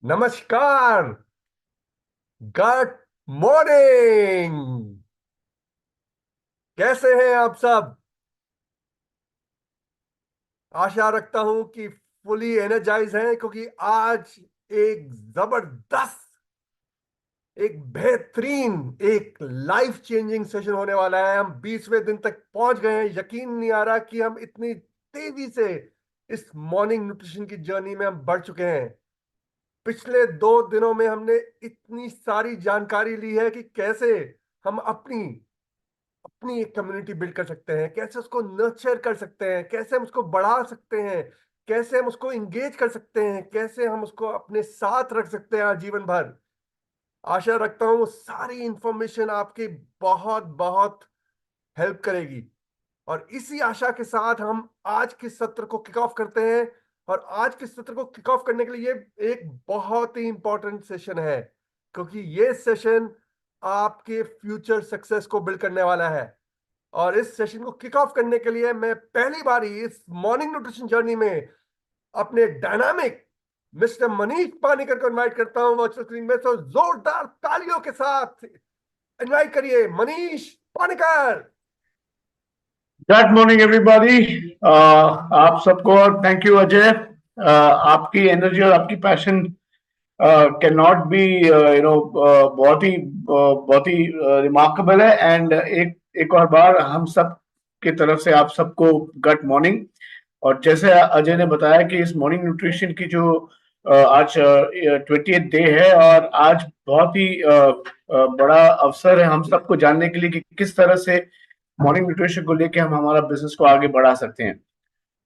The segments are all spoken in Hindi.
नमस्कार। Good morning. कैसे हैं आप सब? आशा रखता हूं कि फुली एनर्जाइज हैं, क्योंकि आज एक जबरदस्त, एक बेहतरीन, एक लाइफ चेंजिंग सेशन होने वाला है। हम 20वें दिन तक पहुंच गए हैं। यकीन नहीं आ रहा कि हम इतनी तेजी से इस मॉर्निंग न्यूट्रिशन की जर्नी में हम बढ़ चुके हैं। पिछले 2 दिनों में हमने इतनी सारी जानकारी ली है कि कैसे हम अपनी अपनी एक कम्युनिटी बिल्ड कर सकते हैं, कैसे उसको नर्चर कर सकते हैं, कैसे हम उसको बढ़ा सकते हैं, कैसे हम उसको इंगेज कर सकते हैं, कैसे हम उसको अपने साथ रख सकते हैं आजीवन भर। आशा रखता हूँ वो सारी इंफॉर्मेशन आपकी बहुत बहुत हेल्प करेगी। और इसी आशा के साथ हम आज के सत्र को किक ऑफ करते हैं। और आज के सत्र को किक ऑफ करने के लिए एक बहुत ही इंपॉर्टेंट सेशन है, क्योंकि ये सेशन आपके फ्यूचर सक्सेस को बिल्ड करने वाला है। और इस सेशन को किक ऑफ करने के लिए मैं पहली बार इस मॉर्निंग न्यूट्रिशन जर्नी में अपने डायनामिक मिस्टर मनीष पानीकर को इनवाइट करता हूं वर्चुअल स्क्रीन में। तो जोरदार तालियों के साथ इनवाइट करिए Manish Panikar. Good morning everybody. आप सबको और थैंक यू अजय। आपकी एनर्जी और आपकी पैशन कैन नॉट बी बहुत ही रिमार्केबल है। एंड एक और बार हम सब की तरफ से आप सबको गुड मॉर्निंग। और जैसे अजय ने बताया कि इस मॉर्निंग न्यूट्रिशन की जो आज 20th डे है, और आज बहुत ही बड़ा अवसर है हम सबको जानने के लिए कि किस तरह से मॉर्निंग न्यूट्रिशन को लेके हम हमारा बिजनेस को आगे बढ़ा सकते हैं।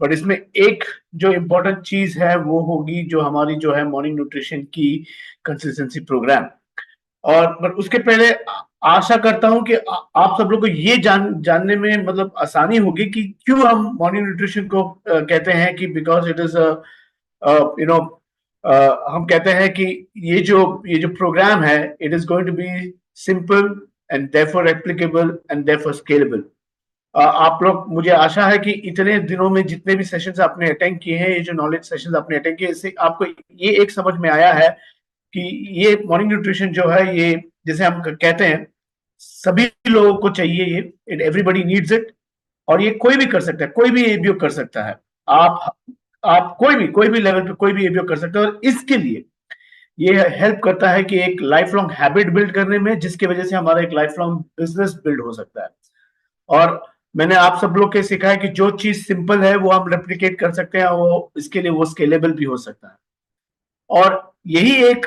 बट इसमें एक जो इम्पोर्टेंट चीज है वो होगी जो हमारी जो है मॉर्निंग न्यूट्रिशन की कंसिस्टेंसी प्रोग्राम। और पर उसके पहले आशा करता हूं कि आप सब लोग को ये जानने में मतलब आसानी होगी कि क्यों हम मॉर्निंग न्यूट्रिशन को कहते हैं कि because it is you know हम कहते हैं कि ये जो प्रोग्राम है it is going to be simple and therefore applicable and therefore scalable. आप लोग, मुझे आशा है कि इतने दिनों में जितने भी सेशंस आपने अटेंड किए हैं, ये जो नॉलेज सेशंस आपने अटेंड किए, इससे आपको ये एक समझ में आया है कि ये मॉर्निंग न्यूट्रिशन जो है, ये जैसे हम कहते हैं सभी लोगों को चाहिए, ये इट एवरीबडी नीड्स इट। और ये कोई भी कर सकता है, कोई भी एबीओ कर सकता है। आप आप कोई भी लेवल पे कोई भी एबीओ कर सकता है। और इसके लिए ये हेल्प करता है कि एक लाइफ लॉन्ग हैबिट बिल्ड करने में, जिसकी वजह से हमारा एक लाइफ लॉन्ग बिजनेस बिल्ड हो सकता है। और मैंने आप सब लोग के सिखाया कि जो चीज सिंपल है वो हम रेप्लिकेट कर सकते हैं, वो इसके लिए वो स्केलेबल भी हो सकता है। और यही एक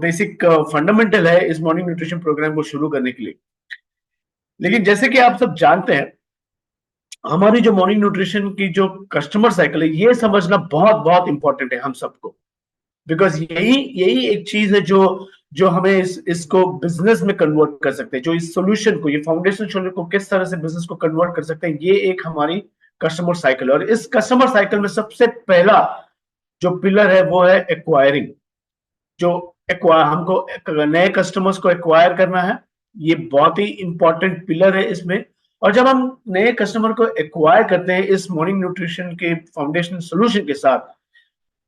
बेसिक फंडामेंटल है इस मॉर्निंग न्यूट्रिशन प्रोग्राम को शुरू करने के लिए। लेकिन जैसे कि आप सब जानते हैं, हमारी जो मॉर्निंग न्यूट्रिशन की जो कस्टमर साइकिल है, ये समझना बहुत बहुत इंपॉर्टेंट है हम सबको। बिकॉज यही यही एक चीज है जो जो हमें इसको बिजनेस में कन्वर्ट कर सकते हैं, जो इस सोल्यूशन को, ये फाउंडेशन सोल्यूशन को किस तरह से बिजनेस को कन्वर्ट कर सकते हैं, ये एक हमारी कस्टमर साइकिल। और इस कस्टमर साइकिल में सबसे पहला जो पिलर है वो है एक्वायरिंग। जो हमको नए कस्टमर्स को एक्वायर करना है, ये बहुत ही इंपॉर्टेंट पिलर है इसमें। और जब हम नए कस्टमर को एक्वायर करते हैं इस मॉर्निंग न्यूट्रिशन के फाउंडेशन सोल्यूशन के साथ,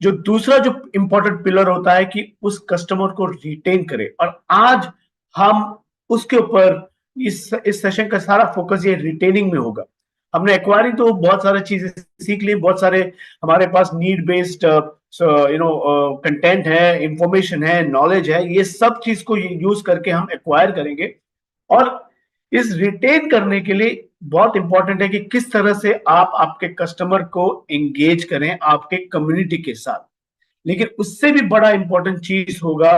जो दूसरा जो इंपॉर्टेंट पिलर होता है कि उस कस्टमर को रिटेन करें। और आज हम उसके ऊपर इस सेशन का सारा फोकस ये रिटेनिंग में होगा। हमने एक्वायरिंग तो बहुत सारी चीजें सीख ली, बहुत सारे हमारे पास नीड बेस्ड कंटेंट है, इंफॉर्मेशन है, नॉलेज है, ये सब चीज को यूज करके हम एक्वायर करेंगे। और इस रिटेन करने के लिए बहुत इंपॉर्टेंट है कि किस तरह से आप आपके कस्टमर को एंगेज करें आपके कम्युनिटी के साथ। लेकिन उससे भी बड़ा इंपॉर्टेंट चीज होगा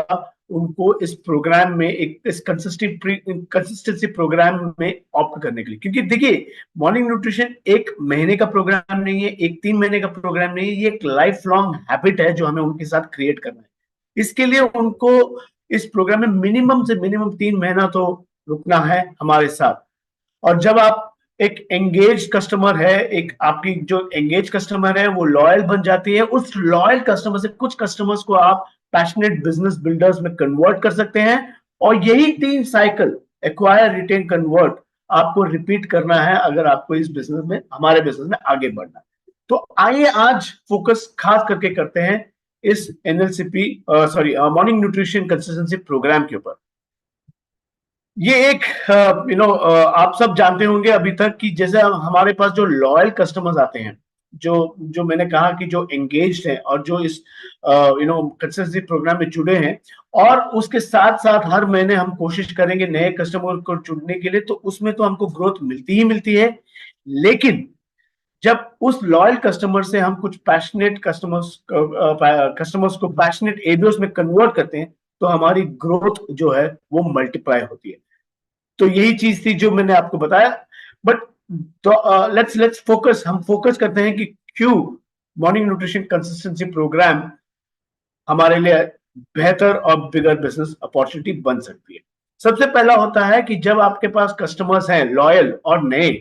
उनको इस प्रोग्राम में, एक इस कंसिस्टेंसी प्रोग्राम में ऑप्ट करने के लिए। क्योंकि देखिए, मॉर्निंग न्यूट्रिशन एक महीने का प्रोग्राम नहीं है, एक 3 महीने का प्रोग्राम नहीं है, ये एक लाइफ लॉन्ग हैबिट है जो हमें उनके साथ क्रिएट करना है। इसके लिए उनको इस प्रोग्राम में मिनिमम से मिनिमम 3 महीना तो रुकना है हमारे साथ। और जब आप एक एंगेज कस्टमर है, एक आपकी जो एंगेज कस्टमर है वो लॉयल बन जाती है, उस लॉयल कस्टमर से कुछ कस्टमर्स को आप पैशनेट बिजनेस बिल्डर्स में कन्वर्ट कर सकते हैं। और यही 3 साइकिल, एक्वायर, रिटेन, कन्वर्ट, आपको रिपीट करना है अगर आपको इस बिजनेस में, हमारे बिजनेस में आगे बढ़ना है। तो आइए आज फोकस खास करके करते हैं इस एनएलसीपी मॉर्निंग न्यूट्रिशन कंसिस्टेंसी प्रोग्राम के ऊपर। ये एक आप सब जानते होंगे अभी तक कि जैसे हमारे पास जो लॉयल कस्टमर्स आते हैं, जो जो मैंने कहा कि जो एंगेज्ड हैं और जो इस कंसिस्टेंसी प्रोग्राम में जुड़े हैं, और उसके साथ साथ हर महीने हम कोशिश करेंगे नए कस्टमर को जुड़ने के लिए, तो उसमें तो हमको ग्रोथ मिलती ही मिलती है। लेकिन जब उस लॉयल कस्टमर से हम कुछ पैशनेट कस्टमर्स को पैशनेट एबीओस में कन्वर्ट करते हैं, तो हमारी ग्रोथ जो है वो मल्टीप्लाई होती है। तो यही चीज थी जो मैंने आपको बताया। बट तो लेट्स फोकस, हम फोकस करते हैं कि क्यों मॉर्निंग न्यूट्रिशन कंसिस्टेंसी प्रोग्राम हमारे लिए बेहतर और बिगर बिजनेस अपॉर्चुनिटी बन सकती है। सबसे पहला होता है कि जब आपके पास कस्टमर्स हैं लॉयल और नए,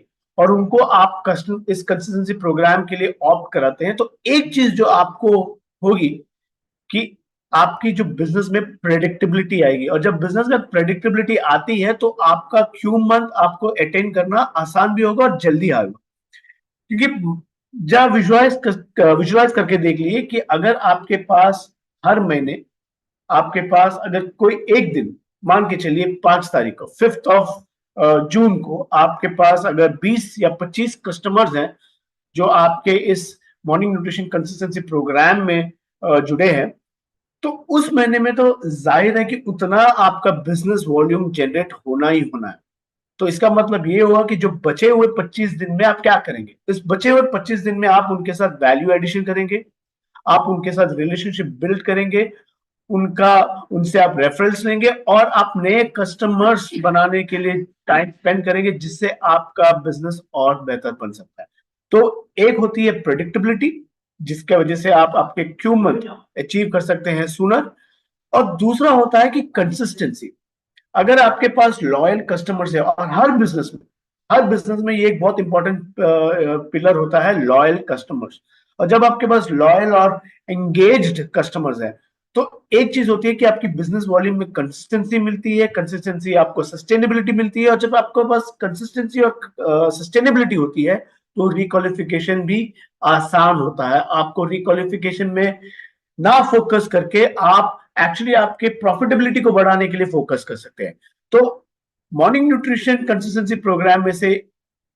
और उनको आप कस्टम इस कंसिस्टेंसी प्रोग्राम के लिए ऑप्ट कराते हैं, तो एक चीज जो आपको होगी कि आपकी जो बिजनेस में प्रेडिक्टेबिलिटी आएगी, और जब बिजनेस में प्रेडिक्टेबिलिटी आती है तो आपका क्यू मंथ आपको अटेंड करना आसान भी होगा और जल्दी आएगा। क्योंकि जब विजुलाइज करके देख लीजिए कि अगर आपके पास हर महीने आपके पास अगर कोई एक दिन, मान के चलिए 5 तारीख को, 5 जून को आपके पास अगर 20 या 25 कस्टमर्स हैं जो आपके इस मॉर्निंग न्यूट्रिशन कंसिस्टेंसी प्रोग्राम में जुड़े हैं, तो उस महीने में तो जाहिर है कि उतना आपका बिजनेस वॉल्यूम जनरेट होना ही होना है। तो इसका मतलब ये हुआ कि जो बचे हुए 25 दिन में आप क्या करेंगे, इस बचे हुए 25 दिन में आप उनके साथ वैल्यू एडिशन करेंगे, आप उनके साथ रिलेशनशिप बिल्ड करेंगे, उनका उनसे आप रेफरेंस लेंगे और आप नए कस्टमर्स बनाने के लिए टाइम स्पेंड करेंगे, जिससे आपका बिजनेस और बेहतर बन सकता है। तो एक होती है प्रेडिक्टेबिलिटी, जिसके वजह से आप आपके क्यू मंथ अचीव कर सकते हैं सूनर, और दूसरा होता है कि कंसिस्टेंसी। अगर आपके पास लॉयल कस्टमर्स है, और हर बिजनेस में ये एक बहुत इंपॉर्टेंट पिलर होता है, लॉयल कस्टमर्स। और जब आपके पास लॉयल और एंगेज्ड कस्टमर्स है, तो एक चीज होती है कि आपकी बिजनेस वॉल्यूम में कंसिस्टेंसी मिलती है, कंसिस्टेंसी आपको सस्टेनेबिलिटी मिलती है, और जब आपके पास कंसिस्टेंसी और सस्टेनेबिलिटी होती है तो रिक्वालिफिकेशन भी आसान होता है। आपको रिक्वालिफिकेशन में ना फोकस करके आप एक्चुअली आपके प्रॉफिटेबिलिटी को बढ़ाने के लिए फोकस कर सकते हैं। तो मॉर्निंग न्यूट्रिशन कंसिस्टेंसी प्रोग्राम में से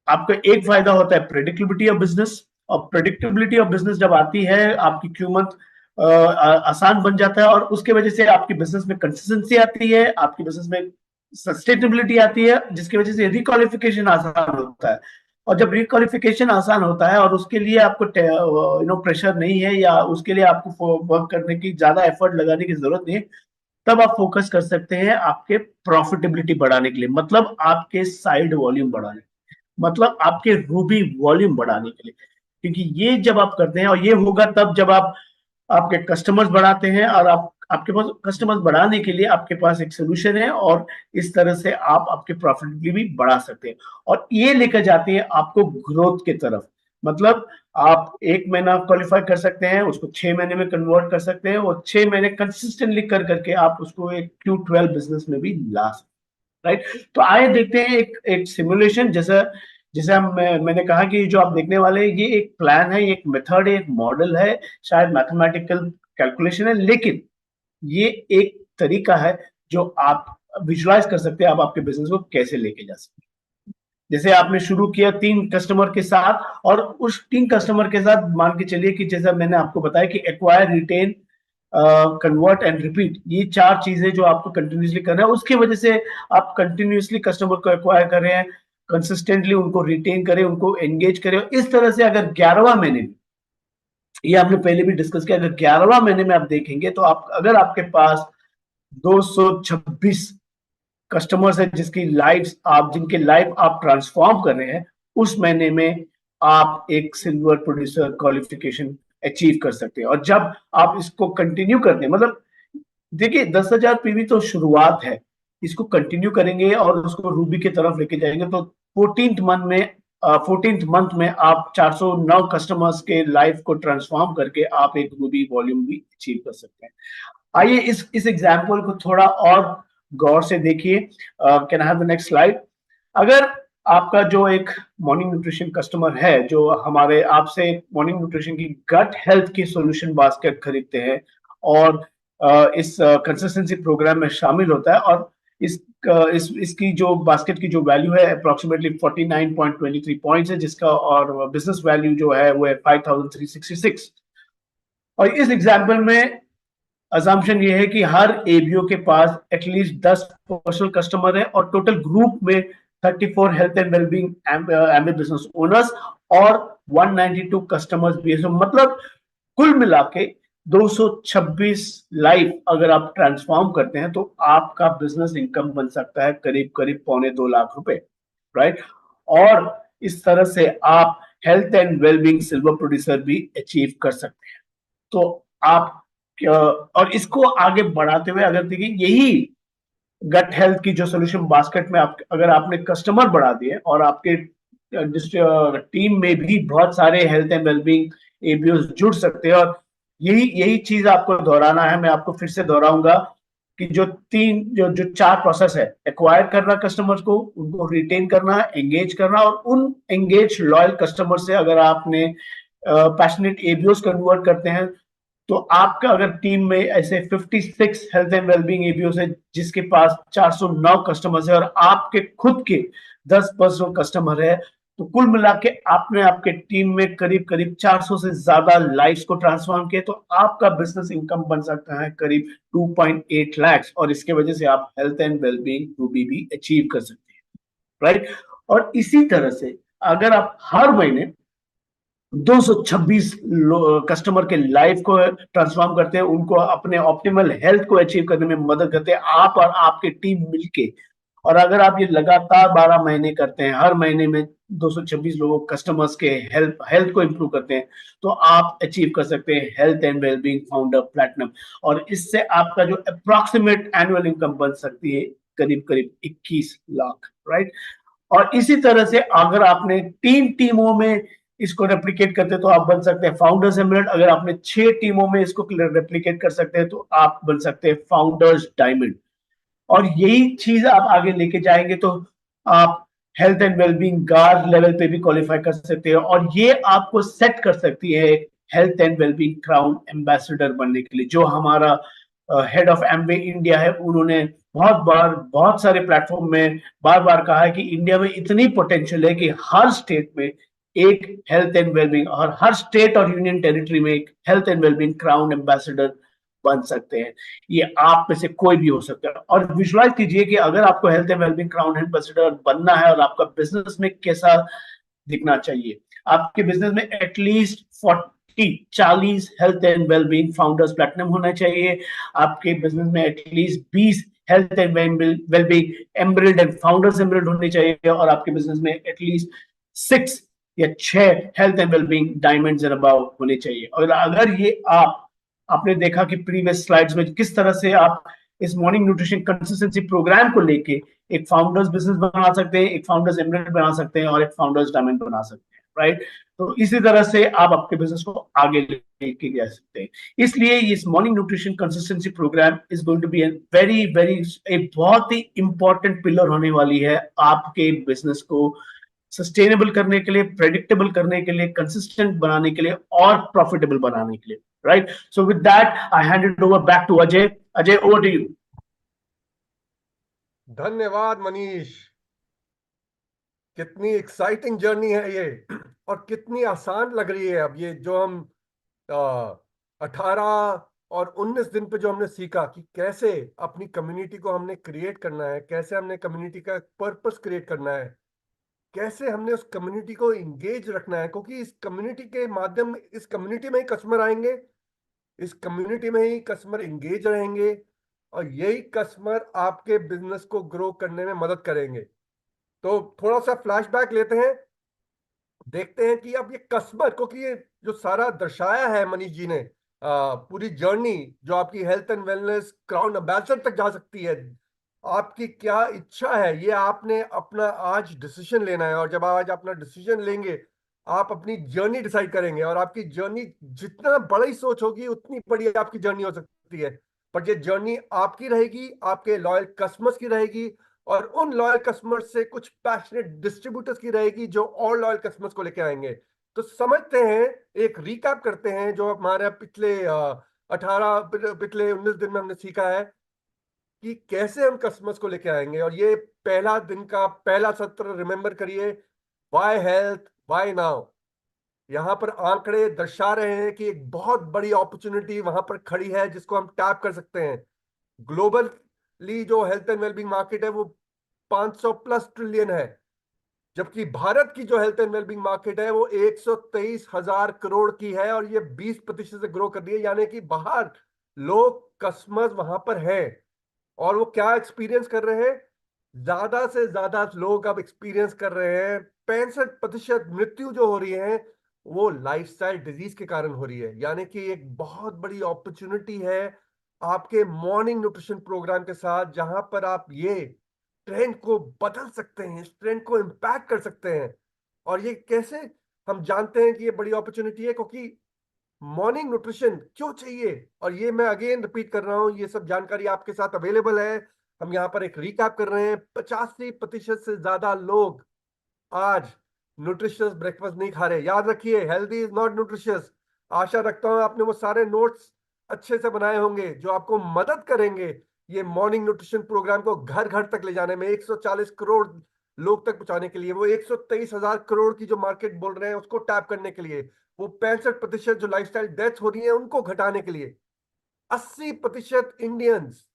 आपका एक फायदा होता है प्रेडिक्टेबिलिटी ऑफ बिजनेस, और प्रेडिक्टेबिलिटी ऑफ बिजनेस जब आती है, आपकी क्यू मंथ आसान बन जाता है, और उसके वजह से आपकी बिजनेस में कंसिस्टेंसी आती है, आपकी बिजनेस में सस्टेनेबिलिटी आती है, जिसकी वजह से रिक्वालिफिकेशन आसान होता है। और जब रिक्वालिफिकेशन आसान होता है और उसके लिए आपको प्रेशर नहीं है, या उसके लिए आपको वर्क करने की ज्यादा एफर्ट लगाने की जरूरत नहीं है, तब आप फोकस कर सकते हैं आपके प्रॉफिटेबिलिटी बढ़ाने के लिए, मतलब आपके साइड वॉल्यूम बढ़ाने, मतलब आपके रूबी वॉल्यूम बढ़ाने के लिए। क्योंकि ये जब आप करते हैं, और ये होगा तब जब आप आपके कस्टमर्स बढ़ाते हैं, और आप आपके पास कस्टमर्स बढ़ाने के लिए आपके पास एक सोल्यूशन है, और इस तरह से आप आपके प्रॉफिटेबिलिटी भी बढ़ा सकते हैं, और ये लेकर जाते हैं आपको ग्रोथ की तरफ। मतलब आप एक महीना क्वालिफाई कर सकते हैं, उसको 6 महीने में कन्वर्ट कर सकते हैं, और 6 महीने कंसिस्टेंटली कर करके आप उसको एक Q12 बिजनेस में भी ला सकते हैं, राइट। तो आइए देखते हैं एक एक सिमुलेशन, जैसा जैसे मैंने कहा कि जो आप देखने वाले हैं, ये एक प्लान है, ये एक मेथड है, एक मॉडल है, शायद मैथमेटिकल कैलकुलेशन है, लेकिन ये एक तरीका है जो आप विजुलाइज कर सकते हैं, आप आपके बिजनेस को कैसे लेके जा सकते हैं। जैसे आपने शुरू किया 3 कस्टमर के साथ, और उस 3 कस्टमर के साथ मान के चलिए कि जैसा मैंने आपको बताया कि acquire, retain, convert and repeat, ये 4 चीजें जो आपको कंटिन्यूसली करना है, उसकी वजह से आप कंटिन्यूसली कस्टमर को एक्वायर कर रहे हैं, कंसिस्टेंटली उनको रिटेन करें, उनको एंगेज करें। इस तरह से अगर 11वां महीने में, ये आपने पहले भी डिस्कस किया, अगर 11वां महीने में आप देखेंगे तो आप, अगर आपके पास 226 कस्टमर्स है जिनके लाइफ आप ट्रांसफॉर्म कर रहे हैं, उस महीने में आप एक सिल्वर प्रोड्यूसर क्वालिफिकेशन अचीव कर सकते हैं। और जब आप इसको कंटिन्यू करते हैं, मतलब देखिए 10,000 पीवी तो शुरुआत है, इसको कंटिन्यू करेंगे और उसको रूबी की तरफ लेके जाएंगे, तो 14th मंथ में आप 409 कस्टमर्स के लाइफ को ट्रांसफॉर्म करके आप एक रूबी वॉल्यूम भी अचीव कर सकते हैं। आइए इस एग्जाम्पल को थोड़ा और गौर से देखिए। Can I have the next slide. अगर आपका जो एक मॉर्निंग न्यूट्रिशन कस्टमर है, जो हमारे आपसे मॉर्निंग न्यूट्रिशन की गट हेल्थ की सॉल्यूशन बास्केट खरीदते हैं, और इस कंसिस्टेंसी प्रोग्राम में शामिल होता है, और इसकी जो बास्केट की जो वैल्यू है अप्रोक्सीमेटली 49.23 पॉइंट्स है, जिसका और बिजनेस वैल्यू जो है वो है 5,366। और इस एग्जाम्पल में अजम्पशन ये है कि हर एबीओ के पास एटलीस्ट 10 पर्सनल कस्टमर है, और टोटल ग्रुप में 34 health and wellbeing MB business owners और 192 कस्टमर्स भी है। मतलब कुल मिला के 226 लाइफ अगर आप ट्रांसफॉर्म करते हैं, तो आपका बिजनेस इनकम बन सकता है करीब करीब 2.25 लाख रुपए, राइट। और इस तरह से आप health and wellbeing silver producer भी अचीव कर सकते हैं। तो आप और इसको आगे बढ़ाते हुए अगर देखिए, यही गट हेल्थ की जो सोल्यूशन बास्केट में आप, अगर आपने कस्टमर बढ़ा दिए और आपके टीम में भी बहुत सारे हेल्थ एंड वेलबींग एबीओस जुड़ सकते हैं। और यही यही चीज आपको दोहराना है, मैं आपको फिर से दोहराऊंगा कि जो चार प्रोसेस है, एक्वायर करना कस्टमर्स को, उनको रिटेन करना, एंगेज करना, और उन एंगेज लॉयल कस्टमर से अगर आपने पैशनेट एबीओस कन्वर्ट करते हैं, तो आपका अगर टीम में ऐसे 56 हेल्थ एंड वेलबींग एबीओस है जिसके पास 409 कस्टमर्स है और आपके खुद के 10% कस्टमर है, तो कुल मिला के आपने आपके टीम में करीब करीब 400 से ज्यादा लाइफ्स को ट्रांसफॉर्म किया, तो आपका बिजनेस इनकम बन सकता है करीब 2.8 लाख, और इसके वजह से आप हेल्थ एंड वेलबींग रूबी भी अचीव कर सकते हैं, राइट। और इसी तरह से अगर आप हर महीने 226 कस्टमर के लाइफ को ट्रांसफॉर्म करते हैं, उनको अपने ऑप्टिमल हेल्थ को अचीव करने में मदद करते हैं, आप और आपकी टीम मिलके, और अगर आप ये लगातार 12 महीने करते हैं, हर महीने में 226 लोगों कस्टमर्स के हेल्थ को इंप्रूव करते हैं, तो आप अचीव कर सकते हैं health and wellbeing founder platinum. और इससे आपका जो अप्रोक्सीमेट एनुअल इनकम बन सकती है करीब करीब 21 लाख, राइट। और इसी तरह से अगर आपने 3 टीमों में इसको रेप्लिकेट करते हैं तो आप बन सकते हैं फाउंडर्स एमरेल्ड। अगर आपने 6 टीमों में इसको रेप्लिकेट कर सकते हैं तो आप बन सकते हैं फाउंडर्स डायमंड। और यही चीज आप आगे लेके जाएंगे तो आप health and wellbeing guard level पे भी क्वालिफाई कर सकते हैं, और ये आपको सेट कर सकती है health and wellbeing crown ambassador बनने के लिए। जो हमारा हेड ऑफ एमवे इंडिया है, उन्होंने बहुत बार बहुत सारे प्लेटफॉर्म में बार बार कहा है कि इंडिया में इतनी पोटेंशियल है कि हर स्टेट में एक हेल्थ एंड वेलबींग, और हर स्टेट और यूनियन टेरिटरी में एक health and wellbeing crown ambassador बन सकते हैं। ये आप में से कोई भी हो सकता है। और विजुअलाइज कीजिए कि अगर आपको health and wellbeing crown ambassador बनना है और आपका बिजनेस में कैसा दिखना चाहिए। आपके बिजनेस में at least 40 health and wellbeing founders platinum होना चाहिए। आपके बिजनेस में at least 20 health and wellbeing emerald and founders emerald होने चाहिए, और आपके बिजनेस में एटलीस्ट 6 या 6 health and wellbeing diamonds and above होने चाहिए। और अगर ये आपने देखा कि प्रीवियस स्लाइड्स में किस तरह से आप इस मॉर्निंग न्यूट्रिशन कंसिस्टेंसी प्रोग्राम को लेके एक फाउंडर्स बिजनेस बना सकते हैं, एक फाउंडर्स एमरेट बना सकते हैं, और एक फाउंडर्स डायमंड बना सकते हैं, राइट। तो इसी तरह से आप आपके बिजनेस को आगे लेके जा सकते हैं। इसलिए इस morning nutrition consistency programme is going to be very very एक बहुत ही इंपॉर्टेंट पिलर होने वाली है आपके बिजनेस को सस्टेनेबल करने के लिए, प्रेडिक्टेबल करने के लिए, कंसिस्टेंट बनाने के लिए, और प्रॉफिटेबल बनाने के लिए, right. So with that I hand it over back to Ajay. Ajay, over to you. धन्यवाद मनीष। कितनी एक्साइटिंग जर्नी है ये, और कितनी आसान लग रही है। अब ये जो हम 18 और 19 दिन पे जो हमने सीखा कि कैसे अपनी कम्युनिटी को हमने क्रिएट करना है, कैसे हमने कम्युनिटी का पर्पस क्रिएट करना है, कैसे हमने उस कम्युनिटी को इंगेज रखना है, क्योंकि इस कम्युनिटी के माध्यम, इस कम्युनिटी में ही कस्टमर आएंगे, इस कम्युनिटी में ही कस्टमर इंगेज रहेंगे, और यही कस्टमर आपके बिजनेस को ग्रो करने में मदद करेंगे। तो थोड़ा सा फ्लैशबैक लेते हैं, देखते हैं कि अब ये कस्टमर, क्योंकि ये जो सारा दर्शाया है मनीष जी ने, पूरी जर्नी जो आपकी health and wellness crown ambassador तक जा सकती है, आपकी क्या इच्छा है ये आपने अपना आज डिसीजन लेना है। और जब आज अपना डिसीजन लेंगे, आप अपनी जर्नी डिसाइड करेंगे, और आपकी जर्नी जितना बड़ी सोच होगी उतनी बड़ी आपकी जर्नी हो सकती है। पर ये जर्नी आपकी रहेगी, आपके लॉयल कस्टमर्स की रहेगी, और उन लॉयल कस्टमर्स से कुछ पैशनेट डिस्ट्रीब्यूटर्स की रहेगी जो और लॉयल कस्टमर्स को लेके आएंगे। तो समझते हैं, एक रिकैप करते हैं जो हमारे पिछले 19 दिन में हमने सीखा है कि कैसे हम कस्टमर्स को लेके आएंगे। और ये पहला दिन का पहला सत्र रिमेंबर करिए, वाई हेल्थ वाई नाउ। यहां पर आंकड़े दर्शा रहे हैं कि एक बहुत बड़ी अपॉर्चुनिटी वहां पर खड़ी है जिसको हम टैप कर सकते हैं। ग्लोबली जो हेल्थ एंड वेलबींग मार्केट है वो 500 प्लस ट्रिलियन है, जबकि भारत की जो हेल्थ एंड वेलबींग मार्केट है वो 123,000 करोड़ की है, और ये 20% से ग्रो कर रही है। यानी कि बाहर लोग कस्टमर्स वहां पर हैं, और वो क्या एक्सपीरियंस कर रहे हैं, ज्यादा से ज्यादा लोग अब एक्सपीरियंस कर रहे हैं 65% मृत्यु जो हो रही है वो लाइफस्टाइल डिजीज के कारण हो रही है। यानी कि एक बहुत बड़ी अपॉर्चुनिटी है आपके मॉर्निंग न्यूट्रिशन प्रोग्राम के साथ, जहां पर आप ये ट्रेंड को बदल सकते हैं, इस ट्रेंड को इम्पैक्ट कर सकते हैं। और ये कैसे हम जानते हैं कि ये बड़ी अपॉर्चुनिटी है? क्योंकि मॉर्निंग न्यूट्रिशन क्यों चाहिए, और ये मैं अगेन रिपीट कर रहा हूं, ये सब जानकारी आपके साथ अवेलेबल है। हम यहाँ पर एक रिकैप कर रहे हैं। 85% से ज्यादा लोग आज न्यूट्रिशियस ब्रेकफास्ट नहीं खा रहे। याद रखिए, हेल्दी इज नॉट न्यूट्रिशियस। आशा रखता हूं आपने वो सारे नोट्स अच्छे से बनाए होंगे जो आपको मदद करेंगे ये मॉर्निंग न्यूट्रिशन प्रोग्राम को घर घर तक ले जाने में, 140 करोड़ लोग तक पहुंचाने के लिए, वो 123,000 करोड़ की जो मार्केट बोल रहे हैं उसको टैप करने के लिए, वो 65% जो लाइफस्टाइल डेथ हो रही है उनको घटाने के लिए। 80% इंडियंस,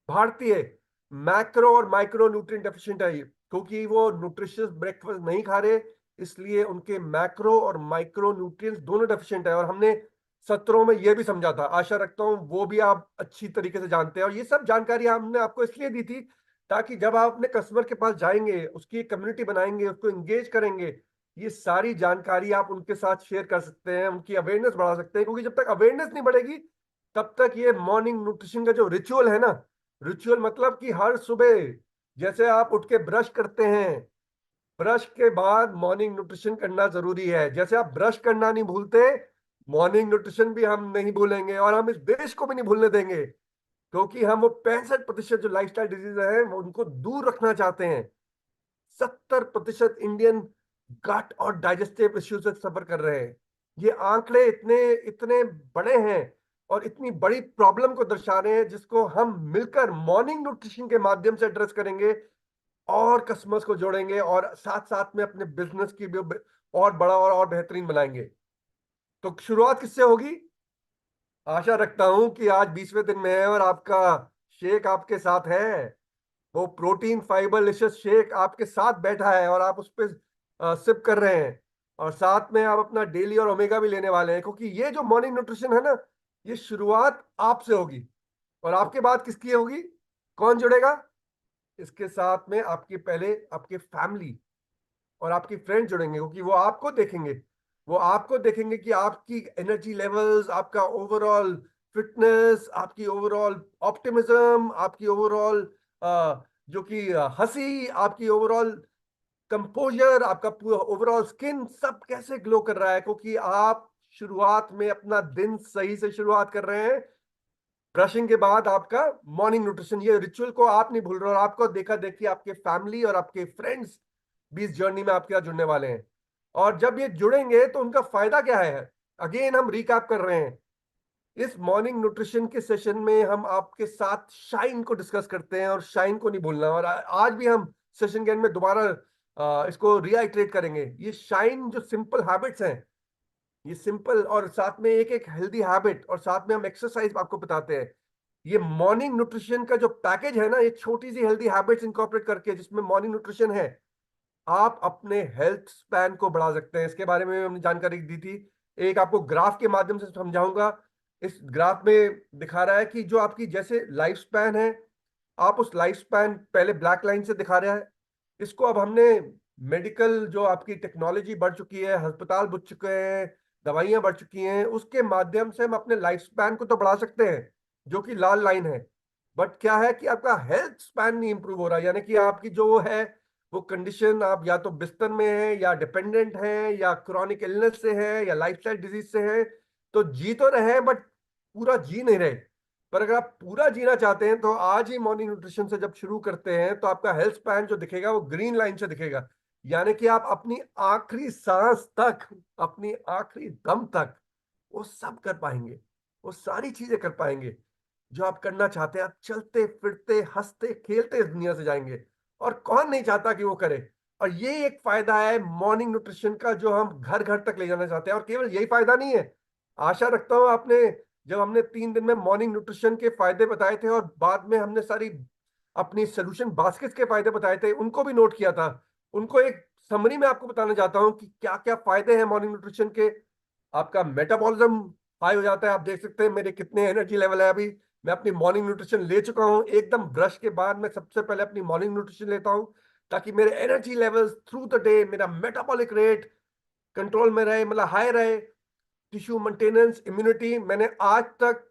भारतीय, मैक्रो और माइक्रो न्यूट्रिएंट डेफिशिएंट है, क्योंकि वो न्यूट्रिशियस ब्रेकफास्ट नहीं खा रहे, इसलिए उनके मैक्रो और माइक्रो न्यूट्रिएंट्स दोनों डेफिशिएंट है। और हमने सत्रों में यह भी समझा था, आशा रखता हूं वो भी आप अच्छी तरीके से जानते हैं। और ये सब जानकारी हमने आपको इसलिए दी थी ताकि जब आप अपने कस्टमर के पास जाएंगे, उसकी एक कम्युनिटी बनाएंगे, उसको एंगेज करेंगे, ये सारी जानकारी आप उनके साथ शेयर कर सकते हैं, उनकी अवेयरनेस बढ़ा सकते हैं। क्योंकि जब तक अवेयरनेस नहीं बढ़ेगी तब तक ये मॉर्निंग न्यूट्रिशन का जो रिचुअल है ना, रिचुअल मतलब कि हर सुबह जैसे आप उठ के ब्रश करते हैं, ब्रश के बाद मॉर्निंग न्यूट्रिशन करना जरूरी है। जैसे आप ब्रश करना नहीं भूलते, मॉर्निंग न्यूट्रिशन भी हम नहीं भूलेंगे, और हम इस देश को भी नहीं भूलने देंगे, क्योंकि हम वो 65% जो लाइफस्टाइल डिजीज है वो उनको दूर रखना चाहते हैं। 70% इंडियन गट और डाइजेस्टिव इश्यूज से सफर कर रहे हैं। ये आंकड़े इतने इतने बड़े हैं और इतनी बड़ी प्रॉब्लम को दर्शा रहे हैं, जिसको हम मिलकर मॉर्निंग न्यूट्रिशन के माध्यम से एड्रेस करेंगे और कस्टमर्स को जोड़ेंगे और साथ साथ में अपने बिजनेस की भी और बड़ा और बेहतरीन बनाएंगे। तो शुरुआत किससे होगी? आशा रखता हूं कि आज 20वें दिन में है और आपका शेक आपके साथ है, वो प्रोटीन फाइबर लिशियस शेक आपके साथ बैठा है और आप उस पर सिप कर रहे हैं, और साथ में आप अपना डेली और ओमेगा भी लेने वाले हैं। क्योंकि ये जो मॉर्निंग न्यूट्रिशन है ना, ये शुरुआत आपसे होगी, और आपके बाद किसकी होगी? कौन जुड़ेगा इसके साथ में? आपके पहले आपके फैमिली और आपकी फ्रेंड जुड़ेंगे, क्योंकि वो आपको देखेंगे कि आपकी एनर्जी लेवल्स, आपका ओवरऑल फिटनेस, आपकी ओवरऑल ऑप्टिमिज्म, आपकी ओवरऑल जो कि हंसी, आपकी ओवरऑल कंपोजर, आपका पूरा ओवरऑल स्किन सब कैसे ग्लो कर रहा है, क्योंकि आप शुरुआत में अपना दिन सही से शुरुआत कर रहे हैं। ब्रशिंग के बाद आपका मॉर्निंग न्यूट्रिशन, ये रिचुअल को आप नहीं भूल रहे, और आपको देखा देखी आपके फैमिली और आपके फ्रेंड्स भी इस जर्नी में आपके साथ जुड़ने वाले हैं। और जब ये जुड़ेंगे तो उनका फायदा क्या है? अगेन हम रिकैप कर रहे हैं। इस मॉर्निंग न्यूट्रिशन के सेशन में हम आपके साथ शाइन को डिस्कस करते हैं, और शाइन को नहीं भूलना। और आज भी हम सेशन के एंड में दोबारा इसको रिआइट्रेट करेंगे। ये शाइन जो सिंपल हैबिट्स हैं, ये सिंपल और साथ में एक एक हेल्दी हैबिट, और साथ में हम एक्सरसाइज आपको बताते हैं। ये मॉर्निंग न्यूट्रिशन का जो पैकेज है ना, ये छोटी सी हेल्दी हैबिट्स इंकॉर्पोरेट करके जिसमें मॉर्निंग न्यूट्रिशन है, आप अपने हेल्थ स्पैन को बढ़ा सकते हैं। इसके बारे में हमने जानकारी दी थी, एक आपको ग्राफ के माध्यम से समझाऊंगा। इस ग्राफ में दिखा रहा है कि जो आपकी जैसे लाइफ स्पैन है, आप उस लाइफ स्पैन पहले ब्लैक लाइन से दिखा रहा है, इसको अब हमने मेडिकल जो आपकी टेक्नोलॉजी बढ़ चुकी है, अस्पताल बढ़ चुके हैं, दवाइयां बढ़ चुकी हैं, उसके माध्यम से हम अपने लाइफ स्पैन को तो बढ़ा सकते हैं, जो कि लाल लाइन है। बट क्या है कि आपका हेल्थ स्पैन नहीं इंप्रूव हो रहा, यानी कि आपकी जो है वो कंडीशन, आप या तो बिस्तर में है, या डिपेंडेंट है, या क्रॉनिक इलनेस से है, या लाइफस्टाइल डिजीज से है। तो जी तो रहे बट पूरा जी नहीं रहे। पर अगर आप पूरा जीना चाहते हैं तो आज ही मॉर्निंग न्यूट्रिशन से जब शुरू करते हैं तो आपका हेल्थ स्पैन जो दिखेगा वो ग्रीन लाइन से दिखेगा, यानी कि आप अपनी आखिरी सांस तक, अपनी आखिरी दम तक वो सब कर पाएंगे, वो सारी चीजें कर पाएंगे जो आप करना चाहते हैं। आप चलते फिरते हंसते खेलते इस दुनिया से जाएंगे, और कौन नहीं चाहता कि वो करे। और ये एक फायदा है मॉर्निंग न्यूट्रिशन का जो हम घर घर तक ले जाना चाहते हैं। और केवल यही फायदा नहीं है, आशा रखता हूं आपने, जब हमने 3 दिन में मॉर्निंग न्यूट्रिशन के फायदे बताए थे और बाद में हमने सारी अपनी सोल्यूशन बास्केट्स के फायदे बताए थे, उनको भी नोट किया था। उनको एक समरी में आपको बताना चाहता हूं कि क्या क्या फायदे हैं मॉर्निंग न्यूट्रिशन के। आपका मेटाबॉलिज्म हाई हो जाता है, आप देख सकते हैं मेरे कितने एनर्जी लेवल है अभी। मैं अपनी मॉर्निंग न्यूट्रिशन ले चुका हूं, एकदम ब्रश के बाद मैं सबसे पहले अपनी मॉर्निंग न्यूट्रिशन लेता हूं, ताकि मेरे energy levels through the day, मेरा मेटाबॉलिक रेट कंट्रोल में रहे, मतलब हाई रहे। टिश्यू मेंटेनेंस, इम्यूनिटी, मैंने आज तक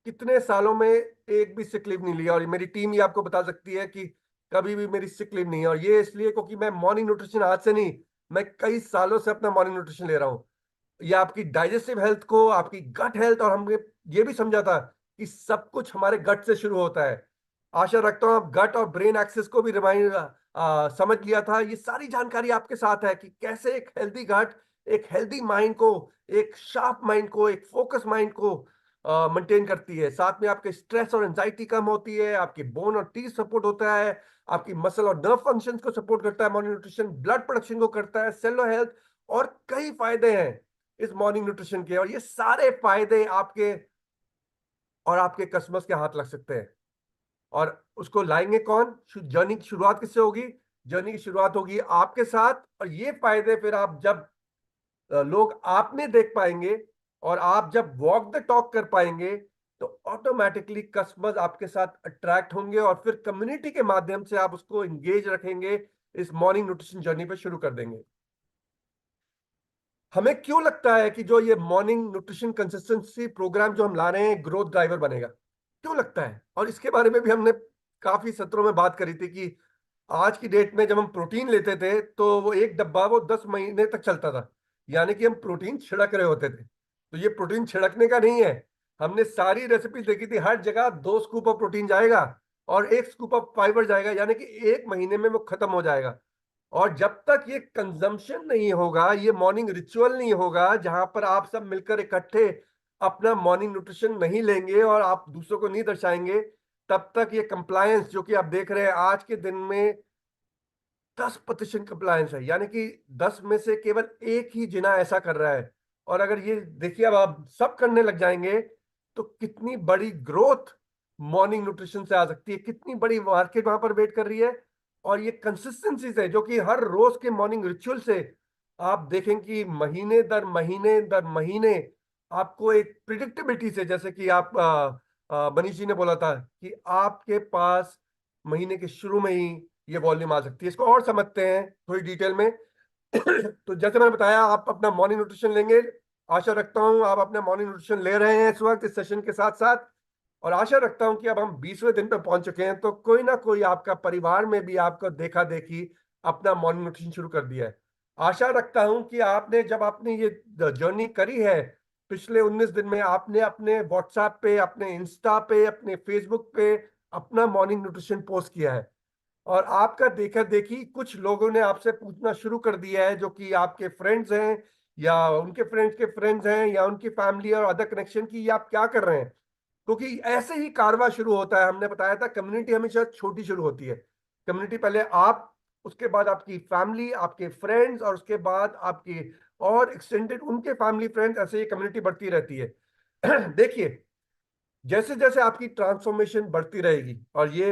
कितने सालों में एक भी सिक लीव नहीं लिया, और मेरी टीम ही आपको बता सकती है कि कभी भी मेरी सिक लीव नहीं है। और ये इसलिए क्योंकि मैं मॉर्निंग न्यूट्रिशन आज से नहीं, मैं कई सालों से अपना मॉर्निंग न्यूट्रिशन ले रहा हूँ। ये आपकी डाइजेस्टिव हेल्थ को, आपकी गट हेल्थ, और हमने ये भी समझा था कि सब कुछ हमारे गट से शुरू होता है। आशा रखता हूं आप गट और ब्रेन एक्सेस को भी रिमाइंड समझ लिया था। ये सारी जानकारी आपके साथ है कि कैसे एक हेल्दी गट एक हेल्दी माइंड को, एक शार्प माइंड को, एक फोकस माइंड को मेंटेन करती है। साथ में आपके स्ट्रेस और एंजाइटी कम होती है, आपकी बोन और टीथ सपोर्ट होता है, आपकी मसल और नर्व फंक्शन को सपोर्ट करता है मॉर्निंग न्यूट्रिशन, ब्लड प्रोडक्शन को करता है, सेलुलर हेल्थ, और कई फायदे हैं इस मॉर्निंग न्यूट्रिशन के। और ये सारे फायदे आपके और आपके कस्टमर्स के हाथ लग सकते हैं। और उसको लाएंगे कौन? जर्नी की शुरुआत किससे होगी? जर्नी की शुरुआत होगी आपके साथ। और ये फायदे फिर आप जब लोग आप में देख पाएंगे और आप जब वॉक द टॉक कर पाएंगे, तो ऑटोमेटिकली कस्टमर्स आपके साथ अट्रैक्ट होंगे और फिर कम्युनिटी के माध्यम से आप उसको इंगेज रखेंगे, इस मॉर्निंग न्यूट्रिशन जर्नी पे शुरू कर देंगे। हमें क्यों लगता है कि जो ये मॉर्निंग न्यूट्रिशन कंसिस्टेंसी प्रोग्राम जो हम ला रहे हैं ग्रोथ ड्राइवर बनेगा? क्यों लगता है? और इसके बारे में भी हमने काफी सत्रों में बात करी थी कि आज की डेट में जब हम प्रोटीन लेते थे तो वो एक डब्बा वो 10 महीने तक चलता था। यानी कि हम प्रोटीन छिड़क रहे होते थे। तो ये प्रोटीन छिड़कने का नहीं है। हमने सारी रेसिपी देखी थी, हर जगह 2 स्कूप ऑफ प्रोटीन जाएगा और 1 स्कूप ऑफ फाइबर जाएगा, यानी कि 1 महीने में वो खत्म हो जाएगा। और जब तक ये कंजम्पशन नहीं होगा, ये मॉर्निंग रिचुअल नहीं होगा जहां पर आप सब मिलकर इकट्ठे अपना मॉर्निंग न्यूट्रिशन नहीं लेंगे और आप दूसरों को नहीं दर्शाएंगे, तब तक ये कंप्लायंस जो कि आप देख रहे हैं आज के दिन में 10% कंप्लायंस है। यानी कि 10 में से केवल एक ही जिना ऐसा कर रहा है। और अगर ये देखिए अब आप सब करने लग जाएंगे तो कितनी बड़ी ग्रोथ मॉर्निंग न्यूट्रिशन से आ सकती है, कितनी बड़ी मार्केट वहां पर वेट कर रही है। और ये कंसिस्टेंसी से, जो कि हर रोज के मॉर्निंग रिचुअल से आप देखें कि महीने दर महीने दर महीने आपको एक प्रिडिक्टेबिलिटी से, जैसे कि आप मनीष जी ने बोला था कि आपके पास महीने के शुरू में ही ये वॉल्यूम आ सकती है। इसको और समझते हैं थोड़ी डिटेल में। तो जैसे मैंने बताया, आप अपना मॉर्निंग न्यूट्रिशन लेंगे। आशा रखता हूं आप अपना मॉर्निंग न्यूट्रिशन ले रहे हैं इस वक्त इस सेशन के साथ साथ। और आशा रखता हूं कि अब हम 20वें दिन पे पहुंच चुके हैं, तो कोई ना कोई आपका परिवार में भी आपको देखा देखी अपना मॉर्निंग न्यूट्रिशन शुरू कर दिया है। आशा रखता हूं कि आपने जब आपने ये जर्नी करी है पिछले 19 दिन में, आपने अपने व्हाट्सएप पे, अपने इंस्टा पे, अपने फेसबुक पे अपना मॉर्निंग न्यूट्रिशन पोस्ट किया है। और आपका देखा देखी कुछ लोगों ने आपसे पूछना शुरू कर दिया है, जो कि आपके फ्रेंड्स हैं या उनके फ्रेंड्स के फ्रेंड्स हैं या उनकी फैमिली और अदर कनेक्शन की, ये आप क्या कर रहे हैं? क्योंकि ऐसे ही कारवा शुरू होता है। हमने बताया था कम्युनिटी हमेशा छोटी शुरू होती है। कम्युनिटी पहले आप, उसके बाद आपकी फैमिली, आपके फ्रेंड्स, और उसके बाद आपकी और एक्सटेंडेड उनके फैमिली फ्रेंड्स, ऐसे ही कम्युनिटी बढ़ती रहती है। देखिए, जैसे जैसे आपकी ट्रांसफॉर्मेशन बढ़ती रहेगी, और ये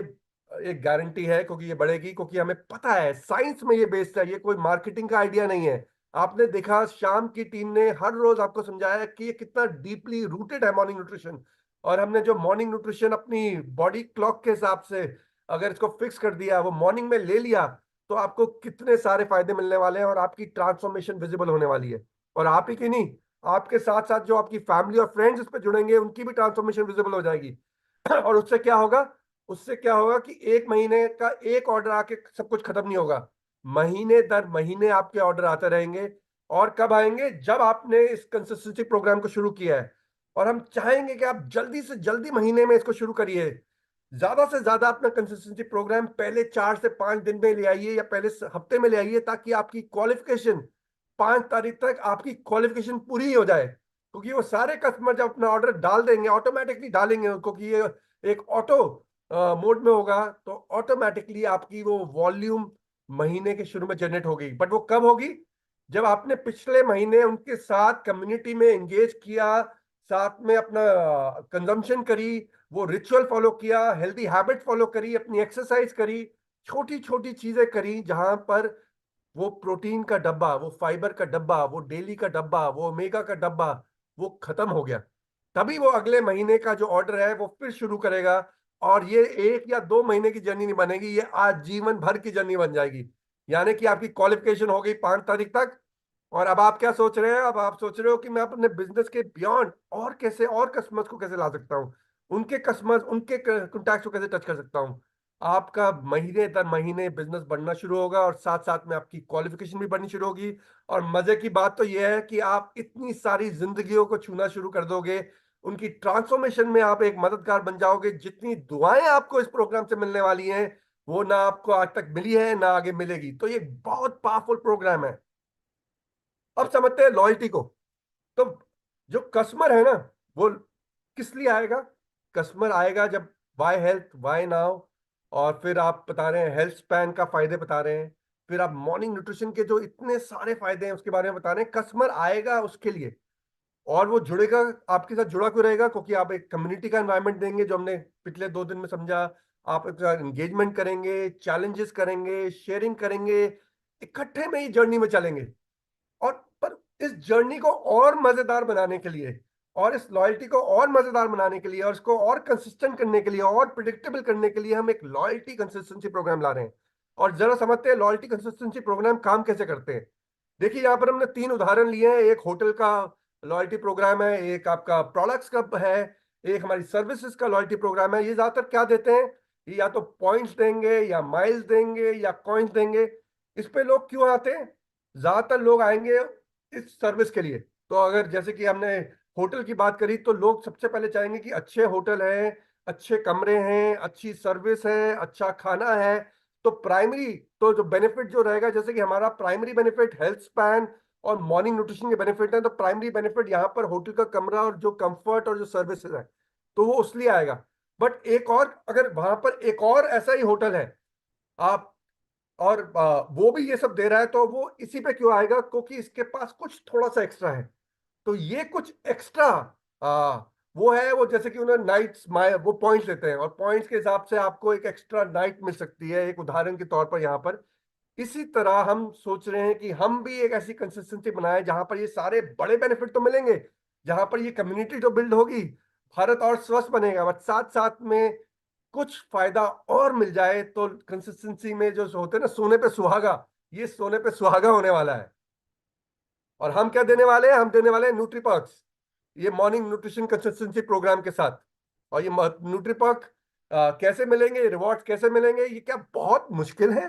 एक गारंटी है क्योंकि ये बढ़ेगी, क्योंकि हमें पता है साइंस में ये बेस्ड है, ये कोई मार्केटिंग का आइडिया नहीं है। आपने देखा श्याम की टीम ने हर रोज आपको समझाया कि ये कितना डीपली रूटेड है मॉर्निंग न्यूट्रिशन। और हमने जो मॉर्निंग न्यूट्रिशन अपनी बॉडी क्लॉक के हिसाब से अगर इसको फिक्स कर दिया, वो मॉर्निंग में ले लिया, तो आपको कितने सारे फायदे मिलने वाले हैं और आपकी ट्रांसफॉर्मेशन विजिबल होने वाली है। और आप ही की नहीं, आपके साथ साथ जो आपकी फैमिली और फ्रेंड्स इस पे जुड़ेंगे उनकी भी ट्रांसफॉर्मेशन विजिबल हो जाएगी। और उससे क्या होगा? उससे क्या होगा कि 1 महीने का एक ऑर्डर आके सब कुछ खत्म नहीं होगा। महीने दर महीने आपके ऑर्डर आते रहेंगे। और कब आएंगे? जब आपने इस कंसिस्टेंसी प्रोग्राम को शुरू किया है। और हम चाहेंगे कि आप जल्दी से जल्दी महीने में इसको शुरू करिए। ज्यादा से ज्यादा अपना कंसिस्टेंसी प्रोग्राम पहले 4 से 5 दिन में ले आइए या पहले हफ्ते में ले आइए, ताकि आपकी क्वालिफिकेशन 5 तारीख तक आपकी क्वालिफिकेशन पूरी हो जाए। क्योंकि वो सारे कस्टमर जब अपना ऑर्डर डाल देंगे, ऑटोमेटिकली डालेंगे, क्योंकि ये एक ऑटो मोड में होगा, तो ऑटोमेटिकली आपकी वो वॉल्यूम महीने के शुरू में जनरेट होगी। बट वो कब होगी? जब आपने पिछले महीने उनके साथ कम्युनिटी में एंगेज किया, साथ में अपना कंजम्पशन करी, वो रिचुअल फॉलो किया, हेल्दी हैबिट फॉलो करी, अपनी एक्सरसाइज करी, छोटी छोटी चीजें करी, जहां पर वो प्रोटीन का डब्बा, वो फाइबर का डब्बा, वो डेली का डब्बा, वो ओमेगा का डब्बा, वो खत्म हो गया। तभी वो अगले महीने का जो ऑर्डर है वो फिर शुरू करेगा। और ये 1 या 2 महीने की जर्नी नहीं बनेगी, ये आजीवन भर की जर्नी बन जाएगी। यानी कि आपकी क्वालिफिकेशन हो गई 5 तारीख तक। और अब आप क्या सोच रहे हैं? अब आप सोच रहे हो कि मैं अपने बिजनेस के बियॉन्ड और कैसे और कस्टमर्स को कैसे ला सकता हूँ, उनके कस्टमर्स, उनके कॉन्टैक्ट को कैसे टच कर सकता हूँ। आपका महीने दर महीने बिजनेस बढ़ना शुरू होगा और साथ साथ में आपकी क्वालिफिकेशन भी बढ़नी शुरू होगी। और मजे की बात तो यह है कि आप इतनी सारी जिंदगियों को छूना शुरू कर दोगे, उनकी ट्रांसफॉर्मेशन में आप एक मददगार बन जाओगे। जितनी दुआएं आपको इस प्रोग्राम से मिलने वाली हैं वो ना आपको आज तक मिली है ना आगे मिलेगी। तो ये बहुत पावरफुल प्रोग्राम है। अब समझते हैं लॉयल्टी को। तो जो कस्टमर है ना, वो किस लिए आएगा? कस्टमर आएगा जब वाई हेल्थ वाई नाउ, और फिर आप बता रहे हैं हेल्थ स्पैन का फायदे बता रहे हैं, फिर आप मॉर्निंग न्यूट्रिशन के जो इतने सारे फायदे हैं उसके बारे में बता रहे हैं। कस्टमर आएगा उसके लिए, और वो जुड़ेगा, आपके साथ जुड़ा क्यों रहेगा? क्योंकि आप एक कम्युनिटी का एनवायरनमेंट देंगे, जो हमने पिछले 2 दिन में समझा। आप एंगेजमेंट करेंगे, चैलेंजेस करेंगे, शेयरिंग करेंगे, इकट्ठे में ही जर्नी में चलेंगे। और पर इस जर्नी को और मजेदार बनाने के लिए, और इस लॉयल्टी को और मजेदार बनाने के लिए, और इसको और कंसिस्टेंट करने के लिए, और प्रिडिक्टेबल करने के लिए हम एक लॉयल्टी कंसिस्टेंसी प्रोग्राम ला रहे हैं। और जरा समझते हैं लॉयल्टी कंसिस्टेंसी प्रोग्राम काम कैसे करते हैं। देखिए, यहाँ पर हमने 3 उदाहरण लिए हैं। एक होटल का लॉयल्टी प्रोग्राम है, एक आपका प्रोडक्ट्स का है, एक हमारी सर्विसेज का लॉयल्टी प्रोग्राम है। ये ज्यादातर क्या देते हैं? ये या तो पॉइंट्स देंगे, या माइल्स देंगे, या कॉइन्स देंगे। इस पे लोग क्यों आते हैं? ज्यादातर लोग आएंगे इस सर्विस के लिए। तो अगर जैसे कि हमने होटल की बात करी, तो लोग सबसे पहले चाहेंगे कि अच्छे होटल हैं, अच्छे कमरे हैं, अच्छी सर्विस है, अच्छा खाना है। तो प्राइमरी, तो जो बेनिफिट जो रहेगा, जैसे कि हमारा प्राइमरी बेनिफिट हेल्थ स्पैन और मॉर्निंग न्यूट्रिशन के बेनिफिट है, तो प्राइमरी बेनिफिट यहाँ पर होटल का कमरा और जो कंफर्ट और जो सर्विसेज है, तो वो उसलिए आएगा। बट एक और, अगर वहां पर एक और ऐसा ही होटल है, आप, और वो भी ये सब दे रहा है, तो वो इसी पे क्यों आएगा? क्योंकि इसके पास कुछ थोड़ा सा एक्स्ट्रा है। तो ये कुछ एक्स्ट्रा वो है, वो जैसे कि उन्हें नाइट्स वो पॉइंट्स देते हैं, और पॉइंट्स के हिसाब से आपको एक एक्स्ट्रा नाइट मिल सकती है, एक उदाहरण के तौर पर यहाँ पर। इसी तरह हम सोच रहे हैं कि हम भी एक ऐसी कंसिस्टेंसी बनाए जहां पर ये सारे बड़े बेनिफिट तो मिलेंगे, जहां पर ये कम्युनिटी जो बिल्ड होगी, भारत और स्वस्थ बनेगा, बट साथ साथ में कुछ फायदा और मिल जाए। तो कंसिस्टेंसी में जो होते हैं ना सोने पे सुहागा, ये सोने पे सुहागा होने वाला है। और हम क्या देने वाले हैं? हम देने वाले हैं न्यूट्रीपर्क्स, ये मॉर्निंग न्यूट्रिशन कंसिस्टेंसी प्रोग्राम के साथ। और ये न्यूट्रीपर्क कैसे मिलेंगे, रिवॉर्ड्स कैसे मिलेंगे? ये क्या बहुत मुश्किल है?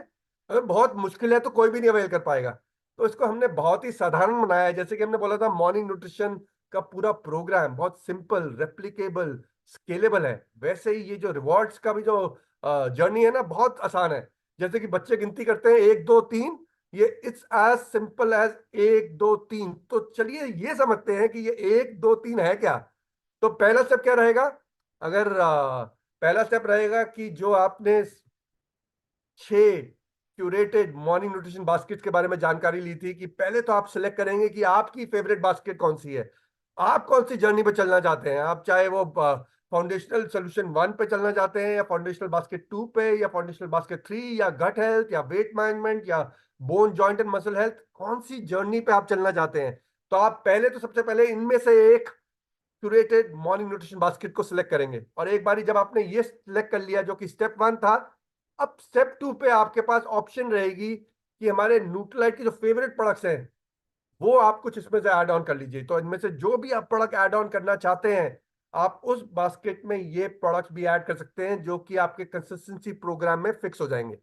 अगर बहुत मुश्किल है तो कोई भी नहीं अवेल कर पाएगा। तो इसको हमने बहुत ही साधारण बनाया है। जैसे कि हमने बोला था, मॉर्निंग न्यूट्रिशन का पूरा प्रोग्राम बहुत सिंपल, रेप्लिकेबल, स्केलेबल है। वैसे ही ये जो रिवॉर्ड्स का भी जो जर्नी है ना, बहुत आसान है। जैसे कि बच्चे गिनती करते हैं 1 2 3, ये इट्स एज सिंपल एज 1 2 3। तो चलिए ये समझते हैं कि ये 1 2 3 है क्या। तो पहला स्टेप क्या रहेगा? अगर पहला स्टेप रहेगा कि जो आपने 6 क्यूरेटेड मॉर्निंग न्यूट्रिशन बास्केट के बारे में जानकारी ली थी, कि पहले तो आप सिलेक्ट करेंगे कि आपकी फेवरेट बास्केट कौन सी है। आप कौन सी जर्नी पे चलना चाहते हैं? आप चाहे वो फाउंडेशनल सोल्यूशन 1 पे चलना चाहते हैं, या फाउंडेशनल बास्केट 2 पे, या फाउंडेशनल बास्केट 3, या गट हेल्थ, या वेट मैनेजमेंट, या bone joint and muscle health, कौन सी जर्नी पे आप चलना चाहते हैं? तो आप पहले तो सबसे पहले इनमें से एक क्यूरेटेड मॉर्निंग न्यूट्रिशन बास्केट को सिलेक्ट करेंगे। और एक बारी जब आपने ये सिलेक्ट कर लिया, जो कि स्टेप 1 था, अब स्टेप 2 पे आपके पास ऑप्शन रहेगी कि हमारे न्यूट्रीलाइट के जो फेवरेट प्रोडक्ट्स हैं, वो आप कुछ इसमें से ऐड ऑन कर लीजिए। तो इनमें से जो भी आप प्रोडक्ट ऐड ऑन करना चाहते हैं, आप उस बास्केट में ये प्रोडक्ट्स भी ऐड कर सकते हैं, जो कि आपके कंसिस्टेंसी प्रोग्राम में फिक्स हो जाएंगे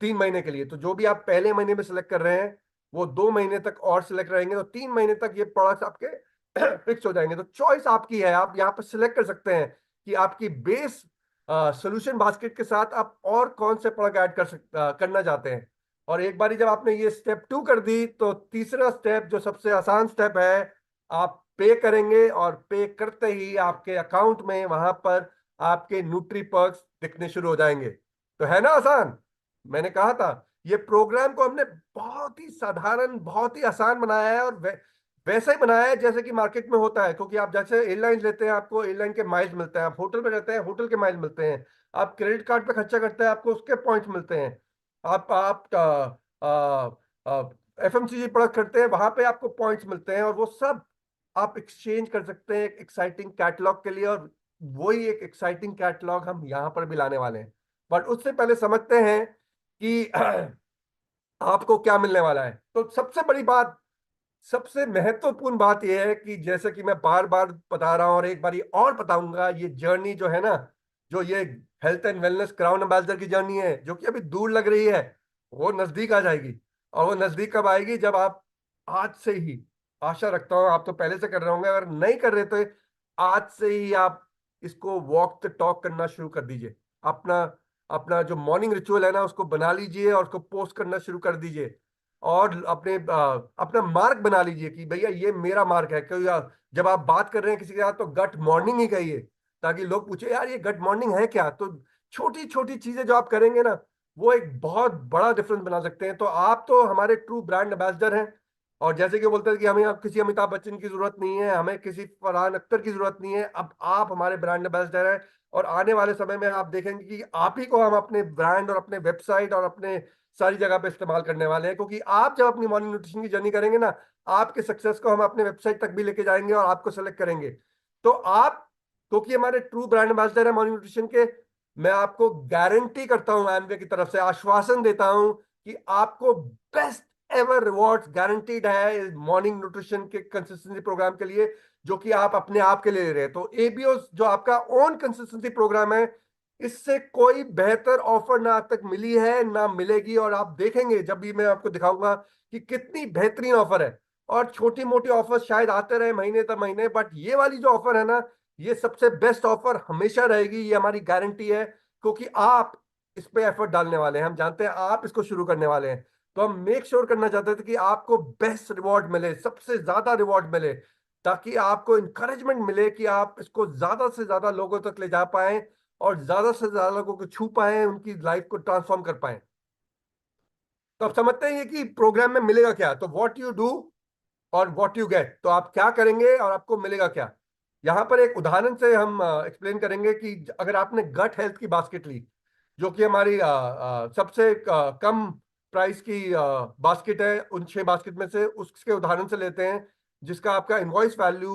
3 महीने के लिए। तो जो भी आप पहले महीने में सिलेक्ट कर रहे हैं, वो 2 महीने तक और सिलेक्ट रहेंगे, तो 3 महीने तक ये प्रोडक्ट्स आपके फिक्स हो जाएंगे। तो चॉइस आपकी है, आप यहाँ पर सिलेक्ट कर सकते हैं कि आपकी बेस सोल्यूशन बास्केट के साथ आप और कौन से प्रोडक्ट ऐड करना चाहते हैं। और एक बारी जब आपने ये स्टेप 2 कर दी, तो तीसरा स्टेप, जो सबसे आसान स्टेप है, आप पे करेंगे, और पे करते ही आपके अकाउंट में वहां पर आपके न्यूट्री पर्क्स दिखने शुरू हो जाएंगे। तो है ना आसान? मैंने कहा था, ये प्रोग्राम को हमने बहुत ही साधारण, बहुत ही आसान बनाया है, और वैसा ही बनाया है जैसे कि मार्केट में होता है। क्योंकि आप जैसे एयरलाइन लेते हैं, आपको एयरलाइन के माइल्स मिलते हैं, आप होटल पे रहते हैं, होटल के माइल्स मिलते हैं, आप क्रेडिट कार्ड पे खर्चा करते हैं, आपको उसके पॉइंट्स मिलते हैं, आप एफएमसीजी प्रोडक्ट करते हैं, वहां पे आपको पॉइंट्स मिलते हैं, और वो सब आप एक्सचेंज कर सकते हैं एक एक्साइटिंग कैटलॉग के लिए। और वही एक एक्साइटिंग कैटलॉग हम यहाँ पर भी लाने वाले हैं। बट उससे पहले समझते हैं कि आपको क्या मिलने वाला है। तो सबसे बड़ी बात, सबसे महत्वपूर्ण बात यह है कि जैसे कि मैं बार बार बता रहा हूं, और एक बारी और बताऊंगा, ये जर्नी जो है ना, जो ये health and wellness crown ambassador की जर्नी है, जो कि अभी दूर लग रही है, वो नजदीक आ जाएगी। और वो नजदीक कब आएगी? जब आप आज से ही, आशा रखता हूं आप तो पहले से कर रहे होंगे, अगर नहीं कर रहे तो आज से ही आप इसको वॉक द टॉक करना शुरू कर दीजिए। अपना अपना जो मॉर्निंग रिचुअल है ना, उसको बना लीजिए और उसको पोस्ट करना शुरू कर दीजिए। और अपना मार्क बना लीजिए कि भैया ये मेरा मार्क है। क्योंकि जब आप बात कर रहे हैं किसी के साथ तो गट मॉर्निंग ही कहिए, ताकि लोग पूछे यार ये गट मॉर्निंग है क्या। तो छोटी छोटी चीजें जो आप करेंगे ना, वो एक बहुत बड़ा डिफरेंस बना सकते हैं। तो आप तो हमारे ट्रू ब्रांड एम्बेसडर हैं। और जैसे कि बोलते हैं कि हमें अब किसी अमिताभ बच्चन की जरूरत नहीं है, हमें किसी फरहान अख्तर की जरूरत नहीं है, अब आप हमारे ब्रांड एम्बेसडर हैं। और आने वाले समय में आप देखेंगे कि आप ही को हम अपने ब्रांड और अपने वेबसाइट और अपने सारी जगह पे इस्तेमाल करने वाले हैं। क्योंकि आप जब अपनी मॉर्निंग न्यूट्रिशन की जर्नी करेंगे ना, आपके सक्सेस को हम अपने वेबसाइट तक भी लेके जाएंगे और आपको सेलेक्ट करेंगे। तो आप, क्योंकि हमारे ट्रू ब्रांड एम्बेसडर है मॉर्निंग न्यूट्रिशन के, मैं आपको गारंटी करता हूं, एमवे की तरफ से आश्वासन देता हूं कि आपको बेस्ट एवर रिवॉर्ड्स गारंटीड है मॉर्निंग न्यूट्रिशन के कंसिस्टेंसी प्रोग्राम के लिए, जो कि आप अपने आप के लिए ले रहे हैं। तो एबीओ जो आपका ओन कंसिस्टेंसी प्रोग्राम है, इससे कोई बेहतर ऑफर ना आज तक मिली है ना मिलेगी। और आप देखेंगे जब भी मैं आपको दिखाऊंगा कि कितनी बेहतरीन ऑफर है। और छोटी मोटी ऑफर शायद आते रहे महीने दर महीने, बट ये वाली जो ऑफर है ना, ये सबसे बेस्ट ऑफर हमेशा रहेगी, ये हमारी गारंटी है। क्योंकि आप इस पे एफर्ट डालने वाले हैं, हम जानते हैं आप इसको शुरू करने वाले हैं। तो हम मेक श्योर करना चाहते थे कि आपको बेस्ट रिवॉर्ड मिले, सबसे ज्यादा रिवॉर्ड मिले, ताकि आपको इंकरेजमेंट मिले कि आप इसको ज्यादा से ज्यादा लोगों तक ले जा पाए और ज्यादा से ज्यादा लोगों को छू पाए, उनकी लाइफ को ट्रांसफॉर्म कर पाए। तो आप समझते हैं ये कि प्रोग्राम में मिलेगा क्या। तो व्हाट यू डू और व्हाट यू गेट, तो आप क्या करेंगे और आपको मिलेगा क्या। यहां पर एक उदाहरण से हम एक्सप्लेन करेंगे कि अगर आपने गट हेल्थ की बास्केट ली, जो कि हमारी सबसे कम प्राइस की बास्केट है उन 6 बास्केट में से, उसके उदाहरण से लेते हैं, जिसका आपका इनवॉइस वैल्यू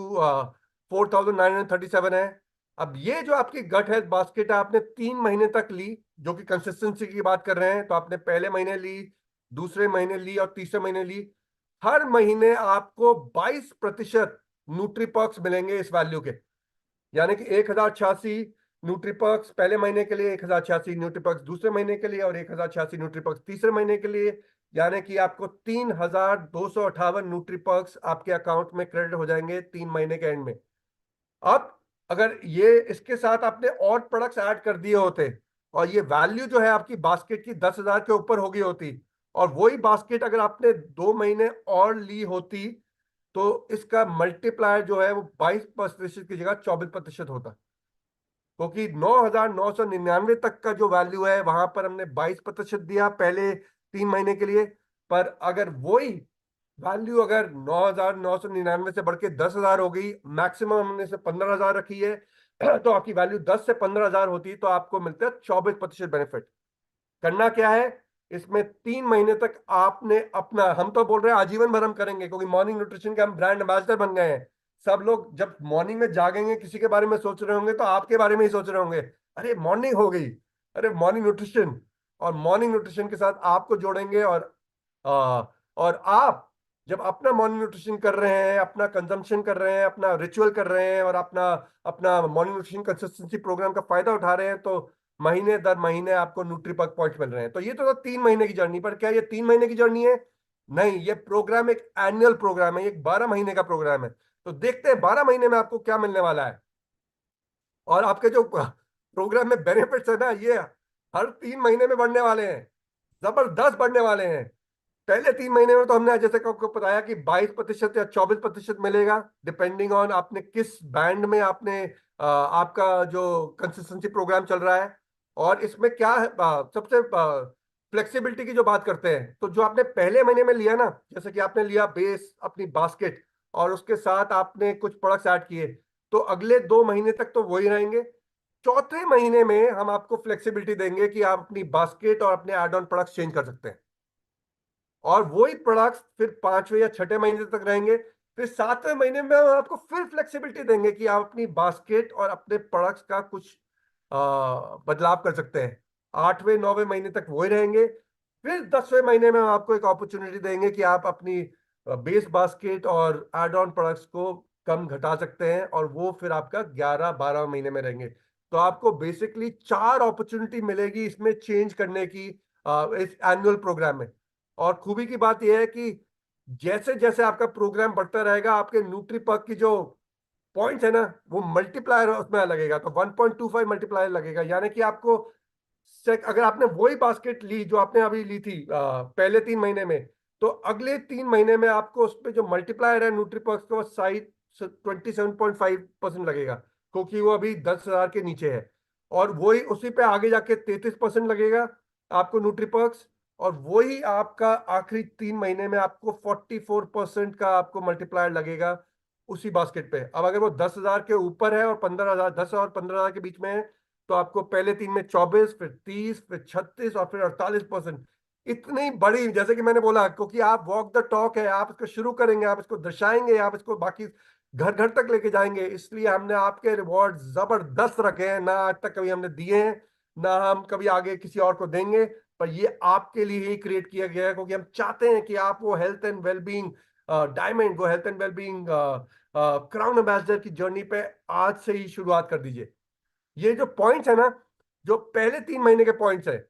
4937 है। अब ये जो आपकी गट हेल्थ बास्केट है, आपने 3 महीने तक ली, जो कि कंसिस्टेंसी की बात कर रहे हैं। तो आपने पहले महीने ली, दूसरे महीने ली और तीसरे महीने ली। हर महीने आपको 22% न्यूट्रीपर्क्स मिलेंगे इस वैल्यू के। यानी कि 1086 न्यूट्रीपर्क्स पहले महीने के लिए, 1086 न्यूट्रीपर्क्स दूसरे महीने के लिए और 1086 न्यूट्रीपर्क्स तीसरे महीने के लिए। यानी कि आपको 3258 न्यूट्रीपर्क्स आपके अकाउंट में क्रेडिट हो जाएंगे 3 महीने के एंड में। अब अगर ये इसके साथ आपने और प्रोडक्ट्स ऐड कर दिए होते, और ये वैल्यू जो है आपकी बास्केट की 10,000 के ऊपर हो गई होती, और वही बास्केट अगर आपने 2 महीने और ली होती, तो इसका मल्टीप्लायर जो है वो 22% की जगह 24% होता। क्योंकि 9,999 तक का जो वैल्यू है, वहां पर हमने 22% दिया पहले 3 महीने के लिए। पर अगर वही वैल्यू अगर 9,999 से बढ़ के 10,000 हो गई, मैक्सिमम हमने से 15,000 रखी है, तो आपकी वैल्यू 10 से 15,000 होती, तो आपको मिलता है 24% बेनिफिट। करना क्या है, इसमें 3 महीने तक आपने अपना, हम तो बोल रहे हैं आजीवन भर हम करेंगे, क्योंकि मॉर्निंग न्यूट्रिशन के हम ब्रांड एम्बेसडर बन गए हैं। सब लोग जब मॉर्निंग में जागेंगे किसी के बारे में सोच रहे होंगे, तो आपके बारे में ही सोच रहे होंगे, अरे मॉर्निंग हो गई, अरे मॉर्निंग न्यूट्रिशन। और मॉर्निंग न्यूट्रिशन के साथ आपको जोड़ेंगे। और आप जब अपना मॉर्निंग न्यूट्रिशन कर रहे हैं, अपना कंजम्पशन कर रहे हैं, अपना रिचुअल कर रहे हैं, और अपना अपना मॉर्निंग न्यूट्रिशन कंसिस्टेंसी प्रोग्राम का फायदा उठा रहे हैं, तो महीने दर महीने आपको न्यूट्रीपर्क पॉइंट मिल रहे हैं। तो ये तो 3 महीने की जर्नी। पर क्या ये 3 महीने की जर्नी है? नहीं, ये प्रोग्राम एक एनुअल प्रोग्राम है, ये एक 12 महीने का प्रोग्राम है। तो देखते हैं 12 महीने में आपको क्या मिलने वाला है। और आपके जो प्रोग्राम में बेनिफिट्स है ना, ये हर 3 महीने में बढ़ने वाले हैं, जबरदस्त बढ़ने वाले हैं। पहले 3 महीने में तो हमने जैसे कि आपको बताया कि 22% या 24% मिलेगा, डिपेंडिंग ऑन आपने किस बैंड में आपने आपका जो कंसिस्टेंसी प्रोग्राम चल रहा है। और इसमें क्या है, सबसे फ्लेक्सिबिलिटी की जो बात करते हैं, तो जो आपने पहले महीने में लिया ना, जैसे कि आपने लिया बेस अपनी बास्केट और उसके साथ आपने कुछ प्रोडक्ट्स ऐड किए, तो अगले 2 महीने तक तो वही रहेंगे। चौथे महीने में हम आपको फ्लेक्सिबिलिटी देंगे कि आप अपनी बास्केट और अपने एड ऑन प्रोडक्ट्स चेंज कर सकते हैं। और वही प्रोडक्ट्स फिर 5वें या 6ठे महीने तक रहेंगे। फिर 7वें महीने में हम आपको फिर फ्लेक्सिबिलिटी देंगे कि आप अपनी बास्केट और अपने प्रोडक्ट्स का कुछ बदलाव कर सकते हैं। 8वें 9वें महीने तक वही रहेंगे। फिर 10वें महीने में हम आपको एक अपॉर्चुनिटी देंगे कि आप अपनी बेस बास्केट और एड ऑन प्रोडक्ट्स को कम घटा सकते हैं, और वो फिर आपका 11 12 महीने में रहेंगे। तो आपको बेसिकली 4 अपॉर्चुनिटी मिलेगी इसमें चेंज करने की, इस एनुअल प्रोग्राम में। और खूबी की बात यह है कि जैसे जैसे आपका प्रोग्राम बढ़ता रहेगा, आपके न्यूट्रीपर्क की जो पॉइंट्स है ना, वो मल्टीप्लायर उसमें लगेगा, तो 1.25 मल्टीप्लायर लगेगा। यानी कि आपको अगर आपने वही बास्केट ली जो आपने अभी ली थी पहले 3 महीने में, तो अगले 3 महीने में आपको उस पर जो मल्टीप्लायर है न्यूट्रीपर्क्स का, वो साइड 27.5% लगेगा, क्योंकि वो अभी 10,000 के नीचे है। और वही उसी पे आगे जाके 33% लगेगा आपको न्यूट्रीपर्क्स। और वही आपका आखिरी 3 महीने में आपको 44% का आपको मल्टीप्लायर लगेगा उसी बास्केट पे। अब अगर वो 10,000 के ऊपर है और 15,000, 10 और 15,000 के बीच में है, तो आपको पहले 3 में 24, फिर 30, फिर 36 और फिर 48%। इतनी बड़ी, जैसे कि मैंने बोला, क्योंकि आप वॉक द टॉक है, आप इसको शुरू करेंगे, आप इसको दर्शाएंगे, आप इसको बाकी घर घर तक लेके जाएंगे, इसलिए हमने आपके रिवॉर्ड जबरदस्त रखे हैं। ना आज तक कभी हमने दिए हैं, ना हम कभी आगे किसी और को देंगे, पर ये आपके लिए ही क्रिएट किया गया है, क्योंकि हम चाहते हैं कि आप वो हेल्थ एंड वेलबींग डायमंड, वो health and wellbeing crown ambassador की जर्नी पे आज से ही शुरुआत कर दीजिए। ये जो पॉइंट्स है ना, जो पहले 3 महीने के पॉइंट्स है,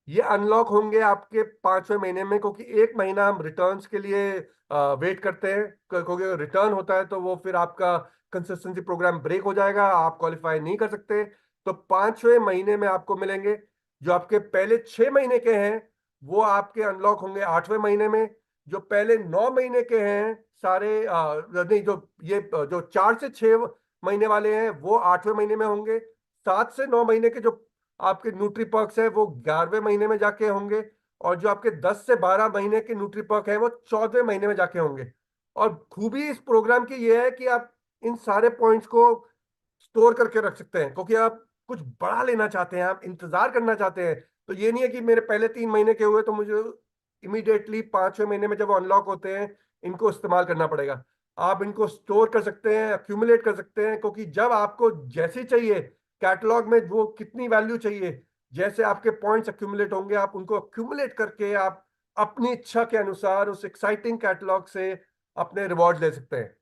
ये अनलॉक होंगे आपके 5वें महीने में, क्योंकि एक महीना हम रिटर्न्स के लिए वेट करते हैं, क्योंकि रिटर्न होता है तो वो फिर आपका कंसिस्टेंसी प्रोग्राम ब्रेक हो जाएगा, आप क्वालिफाई नहीं कर सकते। तो 5वें महीने में आपको मिलेंगे। जो आपके पहले 6 महीने के हैं, वो आपके अनलॉक होंगे 8वें महीने में। जो पहले 9 महीने के हैं सारे, नहीं, जो ये जो 4 से 6 महीने वाले हैं, वो 8वें महीने में होंगे। 7 से 9 महीने के जो आपके न्यूट्री पर्क्स है, वो 11वें महीने में जाके होंगे। और जो आपके 10 से 12 महीने के न्यूट्री पर्क है, वो 14वें महीने में जाके होंगे। और खूबी इस प्रोग्राम की ये है कि आप इन सारे पॉइंट्स को स्टोर करके रख सकते हैं, क्योंकि आप कुछ बड़ा लेना चाहते हैं, आप इंतजार करना चाहते हैं। तो ये नहीं है कि मेरे पहले 3 महीने के हुए तो मुझे इमीडिएटली 5वें महीने में जब अनलॉक होते हैं इनको इस्तेमाल करना पड़ेगा। आप इनको स्टोर कर सकते हैं, अक्यूमुलेट कर सकते हैं, क्योंकि जब आपको जैसी चाहिए कैटलॉग में, वो कितनी वैल्यू चाहिए, जैसे आपके पॉइंट्स अक्यूमुलेट होंगे, आप उनको अक्यूमुलेट करके आप अपनी इच्छा के अनुसार उस एक्साइटिंग कैटलॉग से अपने रिवॉर्ड ले सकते हैं।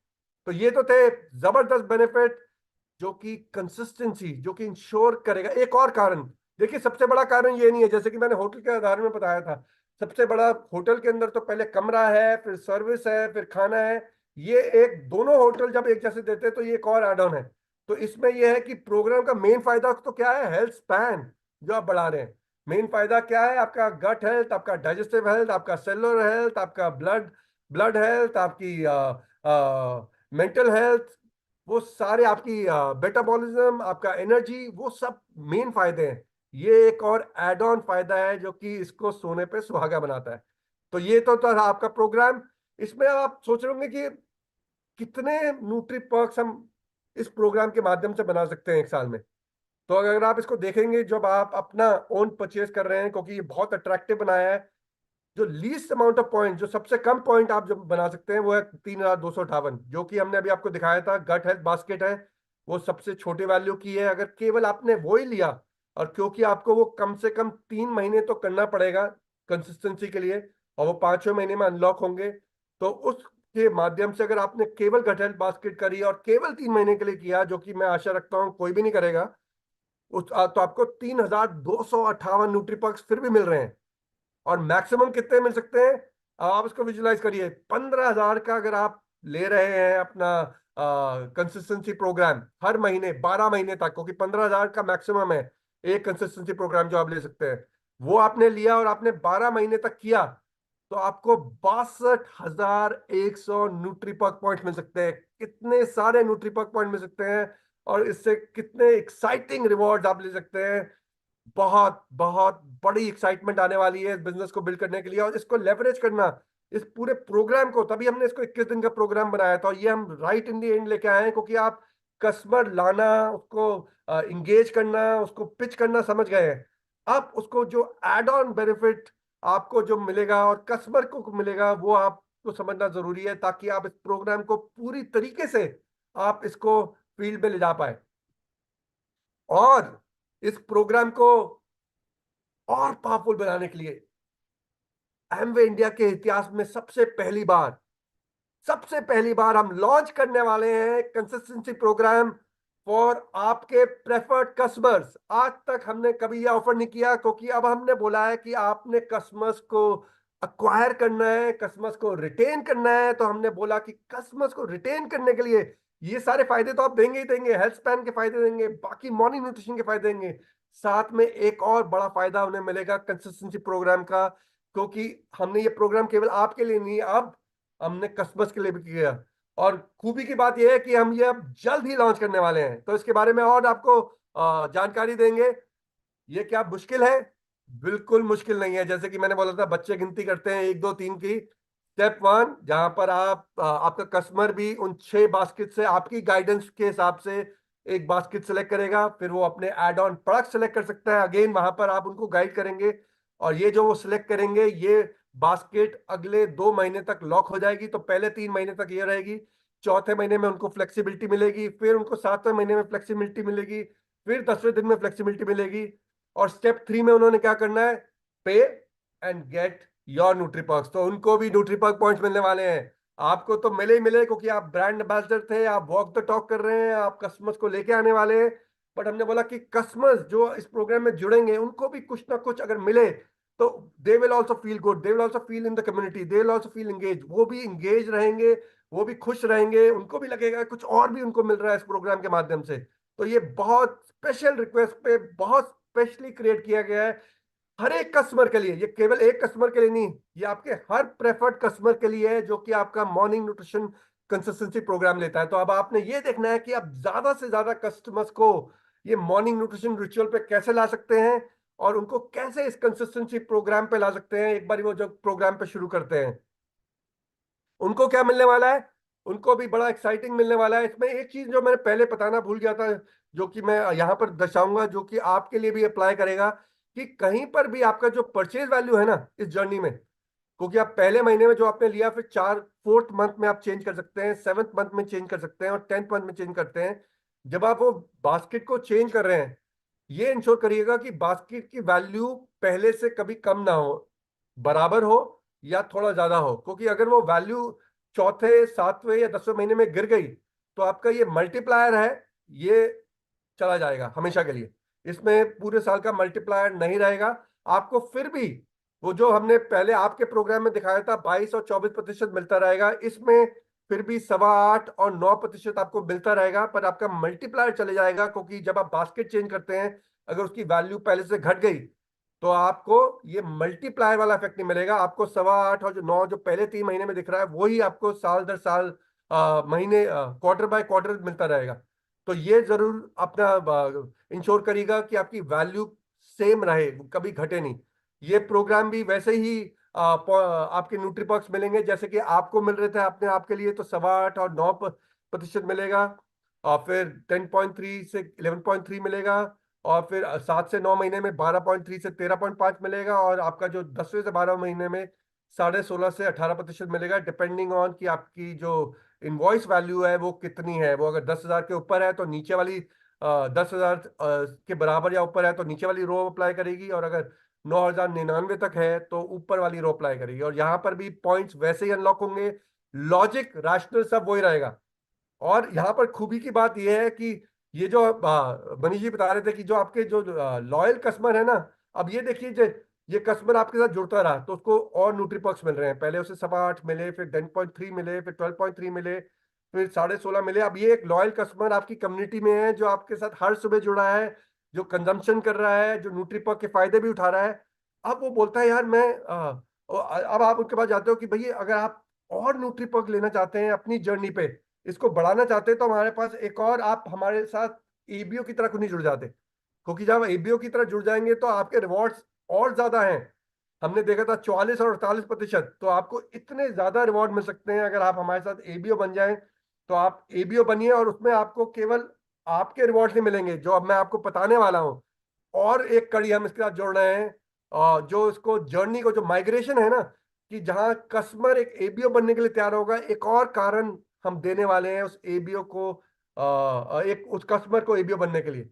तो ये तो थे जबरदस्त बेनिफिट, जो कि कंसिस्टेंसी, जो कि इंश्योर करेगा। एक और कारण देखिए, सबसे बड़ा कारण ये नहीं है, जैसे कि मैंने होटल के आधार में बताया था, सबसे बड़ा होटल के अंदर तो पहले कमरा है, फिर सर्विस है, फिर खाना है। ये एक दोनों होटल जब एक जैसे देते हैं तो ये एक और एड ऑन है। तो इसमें यह है कि प्रोग्राम का मेन फायदा तो क्या है, हेल्थ स्पैन जो आप बढ़ा रहे हैं। मेन फायदा क्या है, आपका गट हेल्थ, आपका डाइजेस्टिव हेल्थ, आपका सेलुलर हेल्थ, आपका ब्लड ब्लड हेल्थ, आपकी मेंटल हेल्थ, वो सारे आपकी मेटाबॉलिज्म, आपका एनर्जी, वो सब मेन फायदे हैं। ये एक और एड ऑन फायदा है जो कि इसको सोने पे सुहागा बनाता है। तो ये तो था आपका प्रोग्राम। इसमें आप सोच रहे होंगे कि कितने न्यूट्री पर्क्स हम इस प्रोग्राम के माध्यम से बना सकते हैं एक साल में। तो अगर आप इसको देखेंगे, जब आप अपना ओन परचेज कर रहे हैं, क्योंकि ये बहुत अट्रैक्टिव बनाया है, जो लीस्ट अमाउंट ऑफ पॉइंट, जो सबसे कम पॉइंट आप जब बना सकते हैं, वो है 3,258, जो कि हमने अभी आपको दिखाया था। गट हेल्थ बास्केट है, वो सबसे छोटे वैल्यू की है। अगर केवल आपने वो ही लिया, और क्योंकि आपको वो कम से कम 3 महीने तो करना पड़ेगा कंसिस्टेंसी के लिए, और वो 5वें महीने में अनलॉक होंगे, तो उसके माध्यम से अगर आपने केवल गट हेल्थ बास्केट करी और केवल 3 महीने के लिए किया, जो कि मैं आशा रखता हूँ कोई भी नहीं करेगा, तो आपको 3,258 न्यूट्रीपर्क्स फिर भी मिल रहे हैं। और मैक्सिमम कितने मिल सकते हैं, आप इसको विजुलाइज करिए। 15,000 का अगर आप ले रहे हैं अपना कंसिस्टेंसी प्रोग्राम हर महीने 12 महीने तक, क्योंकि 15,000 का मैक्सिमम है एक कंसिस्टेंसी प्रोग्राम जो आप ले सकते हैं, वो आपने लिया और आपने 12 महीने तक किया, तो आपको 62,100 न्यूट्रीपर्क पॉइंट मिल सकते हैं। कितने सारे न्यूट्रीपर्क पॉइंट मिल सकते हैं, और इससे कितने एक्साइटिंग रिवॉर्ड आप ले सकते हैं। बहुत बहुत बड़ी एक्साइटमेंट आने वाली है इस बिजनेस को बिल्ड करने के लिए, और इसको लेवरेज करना, इस पूरे प्रोग्राम को, तभी हमने इसको 21 दिन का प्रोग्राम बनाया था। और ये हम राइट इन दी एंड लेके आए हैं, क्योंकि आप कस्टमर लाना, उसको इंगेज करना, उसको पिच करना समझ गए हैं। अब उसको जो एड ऑन बेनिफिट आपको जो मिलेगा और कस्टमर को मिलेगा, वो आपको समझना जरूरी है, ताकि आप इस प्रोग्राम को पूरी तरीके से आप इसको फील्ड में ले जा पाए। और इस प्रोग्राम को और पावरफुल बनाने के लिए एमवे इंडिया के इतिहास में सबसे पहली बार हम लॉन्च करने वाले हैं कंसिस्टेंसी प्रोग्राम फॉर आपके प्रेफर्ड कस्टमर्स। आज तक हमने कभी ये ऑफर नहीं किया, क्योंकि अब हमने बोला है कि आपने कस्टमर्स को अक्वायर करना है, कस्टमर्स को रिटेन करना है। तो हमने बोला कि कस्टमर्स को रिटेन करने के लिए ये सारे फायदे तो आप देंगे ही देंगे, हेल्थ स्पैन के फायदे देंगे, बाकी मॉर्निंग न्यूट्रिशन के फायदे देंगे, साथ में एक और बड़ा फायदा उन्हें मिलेगा कंसिस्टेंसी प्रोग्राम का। क्योंकि हमने ये प्रोग्राम केवल आपके लिए नहीं, अब हमने कस्टमर्स के लिए भी किया। और खूबी की बात यह है कि हम ये अब जल्द ही लॉन्च करने वाले हैं, तो इसके बारे में और आपको जानकारी देंगे। ये क्या मुश्किल है? बिल्कुल मुश्किल नहीं है। जैसे कि मैंने बोला था, बच्चे गिनती करते हैं 1 2 3 की। स्टेप 1, जहां पर आपका कस्टमर भी उन 6 बास्केट से आपकी गाइडेंस के हिसाब से एक बास्केट सेलेक्ट करेगा, फिर वो अपने एड ऑन प्रोडक्ट सेलेक्ट कर सकता है। अगेन वहां पर आप उनको गाइड करेंगे, और ये जो वो सिलेक्ट करेंगे, ये बास्केट अगले 2 महीने तक लॉक हो जाएगी। तो पहले 3 महीने तक ये रहेगी, चौथे महीने में उनको फ्लेक्सिबिलिटी मिलेगी, फिर उनको 7वें महीने में फ्लेक्सिबिलिटी मिलेगी, फिर 10वें दिन में फ्लेक्सिबिलिटी मिलेगी। और स्टेप 3 में उन्होंने क्या करना है? पे एंड गेट योर न्यूट्रीपर्क्स। तो उनको भी न्यूट्रीपर्क पॉइंट्स मिलने वाले हैं। आपको तो मिले ही मिले, क्योंकि आप ब्रांड एम्बेसडर थे, आप वॉक द टॉक कर रहे हैं, आप कस्टमर्स को लेके आने वाले हैं। बट हमने बोला कि कस्टमर्स जो इस प्रोग्राम में जुड़ेंगे, उनको भी कुछ ना कुछ अगर मिले तो they will also feel good, they will also feel in the community, they will also feel engage. वो भी एंगेज रहेंगे, वो भी खुश रहेंगे, उनको भी लगेगा कुछ और भी उनको मिल रहा है इस प्रोग्राम के माध्यम से। तो ये बहुत स्पेशल रिक्वेस्ट पे बहुत स्पेशली क्रिएट किया गया है हर एक कस्टमर के लिए। ये केवल एक कस्टमर के लिए नहीं, ये आपके हर प्रेफर्ड कस्टमर के लिए है जो कि आपका मॉर्निंग न्यूट्रिशन कंसिस्टेंसी प्रोग्राम लेता है। तो अब आपने ये देखना है कि आप ज्यादा से ज्यादा कस्टमर्स को ये मॉर्निंग न्यूट्रिशन रिचुअल पे कैसे ला सकते हैं, और उनको कैसे इस कंसिस्टेंसी प्रोग्राम पे ला सकते हैं। एक बार वो जब प्रोग्राम पे शुरू करते हैं, उनको क्या मिलने वाला है? उनको भी बड़ा एक्साइटिंग मिलने वाला है। इसमें एक चीज जो मैंने पहले बताना भूल गया था, जो कि मैं यहाँ पर दर्शाऊंगा, जो कि आपके लिए भी अप्लाई करेगा, कि कहीं पर भी आपका जो परचेज वैल्यू है ना इस जर्नी में, क्योंकि आप पहले महीने में जो आपने लिया, फिर 4th मंथ में आप चेंज कर सकते हैं, 7th मंथ में चेंज कर सकते हैं, और 10th मंथ में चेंज करते हैं। जब आप वो बास्केट को चेंज कर रहे हैं, ये इंश्योर करिएगा कि बास्केट की वैल्यू पहले से कभी कम ना हो, बराबर हो या थोड़ा ज्यादा हो। क्योंकि अगर वो वैल्यू चौथे 7वें या 10वें महीने में गिर गई, तो आपका ये मल्टीप्लायर है, ये चला जाएगा हमेशा के लिए। इसमें पूरे साल का मल्टीप्लायर नहीं रहेगा। आपको फिर भी वो जो हमने पहले आपके प्रोग्राम में दिखाया था 22 और 24% मिलता रहेगा, इसमें फिर भी 8.25 और 9% आपको मिलता रहेगा, पर आपका मल्टीप्लायर चले जाएगा। क्योंकि जब आप बास्केट चेंज करते हैं, अगर उसकी वैल्यू पहले से घट गई, तो आपको ये मल्टीप्लायर वाला इफेक्ट नहीं मिलेगा। आपको 8.25 और जो 9 जो पहले 3 महीने में दिख रहा है, वही आपको साल दर साल महीने क्वार्टर बाय क्वार्टर मिलता रहेगा। तो ये जरूर अपना इंश्योर करिएगा कि आपकी वैल्यू सेम रहे, कभी घटे नहीं। ये प्रोग्राम भी वैसे ही आपके न्यूट्रीपर्क्स मिलेंगे जैसे कि आपको मिल रहे थे अपने आपके लिए। तो 8.25 और 9% मिलेगा, और फिर 10.3 से 11.3 मिलेगा, और फिर 7 से 9 महीने में 12.3 से 13.5 मिलेगा, और आपका जो 10वें से 12वें महीने में 16.5 से 18% मिलेगा, डिपेंडिंग ऑन कि आपकी जो इनवॉइस वैल्यू है वो कितनी है। वो अगर 10,000 के ऊपर है तो नीचे वाली 10,000 के बराबर या ऊपर है तो नीचे वाली रो अप्लाई करेगी, और अगर 9,099 तक है तो ऊपर वाली रो अप्लाई करेगी। और यहाँ पर भी पॉइंट्स वैसे ही अनलॉक होंगे, लॉजिक रैशनल सब वही रहेगा। और यहाँ पर खूबी की बात यह है कि ये जो मनीष जी बता रहे थे कि जो आपके जो लॉयल कस्टमर है ना, अब ये देखिए ये कस्टमर आपके साथ जुड़ता रहा तो उसको और न्यूट्रीपर्क्स मिल रहे हैं। पहले उसे 8.25 मिले, फिर 10.3 मिले, फिर 12.3 मिले, फिर 16.5 मिले। अब ये एक लॉयल कस्टमर आपकी कम्युनिटी में है, जो आपके साथ हर सुबह जुड़ा है, जो कंजम्पशन कर रहा है, जो न्यूट्रीपर्क के फायदे भी उठा रहा है। अब वो बोलता है यार मैं अब आप उनके पास जाते हो कि भैया अगर आप और न्यूट्रीपर्क लेना चाहते हैं अपनी जर्नी पे, इसको बढ़ाना चाहते हैं, तो हमारे पास एक और, आप हमारे साथ एबीओ की तरह क्यों नहीं जुड़ जाते? क्योंकि जब एबीओ की तरह जुड़ जाएंगे तो आपके रिवॉर्ड्स और ज्यादा हैं। हमने देखा था 44 और 48%, तो आपको इतने ज्यादा रिवॉर्ड मिल सकते हैं अगर आप हमारे साथ एबीओ बन जाएं। तो आप एबीओ बनिए, और उसमें आपको केवल आपके रिवॉर्ड नहीं मिलेंगे जो अब मैं आपको बताने वाला हूँ। और एक कड़ी हम इसके साथ जोड़ रहे हैं, जो इसको जर्नी को जो माइग्रेशन है ना, कि जहां कस्टमर एक एबीओ बनने के लिए तैयार होगा, एक और कारण हम देने वाले हैं उस एबीओ को, एक उस कस्टमर को एबीओ बनने के लिए।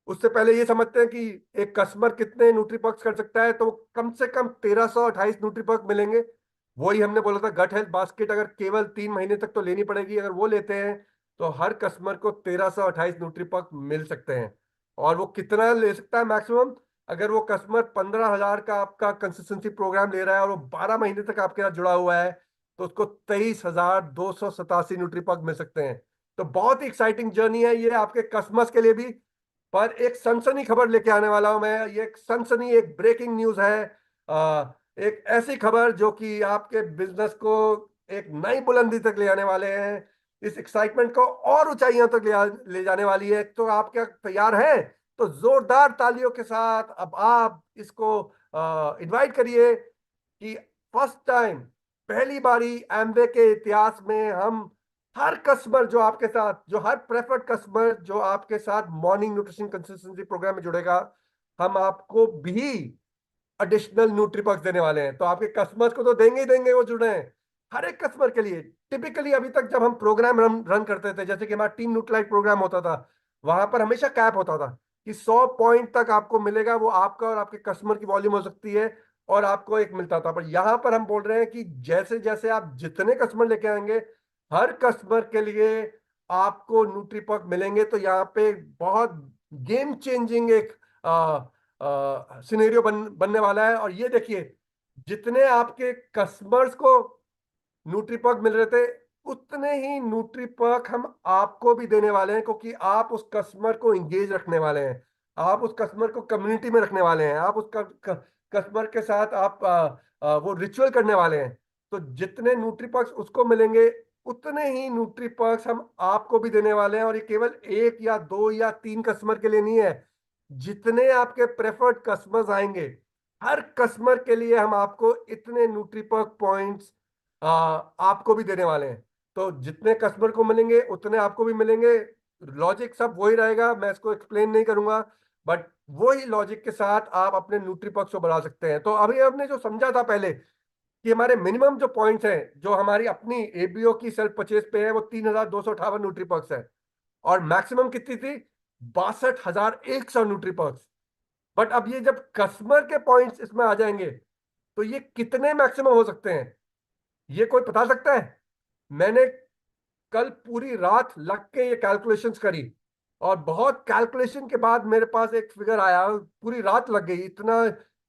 उससे पहले ये समझते हैं कि एक कस्टमर कितने न्यूट्रीपर्क्स कर सकता है, तो कम से कम 1328 न्यूट्रीपर्क मिलेंगे। वही हमने बोला था, गट हेल्थ बास्केट अगर केवल 3 महीने तक तो लेनी पड़ेगी। अगर वो लेते हैं तो हर कस्टमर को 1328 न्यूट्रीपक मिल सकते हैं। और वो कितना ले सकता है मैक्सिमम? अगर वो कस्टमर 15,000 का आपका कंसिस्टेंसी प्रोग्राम ले रहा है और वो 12 महीने तक आपके साथ जुड़ा हुआ है, तो उसको 23,287 न्यूट्रीपक मिल सकते हैं। तो बहुत ही एक्साइटिंग जर्नी है ये आपके कस्टमर्स के लिए भी। पर एक सनसनी खबर लेके आने वाला हूं मैं। ये एक सनसनी, एक ब्रेकिंग न्यूज है। एक ऐसी खबर जो कि आपके बिजनेस को एक नई बुलंदी तक ले आने वाले हैं। इस एक्साइटमेंट को और ऊंचाइयों तक ले जाने वाली है। तो आप क्या तैयार हैं? तो जोरदार तालियों के साथ अब आप इसको इनवाइट करिए कि फर्स्ट टाइम, पहली बारी एमवे के इतिहास में हम हर कस्टमर जो आपके साथ, जो हर प्रेफर्ड कस्टमर जो आपके साथ मॉर्निंग न्यूट्रिशन कंसिस्टेंसी प्रोग्राम में जुड़ेगा, हम आपको भी एडिशनल न्यूट्रीपक्स देने वाले हैं। तो आपके कस्टमर्स को तो देंगे ही देंगे, वो जुड़े हैं हर एक कस्टमर के लिए। टिपिकली अभी तक जब हम प्रोग्राम रन करते थे, जैसे कि हमारा टीम न्यूट्रलाइट प्रोग्राम होता था, वहां पर हमेशा कैप होता था कि 100 पॉइंट तक आपको मिलेगा। वो आपका और आपके कस्टमर की वॉल्यूम हो सकती है, और आपको एक मिलता था। पर यहां पर हम बोल रहे हैं कि जैसे जैसे आप जितने कस्टमर लेके आएंगे, हर कस्टमर के लिए आपको न्यूट्रीपक मिलेंगे। तो यहाँ पे बहुत गेम चेंजिंग एक सिनेरियो बनने वाला है। और ये देखिए, जितने आपके कस्टमर्स को न्यूट्रीपर्क मिल रहे थे, उतने ही न्यूट्रीपर्क हम आपको भी देने वाले हैं, क्योंकि आप उस कस्टमर को इंगेज रखने वाले हैं। आप उस कस्टमर को कम्युनिटी में रखने वाले हैं। आप उस कस्टमर के साथ आप वो रिचुअल करने वाले हैं। तो जितने न्यूट्रीपर्क्स उसको मिलेंगे, उतने ही न्यूट्रीपर्क्स हम आपको भी देने वाले हैं। और ये केवल एक या दो या तीन कस्टमर के लिए नहीं है। जितने आपके प्रेफर्ड कस्टमर्स आएंगे, हर कस्टमर के लिए हम आपको इतने न्यूट्रीपर्क पॉइंट्स आपको भी देने वाले हैं। तो जितने कस्टमर को मिलेंगे, उतने आपको भी मिलेंगे। लॉजिक सब वही रहेगा, मैं इसको एक्सप्लेन नहीं करूंगा। बट वही लॉजिक के साथ आप अपने न्यूट्रीपक्स को बढ़ा सकते हैं। तो अभी हमने जो समझा था पहले कि हमारे मिनिमम जो पॉइंट्स हैं, जो हमारी अपनी एबीओ की सेल्फ परचेज पे है, वो 3,258 न्यूट्रीपक्स है। और मैक्सिमम कितनी थी? 62,100 न्यूट्रीपक्स। बट अब ये जब कस्टमर के पॉइंट्स इसमें आ जाएंगे, तो ये कितने मैक्सिमम हो सकते हैं, ये कोई बता सकता है? मैंने कल पूरी रात लग के ये कैलकुलेशंस करी, और बहुत कैलकुलेशन के बाद मेरे पास एक फिगर आया। पूरी रात लग गई, इतना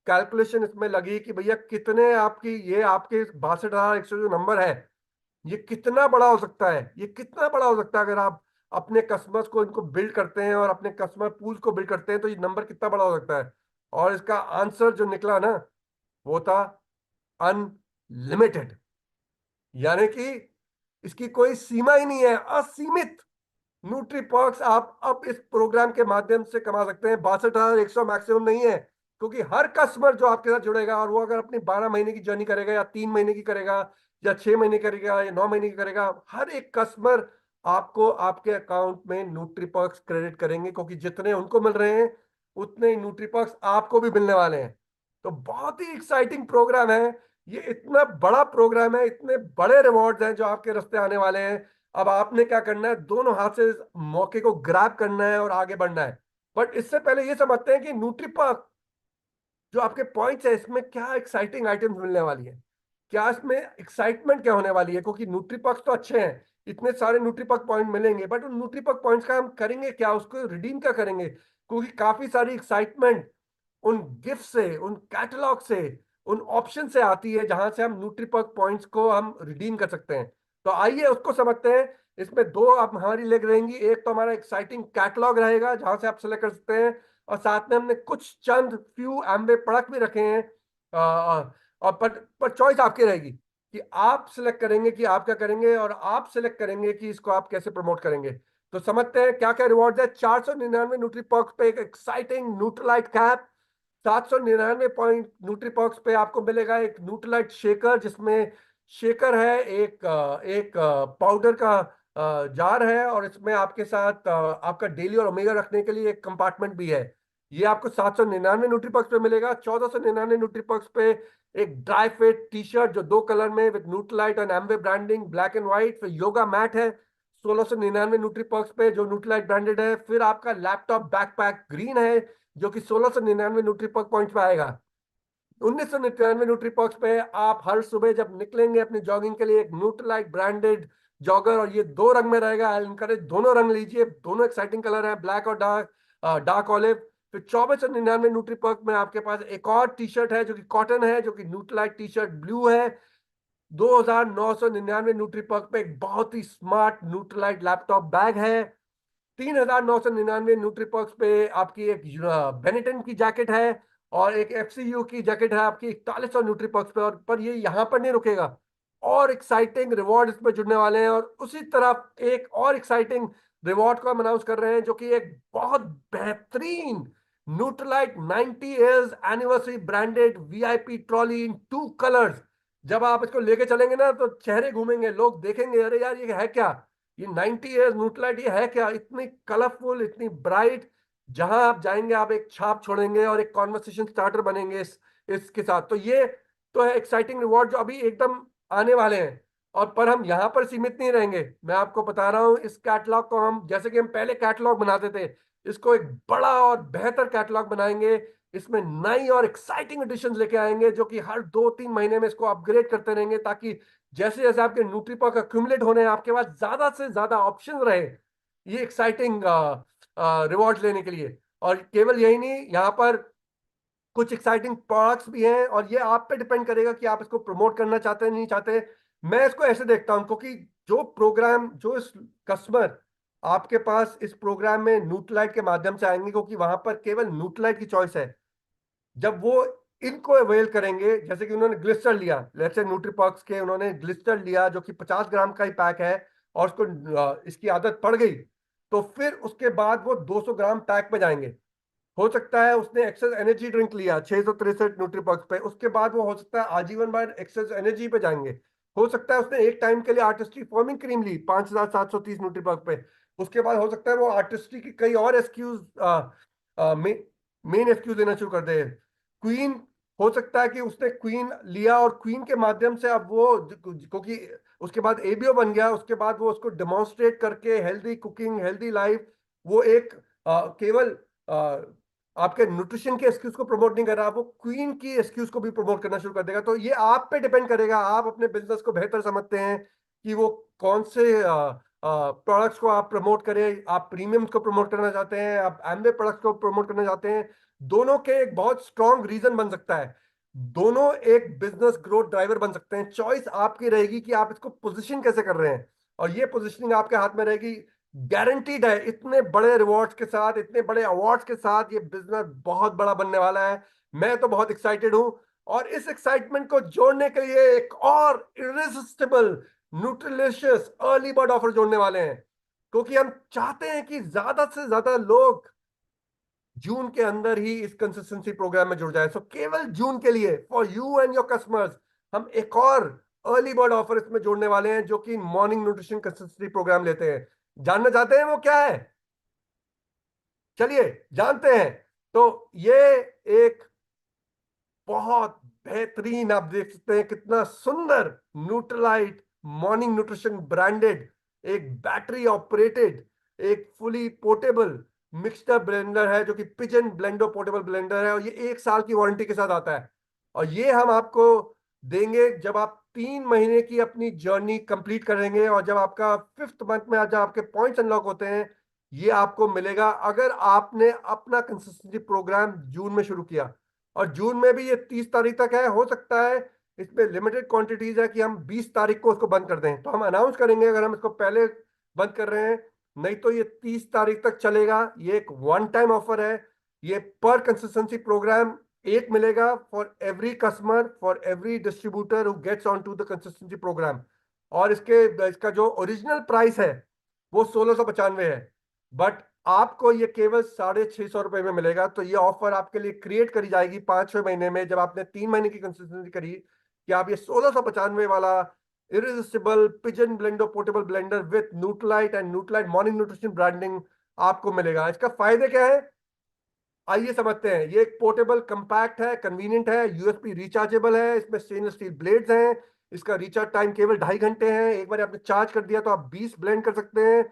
कैलकुलेशन इसमें लगी कि भैया कितने आपकी, ये आपके 62,100 जो नंबर है, ये कितना बड़ा हो सकता है। ये कितना बड़ा हो सकता है अगर आप अपने कस्टमर्स को इनको बिल्ड करते हैं और अपने कस्टमर पूल को बिल्ड करते हैं, तो ये नंबर कितना बड़ा हो सकता है। और इसका आंसर जो निकला ना, वो था अनलिमिटेड। यानी कि इसकी कोई सीमा ही नहीं है, असीमित न्यूट्री पर्क्स आप अब इस प्रोग्राम के माध्यम से कमा सकते हैं। 62,100 मैक्सिमम नहीं है, क्योंकि हर कस्टमर जो आपके साथ जुड़ेगा, और वो अगर अपनी 12 महीने की जर्नी करेगा, या 3 महीने की करेगा, या 6 महीने करेगा, या 9 महीने की करेगा, हर एक कस्टमर आपको आपके अकाउंट में न्यूट्री पर्क्स क्रेडिट करेंगे। क्योंकि जितने उनको मिल रहे हैं, उतने ही न्यूट्री पर्क्स आपको भी मिलने वाले हैं। तो बहुत ही एक्साइटिंग प्रोग्राम है। ये इतना बड़ा प्रोग्राम है, इतने बड़े रिवॉर्ड्स हैं जो आपके रास्ते आने वाले हैं। अब आपने क्या करना है? दोनों हाथ से इस मौके को ग्रैब करना है और आगे बढ़ना है। बट इससे पहले ये समझते हैं कि न्यूट्रीपर्क जो आपके पॉइंट्स है, इसमें क्या एक्साइटिंग आइटम्स मिलने वाली है, क्या इसमें एक्साइटमेंट क्या होने वाली है। क्योंकि न्यूट्रीपर्क तो अच्छे हैं, इतने सारे न्यूट्रीपर्क पॉइंट मिलेंगे, बट उन न्यूट्रीपर्क पॉइंट्स का हम करेंगे क्या, उसको रिडीम क्या करेंगे? क्योंकि काफी सारी एक्साइटमेंट उन गिफ्ट से, उन कैटलॉग से, उन ऑप्शन से आती है, जहां से हम न्यूट्रीपर्क पॉइंट्स को हम रिडीम कर सकते हैं। तो आइए उसको समझते हैं। इसमें दो अब हमारी लेग रहेंगी। एक तो हमारा एक्साइटिंग कैटलॉग रहेगा, जहां से आप सेलेक्ट कर सकते हैं। और साथ में हमने कुछ चंद फ्यू एम्बे प्रोडक्ट भी रखे हैं। और पर चॉइस आपकी रहेगी कि आप सिलेक्ट करेंगे कि आप क्या करेंगे, और आप सिलेक्ट करेंगे कि इसको आप कैसे प्रमोट करेंगे। तो समझते हैं क्या क्या रिवॉर्ड है। 499 न्यूट्री पर्क्स पे एक exciting Nutrilite cap. 799 point nutri perks पे आपको मिलेगा एक न्यूट्रलाइट शेकर, जिसमें शेकर है, एक पाउडर का जार है, और इसमें आपके साथ आपका डेली और ओमेगा रखने के लिए एक कंपार्टमेंट भी है। ये आपको 799 न्यूट्री पर्क्स पे मिलेगा। 1499 न्यूट्री पर्क्स पे एक ड्राई फिट टी शर्ट, जो दो कलर में विद न्यूट्रलाइट और एम्बे ब्रांडिंग, ब्लैक एंड व्हाइट। फिर योगा मैट है 1699 न्यूट्री पर्क्स पे, जो न्यूट्रलाइट ब्रांडेड है। फिर आपका लैपटॉप बैकपैक ग्रीन है, जो कि 1699 न्यूट्री पर्क पॉइंट पे आएगा। 1999 न्यूट्री पर्क्स पे आप हर सुबह जब निकलेंगे अपनी जॉगिंग के लिए, एक न्यूट्रलाइट ब्रांडेड जॉगर, और ये दो रंग में रहेगा। आई इनकरेज दोनों रंग लीजिए, दोनों एक्साइटिंग कलर है, ब्लैक और डार्क ऑलिव। फिर 2499 न्यूट्री पर्क में आपके पास एक और टी शर्ट है जो कि कॉटन है, जो कि न्यूट्रलाइट टी शर्ट ब्लू है। 2999 न्यूट्री पर्क पे एक बहुत ही स्मार्ट न्यूट्रलाइट लैपटॉप बैग है। 3999 न्यूट्री पर्क्स पे आपकी एक बेनेटन की जैकेट है, और एक एफसीयू की जैकेट है आपकी 4100 न्यूट्री पर्क्स पे। और पर ये यहाँ पर नहीं रुकेगा, और एक्साइटिंग रिवॉर्ड इसमें जुड़ने वाले हैं। और उसी तरफ एक और एक्साइटिंग रिवॉर्ड को हम अनाउंस कर रहे हैं, जो कि एक बहुत बेहतरीन Nutralite 90 years anniversary branded VIP trolley in 2 colours. जब आप इसको लेके चलेंगे ना तो चेहरे घूमेंगे, लोग देखेंगे अरे यार ये है क्या, ये 90 इयर्स न्यूट्रलाइट ये है क्या, इतनी कलरफुल, इतनी ब्राइट। जहां आप जाएंगे आप एक छाप छोड़ेंगे और एक कॉन्वर्सेशन स्टार्टर बनेंगे इसके साथ। तो ये तो है एक्साइटिंग रिवॉर्ड जो अभी एकदम आने वाले हैं। और पर हम यहाँ पर सीमित नहीं रहेंगे, मैं आपको बता रहा हूँ, इस कैटलॉग को हम, जैसे कि हम पहले कैटलॉग बनाते थे, इसको एक बड़ा और बेहतर कैटलॉग बनाएंगे। इसमें नई और एक्साइटिंग एडिशन लेके आएंगे, जो कि हर 2-3 महीने में इसको अपग्रेड करते रहेंगे, ताकि जैसे जैसे आपके न्यूट्रीपर्क अक्यूमुलेट होने हैं, आपके पास ज्यादा से ज्यादा ऑप्शन रहे ये एक्साइटिंग रिवॉर्ड लेने के लिए। और केवल यही नहीं, यहाँ पर कुछ एक्साइटिंग प्रोडक्ट्स भी हैं, और ये आप पे डिपेंड करेगा कि आप इसको प्रमोट करना चाहते हैं नहीं चाहते। मैं इसको ऐसे देखता हूं, क्योंकि जो प्रोग्राम, जो इस कस्टमर आपके पास इस प्रोग्राम में न्यूट्रलाइट के माध्यम से आएंगे, क्योंकि वहां पर केवल न्यूट्रलाइट की चॉइस है। जब वो इनको अवेल करेंगे, जैसे कि उन्होंने ग्लिस्टर लिया, लेट्स से न्यूट्रीपॉक्स के उन्होंने ग्लिस्टर लिया जो कि 50 ग्राम का ही पैक है, और उसको इसकी आदत पड़ गई, तो फिर उसके बाद वो 200 ग्राम पैक पे जाएंगे। हो सकता है उसने एक्सेस एनर्जी ड्रिंक लिया 663 न्यूट्रीपॉक्स पे, उसके बाद वो हो सकता है आजीवन बार एक्सेस एनर्जी पे जाएंगे। हो सकता है उसने एक टाइम के लिए आर्टिस्ट्री फॉर्मिंग क्रीम ली 5730 न्यूट्रीपॉक्स पे, उसके बाद हो सकता है वो आर्टिस्ट्री की कई और एसक्यूज, मेन एसक्यूज लेना शुरू कर दे। क्वीन, हो सकता है कि उसने क्वीन लिया और क्वीन के माध्यम से अब वो, क्योंकि उसके बाद एबीओ बन गया, उसके बाद वो उसको डेमोन्स्ट्रेट करके हेल्दी कुकिंग, हेल्दी लाइफ, वो एक केवल आपके न्यूट्रिशन के एक्सक्यूज को प्रमोट नहीं कर रहा, वो क्वीन की एक्सक्यूज को भी प्रमोट करना शुरू कर देगा। तो ये आप पे डिपेंड करेगा, आप अपने बिजनेस को बेहतर समझते हैं कि वो कौन से प्रोडक्ट्स को आप प्रमोट करें। आप प्रीमियम को प्रमोट करना चाहते हैं, आप एमवे प्रोडक्ट्स को प्रमोट करना चाहते हैं। दोनों के एक बहुत स्ट्रॉन्ग रीजन बन सकता है, दोनों एक बिजनेस ग्रोथ ड्राइवर बन सकते हैं। चॉइस आपकी रहेगी कि आप इसको पोजीशन कैसे कर रहे हैं, और ये पोजीशनिंग आपके हाथ में रहेगी। गारंटीड है, इतने बड़े रिवॉर्ड्स के साथ, इतने बड़े अवार्ड्स के साथ ये बिजनेस बहुत बड़ा बनने वाला है। मैं तो बहुत एक्साइटेड हूं, और इस एक्साइटमेंट को जोड़ने के लिए एक और इरिसिस्टिबल न्यूट्रिलिशियस अर्ली बर्ड ऑफर जोड़ने वाले हैं, क्योंकि हम चाहते हैं कि ज्यादा से ज्यादा लोग जून के अंदर ही इस कंसिस्टेंसी प्रोग्राम में जुड़ जाए। सो केवल जून के लिए, for you and your customers, हम एक और अर्ली बर्ड ऑफर इसमें जोड़ने वाले हैं, जो कि मॉर्निंग न्यूट्रिशन कंसिस्टेंसी प्रोग्राम लेते हैं। जानना चाहते हैं वो क्या है? चलिए जानते हैं। तो ये एक बहुत बेहतरीन, आप देख सकते हैं कितना सुंदर न्यूट्रलाइट मॉर्निंग न्यूट्रिशन ब्रांडेड, एक बैटरी ऑपरेटेड, एक फुली पोर्टेबल मिक्सर ब्लेंडर है, जो कि पिजन ब्लेंडो पोर्टेबल ब्लेंडर है, और ये 1 साल की वारंटी के साथ आता है। और ये हम आपको देंगे जब आप 3 महीने की अपनी जर्नी कंप्लीट करेंगे, और जब आपका 5th मंथ में जब आपके पॉइंट्स अनलॉक होते हैं, ये आपको मिलेगा अगर आपने अपना कंसिस्टेंसी प्रोग्राम जून में शुरू किया। और जून में भी ये 30 तारीख तक है, हो सकता है इसमें लिमिटेड क्वांटिटीज है कि हम 20 तारीख को उसको बंद कर दें, तो हम अनाउंस करेंगे अगर हम इसको पहले बंद कर रहे हैं। नहीं तो ये 30 तारीख तक चलेगा, ये एक वन टाइम ऑफर है। ये पर कंसिस्टेंसी प्रोग्राम एक मिलेगा for every customer, for every distributor who gets on to the consistency programme. और इसका जो ओरिजिनल प्राइस है वो 1695 है, बट आपको ये केवल 650 रुपए में मिलेगा। तो ये ऑफर आपके लिए क्रिएट करी जाएगी 5-6 महीने में, जब आपने 3 महीने की कंसिस्टेंसी करी, कि आप ये 1695 वाला irresistible Pigeon Blendo portable blender with Nutralite and Nutralite morning nutrition branding आपको मिलेगा। इसका फायदे क्या है, आइए समझते हैं। ये एक पोर्टेबल कंपैक्ट है, कन्वीनियंट है, यूएसबी रिचार्जेबल है, इसमें स्टेनलेस स्टील ब्लेड्स हैं, इसका रिचार्ज टाइम केवल 2.5 घंटे है। एक बार आपने चार्ज कर दिया तो आप 20 ब्लेंड कर सकते हैं।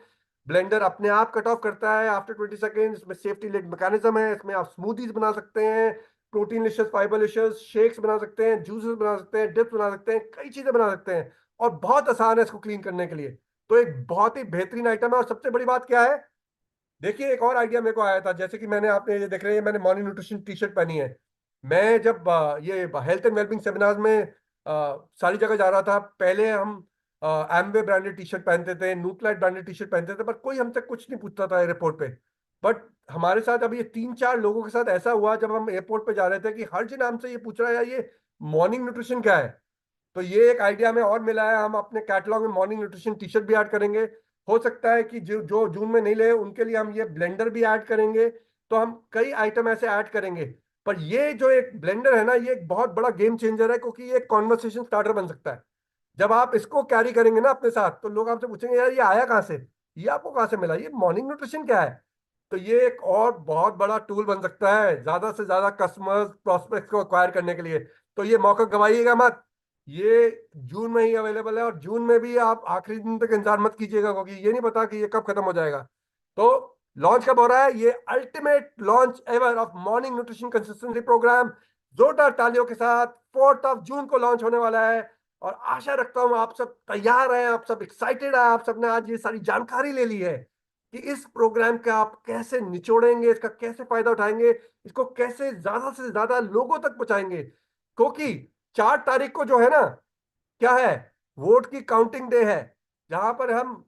ब्लेंडर अपने आप कट ऑफ करता है आफ्टर 20 सेकेंड। इसमें सेफ्टी लिड मैकेनिज्म है, इसमें आप स्मूदीज बना सकते हैं, protein Licious, fibre Licious shakes बना सकते हैं, जूसेस बना सकते हैं, डिप्स बना सकते हैं, कई चीजें बना सकते हैं, और बहुत आसान है इसको क्लीन करने के लिए। तो एक बहुत ही बेहतरीन आइटम है। और सबसे बड़ी बात क्या है, देखिए एक और आइडिया मेरे को आया था, जैसे कि मैंने, आपने ये देख रहे हैं मैंने मॉर्निंग न्यूट्रिशन टी शर्ट पहनी है। मैं जब ये हेल्थ एंड वेलबिंग सेमिनार में सारी जगह जा रहा था, पहले हम एमवे ब्रांडेड टी शर्ट पहनते थे, न्यूट्रालाइट ब्रांडेड टी शर्ट पहनते थे, पर कोई हमसे कुछ नहीं पूछता था एयरपोर्ट पे। बट हमारे साथ अभी ये 3-4 लोगों के साथ ऐसा हुआ, जब हम एयरपोर्ट पे जा रहे थे, कि हर जन हमसे ये पूछ रहा है यार ये मॉर्निंग न्यूट्रिशन क्या है। तो ये एक आइडिया में और मिला है, हम अपने कैटलॉग में मॉर्निंग न्यूट्रिशन टी शर्ट भी ऐड करेंगे। हो सकता है कि जो जो जून में नहीं ले उनके लिए हम ये ब्लेंडर भी ऐड करेंगे। तो हम कई आइटम ऐसे ऐड करेंगे। पर ये जो एक ब्लेंडर है ना, ये एक बहुत बड़ा गेम चेंजर है, क्योंकि ये एक कॉन्वर्सेशन स्टार्टर बन सकता है। जब आप इसको कैरी करेंगे ना अपने साथ, तो लोग आपसे पूछेंगे यार ये आया कहाँ से, ये आपको कहाँ से मिला, ये मॉर्निंग न्यूट्रिशन क्या है। तो ये एक और बहुत बड़ा टूल बन सकता है ज्यादा से ज्यादा कस्टमर्स प्रोस्पेक्ट्स को अक्वायर करने के लिए। तो ये मौका गवाइएगा मत। ये जून में ही अवेलेबल है, और जून में भी आप आखिरी दिन तक इंतजार मत कीजिएगा, क्योंकि ये नहीं पता कि ये कब खत्म हो जाएगा। तो लॉन्च कब हो रहा है, ये ultimate launch ever of morning nutrition consistency programme, जोरदार तालियों के साथ 4 जून को लॉन्च होने वाला है। और आशा रखता हूं आप सब तैयार हैं, आप सब एक्साइटेड हैं, आप सबने आज ये सारी जानकारी ले ली है कि इस प्रोग्राम का आप कैसे निचोड़ेंगे, इसका कैसे फायदा उठाएंगे, इसको कैसे ज्यादा से ज्यादा लोगों तक पहुंचाएंगे। क्योंकि 4 तारीख को जो है ना, क्या है, वोट की काउंटिंग डे है, जहां पर हम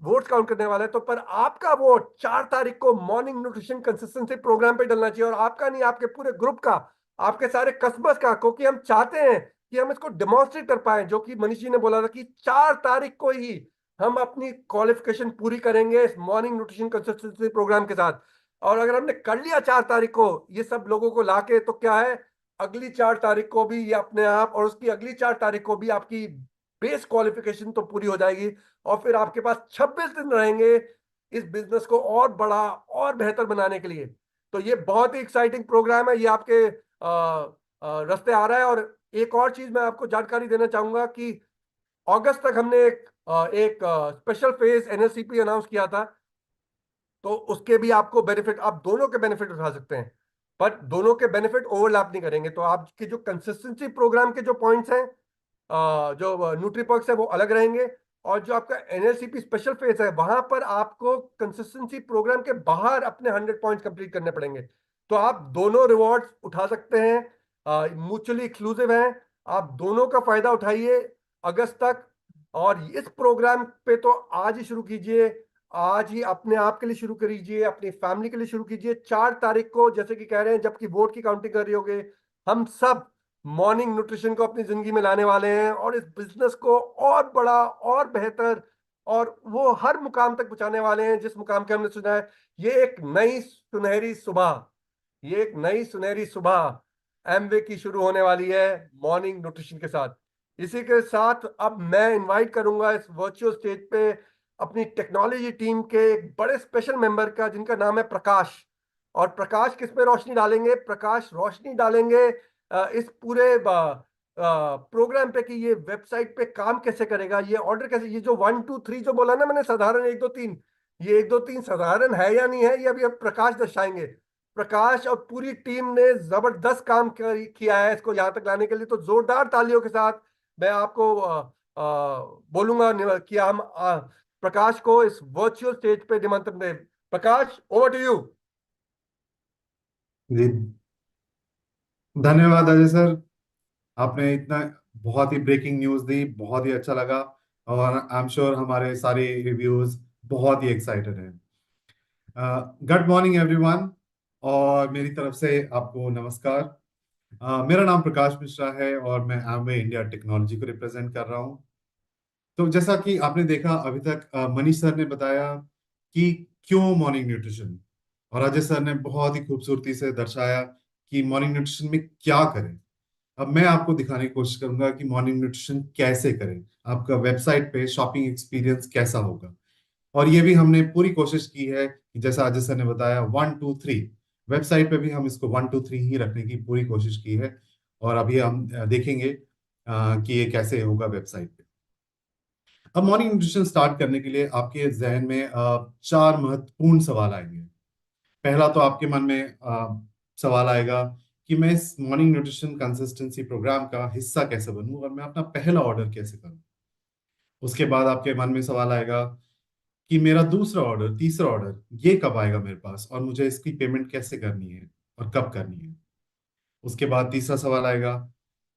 वोट काउंट करने वाले हैं। तो पर आपका वोट 4 तारीख को मॉर्निंग न्यूट्रिशन कंसिस्टेंसी प्रोग्राम पे डलना चाहिए, और आपका नहीं, आपके पूरे ग्रुप का, आपके सारे कस्बस का, क्योंकि हम चाहते हैं कि हम इसको डेमोन्स्ट्रेट कर पाए, जो कि मनीष जी ने बोला था कि 4 तारीख को ही हम अपनी क्वालिफिकेशन पूरी करेंगे इस मॉर्निंग न्यूट्रिशन कंसिस्टेंसी प्रोग्राम के साथ। और अगर हमने कर लिया 4 तारीख को ये सब लोगों को लाके, तो क्या है, अगली 4 तारीख को भी ये अपने आप, और उसकी अगली 4 तारीख को भी आपकी बेस क्वालिफिकेशन तो पूरी हो जाएगी। और फिर आपके पास 26 दिन रहेंगे इस बिजनेस को और बड़ा और बेहतर बनाने के लिए। तो ये बहुत ही एक्साइटिंग प्रोग्राम है, ये आपके रास्ते आ रहा है। और एक और चीज मैं आपको जानकारी देना चाहूंगा कि अगस्त तक हमने एक स्पेशल फेज एनएलसीपी अनाउंस किया था। तो उसके भी आपको बेनिफिट, आप दोनों के बेनिफिट उठा सकते हैं, पर दोनों के बेनिफिट ओवरलैप नहीं करेंगे। तो आपके जो कंसिस्टेंसी प्रोग्राम के जो पॉइंट्स हैं, जो न्यूट्रीपर्क्स है, वो अलग रहेंगे। और जो आपका एनएलसीपी स्पेशल फेज है, वहां पर आपको कंसिस्टेंसी प्रोग्राम के बाहर अपने 100 पॉइंट्स कंप्लीट करने पड़ेंगे। तो आप दोनों रिवॉर्ड्स उठा सकते हैं, म्यूचुअली एक्सक्लूसिव हैं। आप दोनों का फायदा उठाइए अगस्त तक। और इस प्रोग्राम पे तो आज ही शुरू कीजिए, आज ही अपने आप के लिए शुरू करिए, अपनी फैमिली के लिए शुरू कीजिए। 4 तारीख को, जैसे कि कह रहे हैं, जबकि वोट की काउंटिंग कर रही होगे, हम सब मॉर्निंग न्यूट्रिशन को अपनी जिंदगी में लाने वाले हैं, और इस बिजनेस को और बड़ा और बेहतर और वो हर मुकाम तक पहुंचाने वाले हैं जिस मुकाम के हमने सुना है। ये एक नई सुनहरी सुबह, ये एक नई सुनहरी सुबह एमवे की शुरू होने वाली है मॉर्निंग न्यूट्रिशन के साथ। इसी के साथ अब मैं इनवाइट करूंगा इस वर्चुअल स्टेज पे अपनी टेक्नोलॉजी टीम के एक बड़े स्पेशल मेंबर का, जिनका नाम है प्रकाश। और प्रकाश किस पे रोशनी डालेंगे, प्रकाश रोशनी डालेंगे इस पूरे प्रोग्राम पे, कि ये वेबसाइट पे काम कैसे करेगा, ये ऑर्डर कैसे, ये जो 1 2 3 जो बोला ना मैंने, साधारण 1 2 3, ये 1 2 3 साधारण है या नहीं है, ये अभी अब प्रकाश दर्शाएंगे। प्रकाश और पूरी टीम ने जबरदस्त काम किया है इसको यहाँ तक लाने के लिए। तो जोरदार तालियों के साथ मैं आपको बोलूंगा कि हम प्रकाश को इस वर्चुअल स्टेज पे निमंत्रण दें। प्रकाश, ओवर टू यू। जी, धन्यवाद अजय सर। आपने इतना बहुत ही ब्रेकिंग न्यूज़ दी, बहुत ही अच्छा लगा। और आई एम श्योर हमारे सारे रिव्यूज बहुत ही एक्साइटेड हैं। गुड मॉर्निंग एवरीवन, और मेरी तरफ से आपको नमस्कार। मेरा नाम प्रकाश मिश्रा है और मैं एमवे इंडिया टेक्नोलॉजी को रिप्रेजेंट कर रहा हूँ। तो जैसा कि आपने देखा अभी तक, मनीष सर ने बताया कि क्यों मॉर्निंग न्यूट्रिशन, और अजय सर ने बहुत ही खूबसूरती से दर्शाया कि मॉर्निंग न्यूट्रिशन में क्या करें। अब मैं आपको दिखाने की कोशिश करूंगा कि मॉर्निंग न्यूट्रिशन कैसे करें, आपका वेबसाइट पे शॉपिंग एक्सपीरियंस कैसा होगा। और ये भी हमने पूरी कोशिश की है कि जैसा अजय सर ने बताया 1 2 3, वेबसाइट पे भी हम इसको 1 2 3 ही रखने की पूरी कोशिश की है। और अभी हम देखेंगे कि ये कैसे होगा वेबसाइट पे। अब मॉर्निंग न्यूट्रिशन स्टार्ट करने के लिए आपके जहन में 4 महत्वपूर्ण सवाल आएंगे। पहला तो आपके मन में सवाल आएगा कि मैं इस मॉर्निंग न्यूट्रिशन कंसिस्टेंसी प्रोग्राम का हिस्सा कैसे बनूं और मैं अपना पहला ऑर्डर कैसे करूं। उसके बाद आपके मन में सवाल आएगा कि मेरा दूसरा ऑर्डर, तीसरा ऑर्डर ये कब आएगा मेरे पास, और मुझे इसकी पेमेंट कैसे करनी है और कब करनी है। उसके बाद तीसरा सवाल आएगा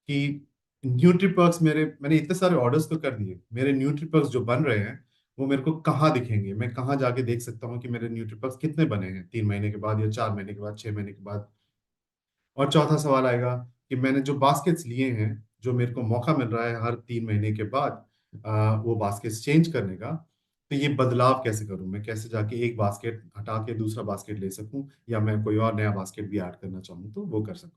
कि न्यूट्रीपर्क्स, मैंने इतने सारे ऑर्डर्स तो कर दिए, मेरे न्यूट्रीपर्क्स जो बन रहे हैं वो मेरे को कहाँ दिखेंगे, मैं कहाँ जाके देख सकता हूँ कि मेरे न्यूट्रीपर्क्स कितने बने हैं 3 महीने के बाद या 4 महीने के बाद, 6 महीने के बाद। और चौथा सवाल आएगा कि मैंने जो बास्केट्स लिए हैं, जो मेरे को मौका मिल रहा है हर 3 महीने के बाद वो बास्केट्स चेंज करने का, तो ये बदलाव कैसे करूं, मैं कैसे जाके एक बास्केट हटा के दूसरा बास्केट ले सकूं, या मैं कोई और नया बास्केट भी ऐड करना चाहूँ तो वो कर सकूं।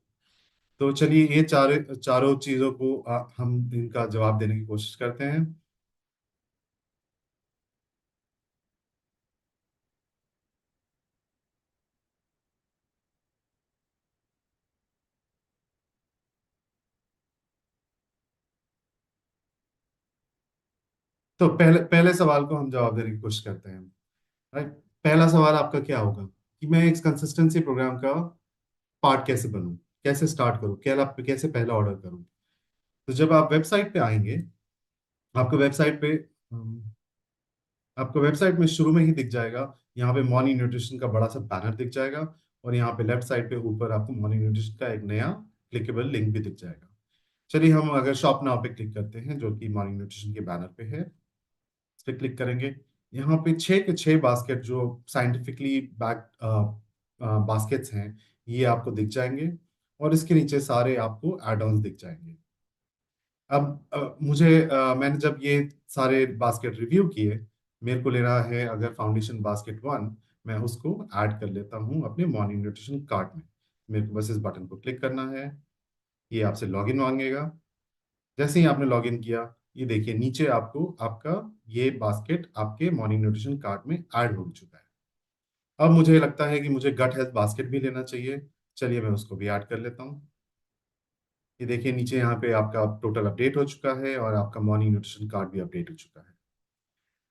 तो चलिए ये चारों चीजों को हम इनका जवाब देने की कोशिश करते हैं। तो पहले पहले सवाल को हम जवाब देने की कोशिश करते हैं। राइट। पहला सवाल आपका क्या होगा कि मैं एक कंसिस्टेंसी प्रोग्राम का पार्ट कैसे बनूं, कैसे स्टार्ट करूं, कैसे पहला ऑर्डर करूं। तो जब आप वेबसाइट पे आएंगे, आपको वेबसाइट पे आपको वेबसाइट में शुरू में ही दिख जाएगा, यहाँ पे मॉर्निंग न्यूट्रिशन का बड़ा सा बैनर दिख जाएगा, और यहाँ पे लेफ्ट साइड पे ऊपर आपको मॉर्निंग न्यूट्रिशन का एक नया क्लिकेबल लिंक भी दिख जाएगा। चलिए हम अगर शॉप नाउ पे क्लिक करते हैं, जो कि मॉर्निंग न्यूट्रिशन के बैनर पे है, इस पे क्लिक करेंगे। यहाँ पे 6 के 6 बास्केट जो साइंटिफिकली बैक्ड बास्केट्स हैं, ये आपको दिख जाएंगे, और इसके नीचे सारे आपको एड ऑन्स दिख जाएंगे। अब मैंने जब ये सारे बास्केट रिव्यू किए, मेरे को लेना है अगर फाउंडेशन बास्केट 1, मैं उसको ऐड कर लेता हूँ अपने मॉर्निंग न्यूट्रिशन कार्ट में। मेरे को बस इस बटन को क्लिक करना है, ये आपसे लॉगिन मांगेगा। जैसे ही आपने लॉगिन किया, ये देखिए नीचे आपको आपका ये बास्केट आपके मॉर्निंग न्यूट्रिशन कार्ट में ऐड हो चुका है। अब मुझे लगता है कि मुझे गट हेल्थ बास्केट भी लेना चाहिए, चलिए मैं उसको भी ऐड कर लेता हूँ। ये देखिए नीचे यहाँ पे आपका टोटल अपडेट हो चुका है, और आपका मॉर्निंग न्यूट्रिशन कार्ड भी अपडेट हो चुका है।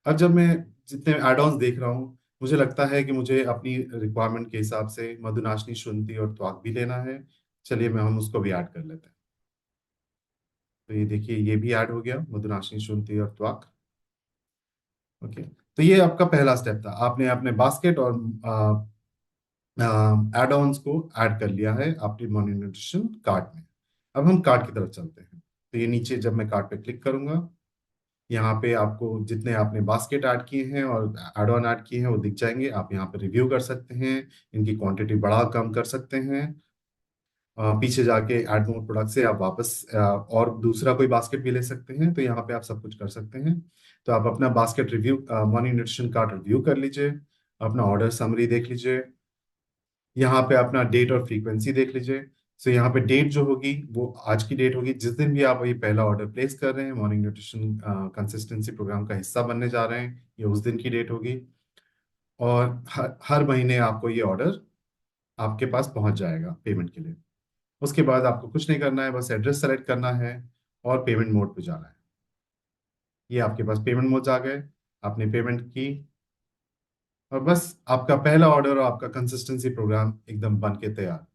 अब जब मैं जितने एड ऑन्स देख रहा हूँ, मुझे लगता है कि मुझे अपनी रिक्वायरमेंट के हिसाब से मधुनाशनी, शुंठी और त्वाक भी लेना है। चलिए मैं हम उसको भी ऐड कर लेते हैं। तो ये देखिए ये भी ऐड हो गया, मधुनाशनी, शुंठी और त्वाक। ओके। तो ये आपका पहला स्टेप था, आपने अपने बास्केट और एड ऑन्स को ऐड कर लिया है आपकी मॉर्निंग न्यूट्रिशन कार्ट में। अब हम कार्ट की तरफ चलते हैं। तो ये नीचे जब मैं कार्ट पे क्लिक करूंगा, यहाँ पे आपको जितने आपने बास्केट ऐड किए हैं और एड ऑन ऐड किए हैं वो दिख जाएंगे। आप यहाँ पे रिव्यू कर सकते हैं, इनकी क्वांटिटी बढ़ा कम कर सकते हैं। पीछे जाके ऐड मोर प्रोडक्ट से आप वापस और दूसरा कोई बास्केट भी ले सकते हैं, तो यहाँ पे आप सब कुछ कर सकते हैं। तो आप अपना basket review, morning nutrition cart review कर लीजिए, अपना ऑर्डर समरी देख लीजिए, यहाँ पे अपना डेट और फ्रीक्वेंसी देख लीजिए। सो यहाँ पे डेट जो होगी वो आज की डेट होगी, जिस दिन भी आप ये पहला ऑर्डर प्लेस कर रहे हैं, मॉर्निंग न्यूट्रिशन कंसिस्टेंसी प्रोग्राम का हिस्सा बनने जा रहे हैं, ये उस दिन की डेट होगी। और हर महीने आपको ये ऑर्डर आपके पास पहुंच जाएगा पेमेंट के लिए। उसके बाद आपको कुछ नहीं करना है, बस एड्रेस सेलेक्ट करना है और पेमेंट मोड पे जाना है। ये आपके पास पेमेंट मोड आ गए, आपने पेमेंट की, और बस आपका पहला ऑर्डर और आपका कंसिस्टेंसी प्रोग्राम एकदम बन के तैयार।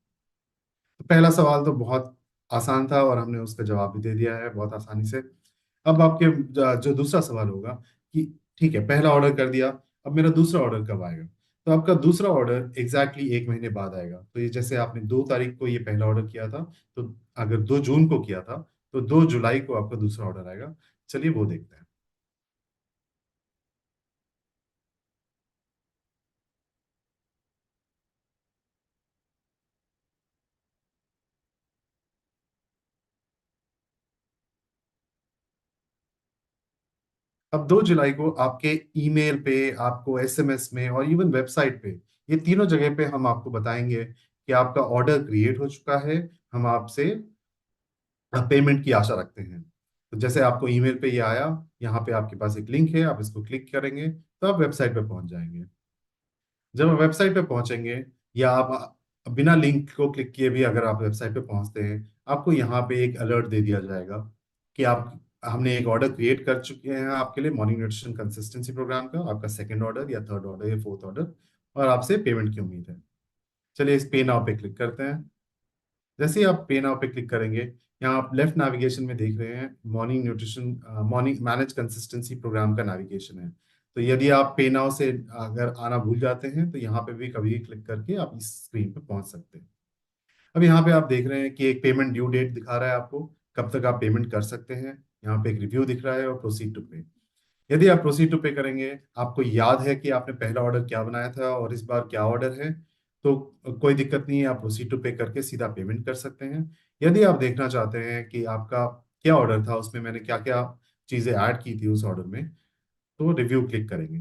तो पहला सवाल तो बहुत आसान था, और हमने उसका जवाब भी दे दिया है बहुत आसानी से। अब आपके जो दूसरा सवाल होगा कि ठीक है पहला ऑर्डर कर दिया, अब मेरा दूसरा ऑर्डर कब आएगा। तो आपका दूसरा ऑर्डर एग्जैक्टली 1 महीने बाद आएगा। तो ये जैसे आपने 2 तारीख को ये पहला ऑर्डर किया था, तो अगर 2 जून को किया था, तो 2 जुलाई को आपका दूसरा ऑर्डर आएगा। चलिए वो देखते हैं। अब 2 जुलाई को आपके ईमेल पे, आपको एसएमएस में, और इवन वेबसाइट पे, ये तीनों जगह पे हम आपको बताएंगे कि आपका ऑर्डर क्रिएट हो चुका है। हम आपसे पेमेंट की आशा रखते हैं। तो जैसे आपको ईमेल पे ये आया, यहाँ पे आपके पास एक लिंक है, आप इसको क्लिक करेंगे तो आप वेबसाइट पे पहुंच जाएंगे। जब आप वेबसाइट पे पहुंचेंगे, या आप बिना लिंक को क्लिक किए भी अगर आप वेबसाइट पे पहुंचते हैं, आपको यहाँ पे एक अलर्ट दे दिया जाएगा कि आप हमने एक ऑर्डर क्रिएट कर चुके हैं आपके लिए मॉर्निंग न्यूट्रिशन कंसिस्टेंसी प्रोग्राम का, आपका सेकंड ऑर्डर या थर्ड ऑर्डर या फोर्थ ऑर्डर, और आपसे पेमेंट की उम्मीद है। चलिए इस पे नाउ पे क्लिक करते हैं। जैसे ही आप पे नाउ पे क्लिक करेंगे, यहाँ आप लेफ्ट नेविगेशन में देख रहे हैं morning nutrition, morning manage consistency programme का नेविगेशन है। तो यदि आप पे नाउ से अगर आना भूल जाते हैं तो यहाँ पे भी कभी क्लिक करके आप इस स्क्रीन पे पहुंच सकते हैं। अब यहाँ पे आप देख रहे हैं कि एक पेमेंट ड्यू डेट दिखा रहा है आपको, कब तक आप पेमेंट कर सकते हैं। यहाँ पे एक रिव्यू दिख रहा है और प्रोसीड टू पे। यदि आप प्रोसीड टू पे करेंगे, आपको याद है कि आपने पहला ऑर्डर क्या बनाया था और इस बार क्या ऑर्डर है, तो कोई दिक्कत नहीं है, आप प्रोसीड टू पे करके सीधा पेमेंट कर सकते हैं। यदि आप देखना चाहते हैं कि आपका क्या ऑर्डर था, उसमें मैंने क्या क्या चीजें ऐड की थी उस ऑर्डर में, तो रिव्यू क्लिक करेंगे।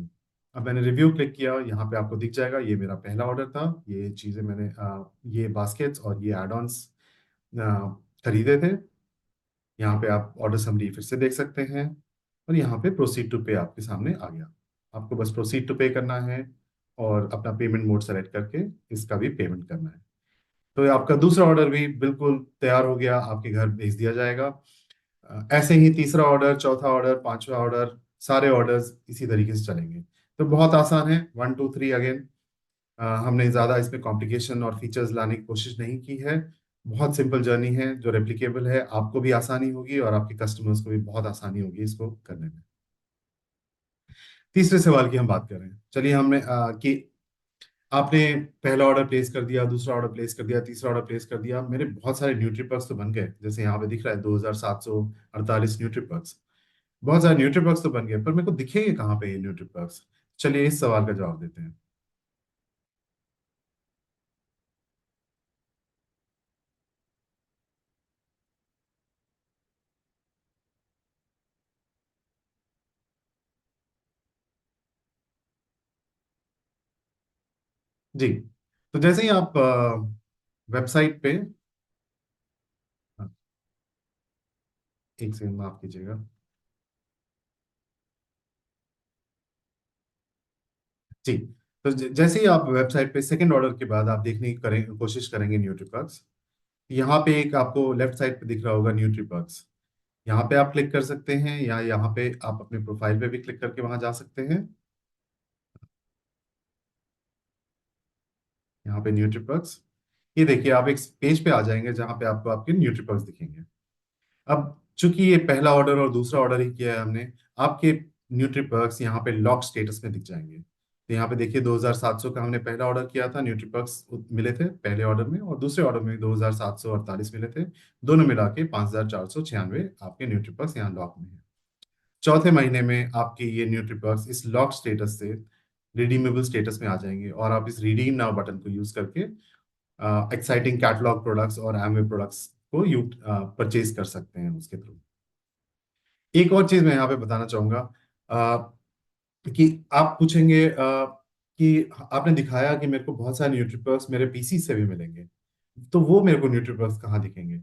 अब मैंने रिव्यू क्लिक किया, यहाँ पे आपको दिख जाएगा ये मेरा पहला ऑर्डर था, ये चीजें मैंने ये बास्केट्स और ये एड ऑन्स खरीदे थे। यहाँ पे आप ऑर्डर समरी फिर से देख सकते हैं और यहाँ पे प्रोसीड टू पे आपके सामने आ गया। आपको बस प्रोसीड टू पे करना है और अपना पेमेंट मोड सेलेक्ट करके इसका भी पेमेंट करना है। तो ये आपका दूसरा ऑर्डर भी बिल्कुल तैयार हो गया, आपके घर भेज दिया जाएगा। ऐसे ही तीसरा ऑर्डर, चौथा ऑर्डर, पांचवा ऑर्डर, सारे ऑर्डर्स इसी तरीके से चलेंगे। तो बहुत आसान है, 1 2 3 अगेन। हमने ज़्यादा इसमें कॉम्प्लिकेशन और फीचर्स लाने की कोशिश नहीं की है। बहुत सिंपल जर्नी है जो रेप्लिकेबल है, आपको भी आसानी होगी और आपके कस्टमर्स को भी बहुत आसानी होगी इसको करने में। तीसरे सवाल की हम बात करें, चलिए हमने कि आपने पहला ऑर्डर प्लेस कर दिया, दूसरा ऑर्डर प्लेस कर दिया, तीसरा ऑर्डर प्लेस कर दिया, मेरे बहुत सारे न्यूट्रीपक्स तो बन गए, जैसे यहाँ पे दिख रहा है 2748 न्यूट्रीपक्स। बहुत सारे न्यूट्रीपक्स तो बन गए, पर मेरे को दिखेंगे कहाँ पे ये न्यूट्रीपक्स? चलिए इस सवाल का जवाब देते हैं। जी, तो जैसे ही आप वेबसाइट पे, हाँ, एक सेकंड माफ कीजिएगा। जी, तो जैसे ही आप वेबसाइट पे सेकंड ऑर्डर के बाद आप देखने की कोशिश करेंगे न्यूट्रीपक्स, यहाँ पे एक आपको लेफ्ट साइड पे दिख रहा होगा न्यूट्रीपक्स। यहाँ पे आप क्लिक कर सकते हैं या यहाँ पे आप अपने प्रोफाइल पे भी क्लिक करके वहां जा सकते हैं। यहाँ पे न्यूट्रीपक्स, ये देखिए आप एक पेज पे आ जाएंगे जहाँ पे आपको आपके न्यूट्रीपक्स दिखेंगे। अब चूंकि ये पहला ऑर्डर और दूसरा ऑर्डर ही किया है हमने, आपके न्यूट्रीपर्क्स यहाँ पे लॉक स्टेटस में दिख जाएंगे। तो यहाँ पे देखिए 2700 का हमने पहला ऑर्डर किया था, न्यूट्रीपर्क्स मिले थे पहले ऑर्डर में, और दूसरे ऑर्डर में 2748 मिले थे। दोनों मिला के 5496 आपके न्यूट्रीपर्क्स यहाँ लॉक में है। चौथे महीने में आपके ये न्यूट्रीपर्क्स इस लॉक स्टेटस से रिडीमेबल स्टेटस में आ जाएंगे और आप इस रिडीम नाउ बटन को यूज करके एक्साइटिंग कैटलॉग प्रोडक्ट्स और एमवे प्रोडक्ट्स को यू परचेज कर सकते हैं उसके थ्रू। एक और चीज मैं यहाँ पे बताना चाहूंगा, कि आप पूछेंगे कि आपने दिखाया कि मेरे को बहुत सारे न्यूट्रीपर्क्स मेरे पीसी से भी मिलेंगे, तो वो मेरे को न्यूट्रीपर्क्स कहाँ दिखेंगे?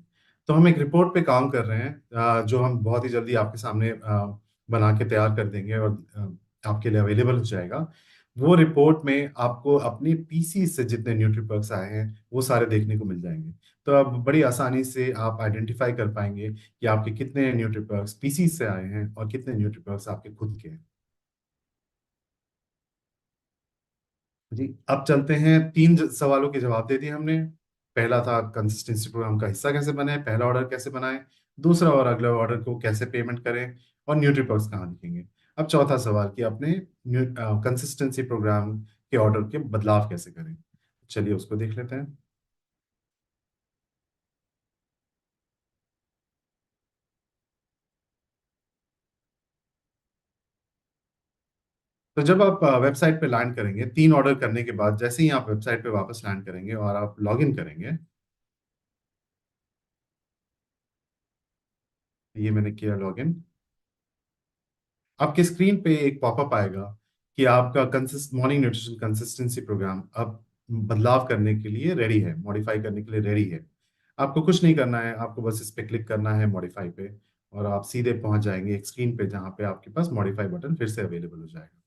तो हम एक रिपोर्ट पे काम कर रहे हैं, जो हम बहुत ही जल्दी आपके सामने बना के तैयार कर देंगे और आपके लिए अवेलेबल हो जाएगा। वो रिपोर्ट में आपको अपने पीसी से जितने न्यूट्रीपर्क्स आए हैं वो सारे देखने को मिल जाएंगे। तो अब बड़ी आसानी से आप आइडेंटिफाई कर पाएंगे कि आपके कितने न्यूट्रीपर्क्स पीसी से आए हैं और कितने न्यूट्रीपर्क्स आपके खुद के हैं। जी, अब चलते हैं, तीन सवालों के जवाब दे दिए हमने। पहला था कंसिस्टेंसी प्रोग्राम का हिस्सा कैसे बने, पहला ऑर्डर कैसे बनाएं, दूसरा और अगले ऑर्डर को कैसे पेमेंट करें, और न्यूट्रीपर्क्स कहाँ दिखेंगे। अब चौथा सवाल कि अपने कंसिस्टेंसी प्रोग्राम के ऑर्डर के बदलाव कैसे करें। चलिए उसको देख लेते हैं। तो जब आप वेबसाइट पे लैंड करेंगे, तीन ऑर्डर करने के बाद जैसे ही आप वेबसाइट पे वापस लैंड करेंगे और आप लॉग इन करेंगे, ये मैंने किया लॉग इन। आपके स्क्रीन पे एक पॉपअप आएगा कि आपका मॉर्निंग न्यूट्रिशन कंसिस्टेंसी प्रोग्राम अब बदलाव करने के लिए रेडी है, मॉडिफाई करने के लिए रेडी है। आपको कुछ नहीं करना है, आपको बस इस पे क्लिक करना है मॉडिफाई पे, और आप सीधे पहुंच जाएंगे एक स्क्रीन पे जहां पे आपके पास मॉडिफाई बटन फिर से अवेलेबल हो जाएगा।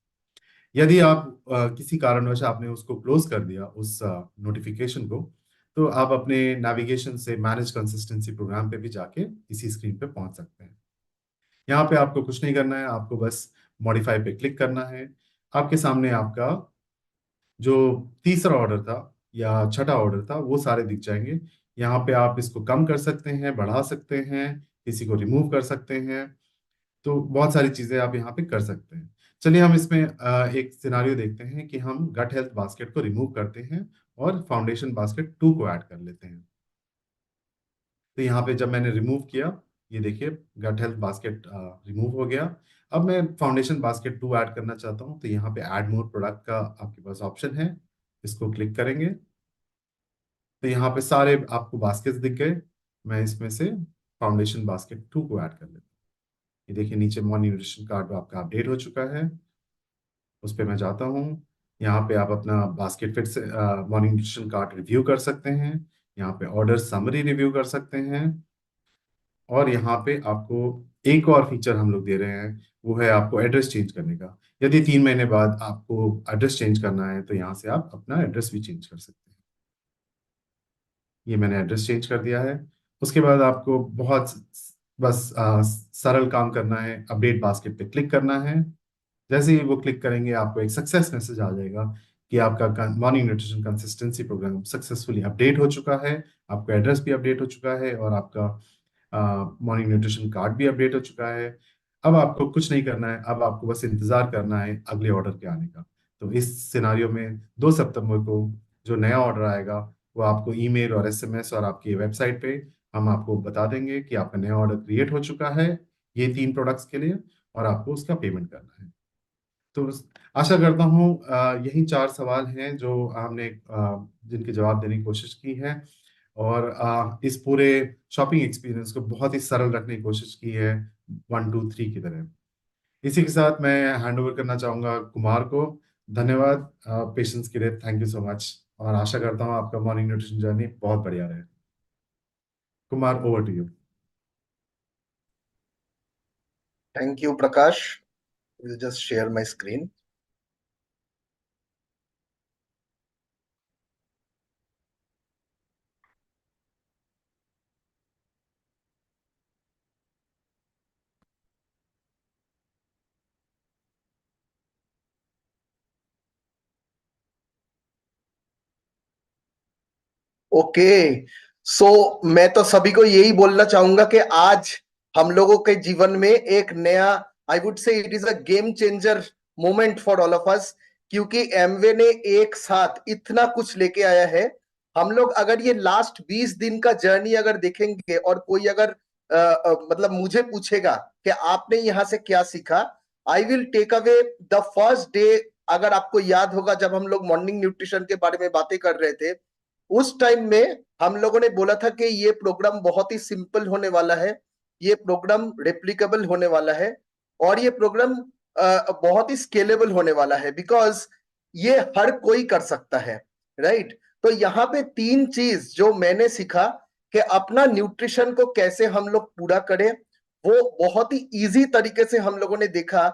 यदि आप किसी कारणवश आपने उसको क्लोज कर दिया उस नोटिफिकेशन को, तो आप अपने नेविगेशन से मैनेज कंसिस्टेंसी प्रोग्राम पे भी जाके इसी स्क्रीन पे पहुंच सकते हैं। यहाँ पे आपको कुछ नहीं करना है, आपको बस मॉडिफाई पे क्लिक करना है। आपके सामने आपका जो तीसरा ऑर्डर था या छठा ऑर्डर था वो सारे दिख जाएंगे। यहाँ पे आप इसको कम कर सकते हैं, बढ़ा सकते हैं, किसी को रिमूव कर सकते हैं। तो बहुत सारी चीजें आप यहाँ पे कर सकते हैं। चलिए हम इसमें एक सिनारियो देखते हैं कि हम गट हेल्थ बास्केट को रिमूव करते हैं और फाउंडेशन बास्केट 2 को ऐड कर लेते हैं। तो यहाँ पे जब मैंने रिमूव किया, ये देखिए गट हेल्थ बास्केट रिमूव हो गया। अब मैं फाउंडेशन बास्केट 2 ऐड करना चाहता हूँ, तो यहाँ पे ऐड मोर प्रोडक्ट का आपके पास ऑप्शन है, इसको क्लिक करेंगे तो यहाँ पे सारे आपको बास्केट्स दिख गए। मैं इसमें से फाउंडेशन बास्केट 2 को ऐड कर लेता हूँ। ये देखिए नीचे मॉर्निंग न्यूट्रिशन कार्ड आपका अपडेट हो चुका है, उस पर मैं जाता हूँ। यहाँ पे आप अपना बास्केट फिट से मॉर्निंग न्यूट्रिशन कार्ड रिव्यू कर सकते हैं, यहाँ पे ऑर्डर समरी रिव्यू कर सकते हैं, और यहाँ पे आपको एक और फीचर हम लोग दे रहे हैं, वो है आपको एड्रेस चेंज करने का। यदि 3 महीने बाद आपको एड्रेस चेंज करना है तो यहाँ से आप अपना एड्रेस भी चेंज कर सकते हैं। ये मैंने एड्रेस चेंज कर दिया है। उसके बाद आपको बहुत बस सरल काम करना है, अपडेट बास्केट पे क्लिक करना है। जैसे ही वो क्लिक करेंगे आपको एक सक्सेस मैसेज आ जाएगा कि आपका morning nutrition consistency programme successfully update हो चुका है, आपका एड्रेस भी अपडेट हो चुका है और आपका मॉर्निंग न्यूट्रिशन कार्ड भी अपडेट हो चुका है। अब आपको कुछ नहीं करना है, अब आपको बस इंतजार करना है अगले ऑर्डर के आने का। तो इस सिनारियो में 2 सितंबर को जो नया ऑर्डर आएगा वो आपको ईमेल और एसएमएस और आपकी वेबसाइट पे हम आपको बता देंगे कि आपका नया ऑर्डर क्रिएट हो चुका है ये 3 प्रोडक्ट्स के लिए, और आपको उसका पेमेंट करना है। तो आशा करता हूँ यही 4 सवाल हैं जो हमने जिनके जवाब देने की कोशिश की है, और इस पूरे शॉपिंग एक्सपीरियंस को बहुत ही सरल रखने की कोशिश की है 1 2 3 की तरह। इसी के साथ मैं हैंड ओवर करना चाहूंगा कुमार को। धन्यवाद पेशेंस के लिए, थैंक यू सो मच, और आशा करता हूँ आपका मॉर्निंग न्यूट्रिशन जर्नी बहुत बढ़िया रहे। Kumar, over to you. Thank you, Prakash. We'll just share my screen. Okay, so मैं तो सभी को यही बोलना चाहूंगा कि आज हम लोगों के जीवन में एक नया, आई वुड से it is a game changer moment for all of us, क्योंकि एमवे ने एक साथ इतना कुछ लेके आया है। हम लोग अगर ये लास्ट 20 दिन का जर्नी अगर देखेंगे और कोई अगर मतलब मुझे पूछेगा कि आपने यहाँ से क्या सीखा, I will take away the first day. अगर आपको याद होगा जब हम लोग मॉर्निंग न्यूट्रिशन के बारे में बातें कर रहे थे, उस टाइम में हम लोगों ने बोला था कि ये प्रोग्राम बहुत ही सिंपल होने वाला है, ये प्रोग्राम रेप्लिकेबल होने वाला है, और ये प्रोग्राम बहुत ही स्केलेबल होने वाला है, बिकॉज ये हर कोई कर सकता है, राइट। तो यहाँ पे 3 चीज जो मैंने सीखा कि अपना न्यूट्रिशन को कैसे हम लोग पूरा करें, वो बहुत ही इजी तरीके से हम लोगों ने देखा।